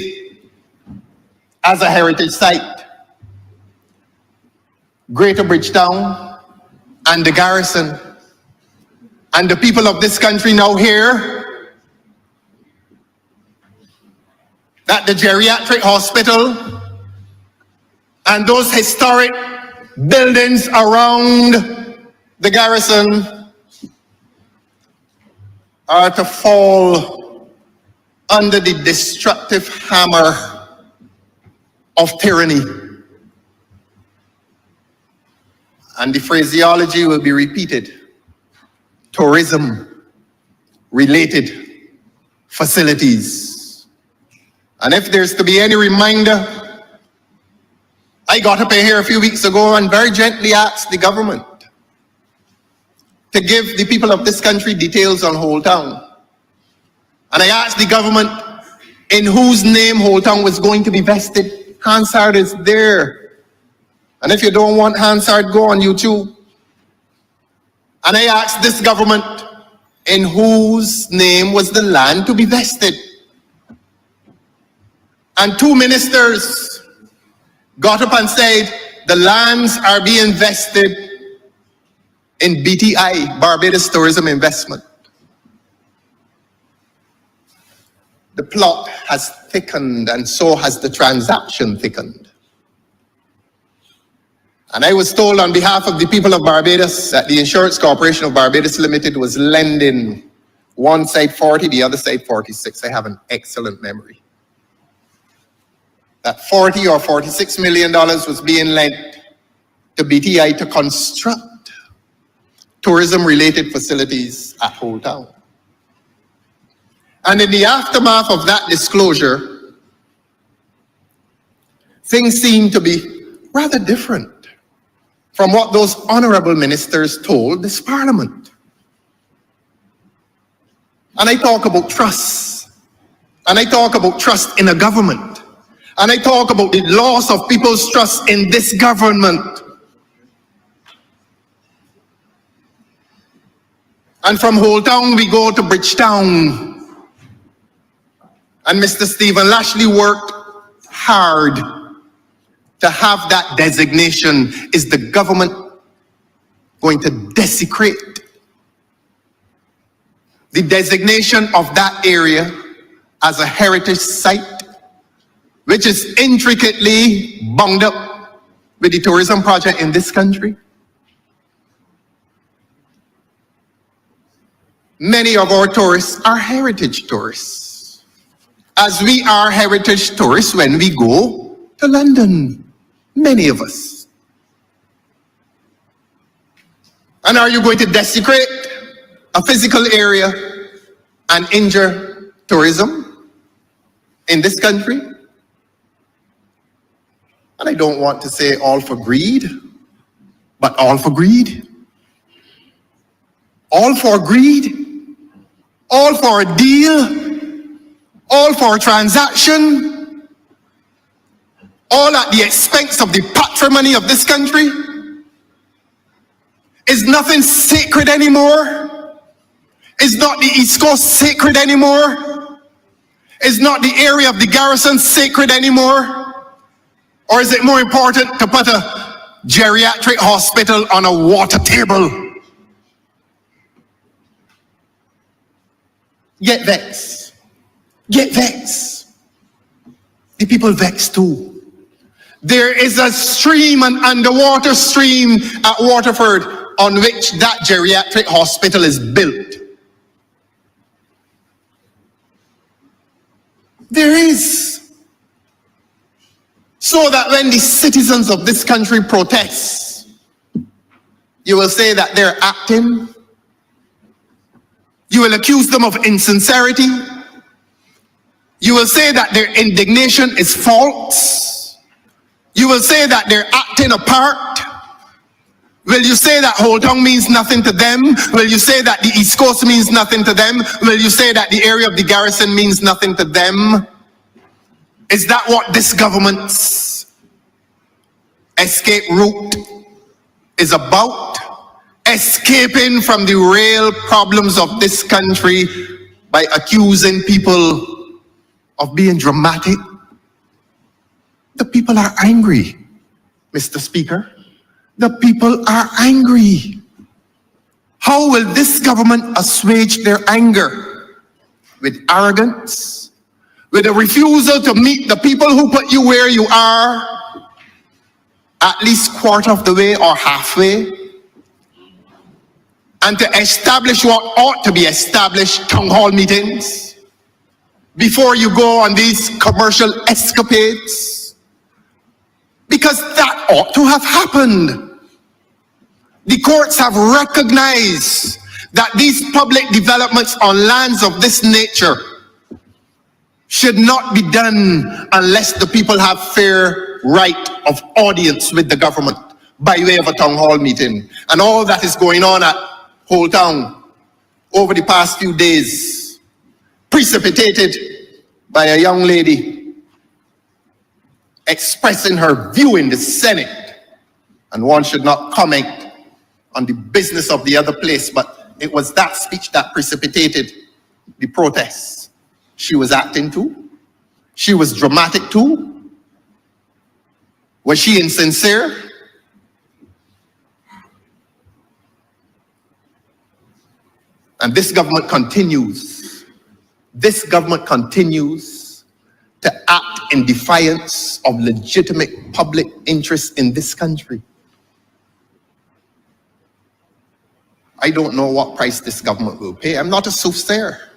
as a heritage site. Greater Bridgetown and the garrison. And the people of this country now hear that the geriatric hospital and those historic buildings around the garrison are to fall under the destructive hammer of tyranny. And the phraseology will be repeated. Tourism-related facilities. And if there's to be any reminder, I got up here a few weeks ago and very gently asked the government to give the people of this country details on Whole Town. And I asked the government in whose name Whole Town was going to be vested. Hansard is there. And if you don't want Hansard, go on YouTube. And I asked this government in whose name was the land to be vested. And two ministers got up and said, the lands are being vested in BTI, Barbados Tourism Investment. The plot has thickened, and so has the transaction thickened. And I was told on behalf of the people of Barbados that the Insurance Corporation of Barbados Limited was lending one side 40, the other side 46. I have an excellent memory. That 40 or $46 million was being lent to BTI to construct tourism-related facilities at Whole Town. And in the aftermath of that disclosure, things seem to be rather different from what those honorable ministers told this parliament. And I talk about trust. And I talk about trust in a government. And I talk about the loss of people's trust in this government. And from Whole Town, we go to Bridgetown. And Mr. Stephen Lashley worked hard to have that designation. Is the government going to desecrate the designation of that area as a heritage site, which is intricately bound up with the tourism project in this country? Many of our tourists are heritage tourists, as we are heritage tourists when we go to London. Many of us. And are you going to desecrate a physical area and injure tourism in this country? And I don't want to say all for greed, but all for greed. All for greed. All for a deal. All for a transaction. All at the expense of the patrimony of this country. Is nothing sacred anymore? Is not the East Coast sacred anymore? Is not the area of the garrison sacred anymore? Or is it more important to put a geriatric hospital on a water table? Get vexed. Get vexed. The people vexed too. There is a stream, an underwater stream at Waterford on which that geriatric hospital is built. There is. So that when the citizens of this country protest, you will say that they're acting. You will accuse them of insincerity. You will say that their indignation is false. You will say that they're acting a part. Will you say that Whole Town means nothing to them? Will you say that the East Coast means nothing to them? Will you say that the area of the garrison means nothing to them? Is that what this government's escape route is about? Escaping from the real problems of this country by accusing people of being dramatic? The people are angry, Mr. Speaker. The people are angry. How will this government assuage their anger? With arrogance? With a refusal to meet the people who put you where you are, at least quarter of the way or halfway? And to establish what ought to be established, town hall meetings, before you go on these commercial escapades? Because that ought to have happened. The courts have recognized that these public developments on lands of this nature should not be done unless the people have fair right of audience with the government by way of a town hall meeting. And all that is going on at Whole Town over the past few days, precipitated by a young lady expressing her view in the Senate. And one should not comment on the business of the other place, but it was that speech that precipitated the protests. She was acting too. She was dramatic too. Was she insincere? And this government continues to act in defiance of legitimate public interest in this country. I don't know what price this government will pay. I'm not a soothsayer.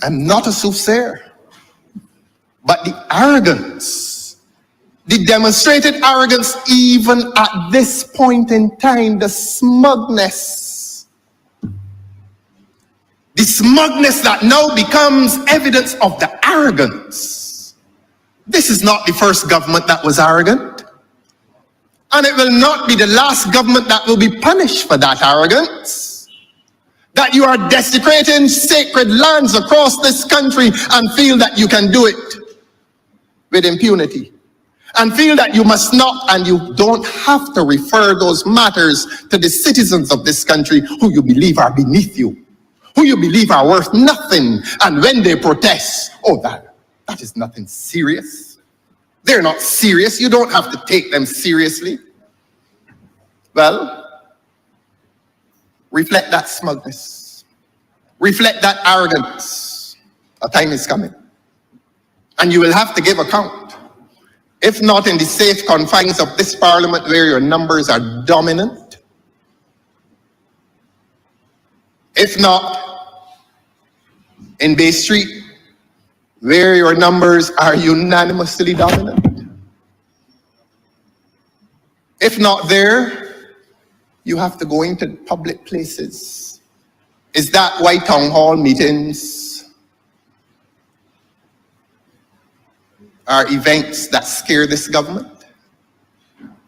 I'm not a soothsayer. But the arrogance, the demonstrated arrogance even at this point in time, the smugness that now becomes evidence of the arrogance. This is not the first government that was arrogant. And it will not be the last government that will be punished for that arrogance. That you are desecrating sacred lands across this country and feel that you can do it with impunity. And feel that you must not and you don't have to refer those matters to the citizens of this country who you believe are beneath you, who you believe are worth nothing. And when they protest, oh, that is nothing serious. They're not serious. You don't have to take them seriously. Well, reflect that smugness. Reflect that arrogance. A time is coming. And you will have to give account. If not in the safe confines of this parliament where your numbers are dominant. If not in Bay Street, where your numbers are unanimously dominant. If not there, you have to go into public places. Is that why town hall meetings are events that scare this government?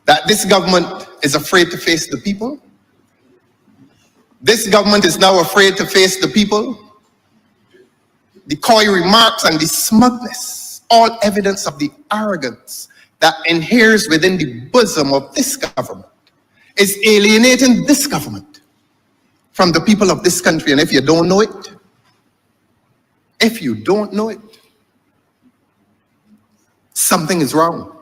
That this government is afraid to face the people? This government is now afraid to face the people? The coy remarks and the smugness, all evidence of the arrogance that inheres within the bosom of this government, is alienating this government from the people of this country. And if you don't know it, something is wrong.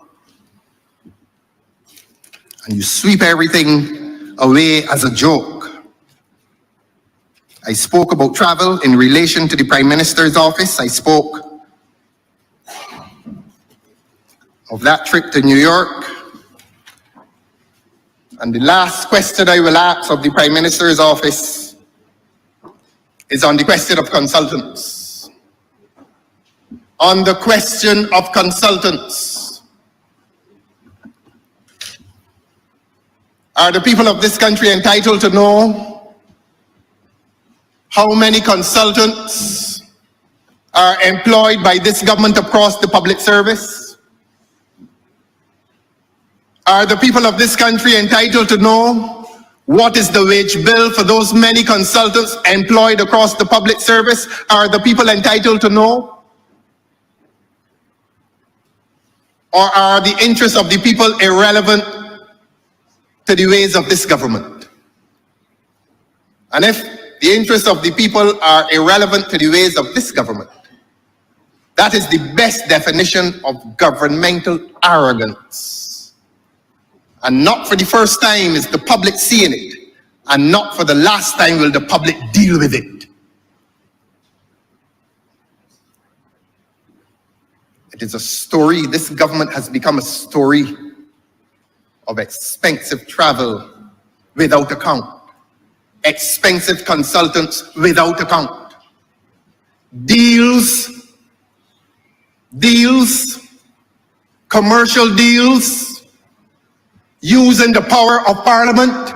And you sweep everything away as a joke. I spoke about travel in relation to the Prime Minister's office. I spoke of that trip to New York. And the last question I will ask of the Prime Minister's office is on the question of consultants. On the question of consultants. Are the people of this country entitled to know how many consultants are employed by this government across the public service? Are the people of this country entitled to know what is the wage bill for those many consultants employed across the public service? Are the people entitled to know? Or are the interests of the people irrelevant to the ways of this government? And if the interests of the people are irrelevant to the ways of this government, that is the best definition of governmental arrogance. And not for the first time is the public seeing it, and not for the last time will the public deal with it. It is a story. This government has become a story of expensive travel without account, expensive consultants without account, deals, commercial deals, using the power of Parliament,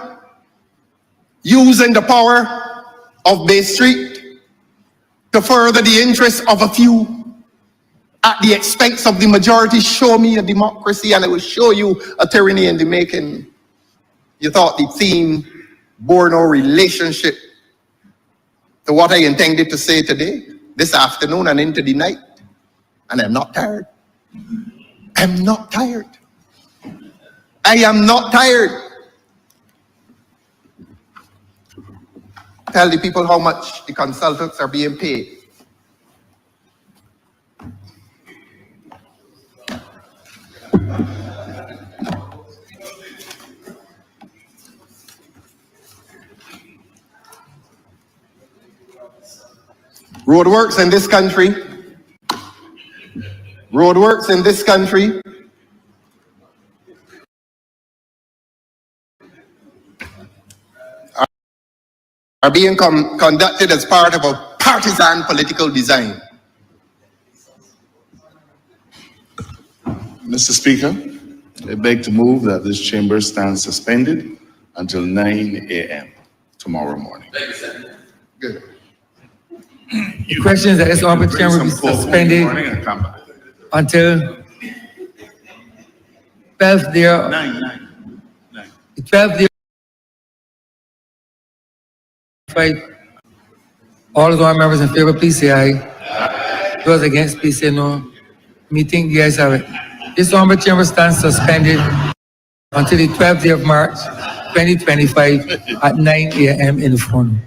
using the power of Bay Street to further the interests of a few at the expense of the majority. Show me a democracy and I will show you a tyranny in the making. You thought the theme bore no relationship to what I intended to say today, this afternoon and into the night. And I'm not tired. I'm not tired. I am not tired. Tell the people how much the consultants are being paid. Roadworks in this country are being conducted as part of a partisan political design. Mr. Speaker, I beg to move that this chamber stands suspended until 9 a.m. tomorrow morning. Good. The question is that this honorable chamber will be suspended until 12th day. 12th day. All of our members in favor, please say aye. Those against, please say no. Meeting, the ayes have it. This honorable chamber stands suspended until the 12th day of March, 2025 at 9 a.m. in the forenoon.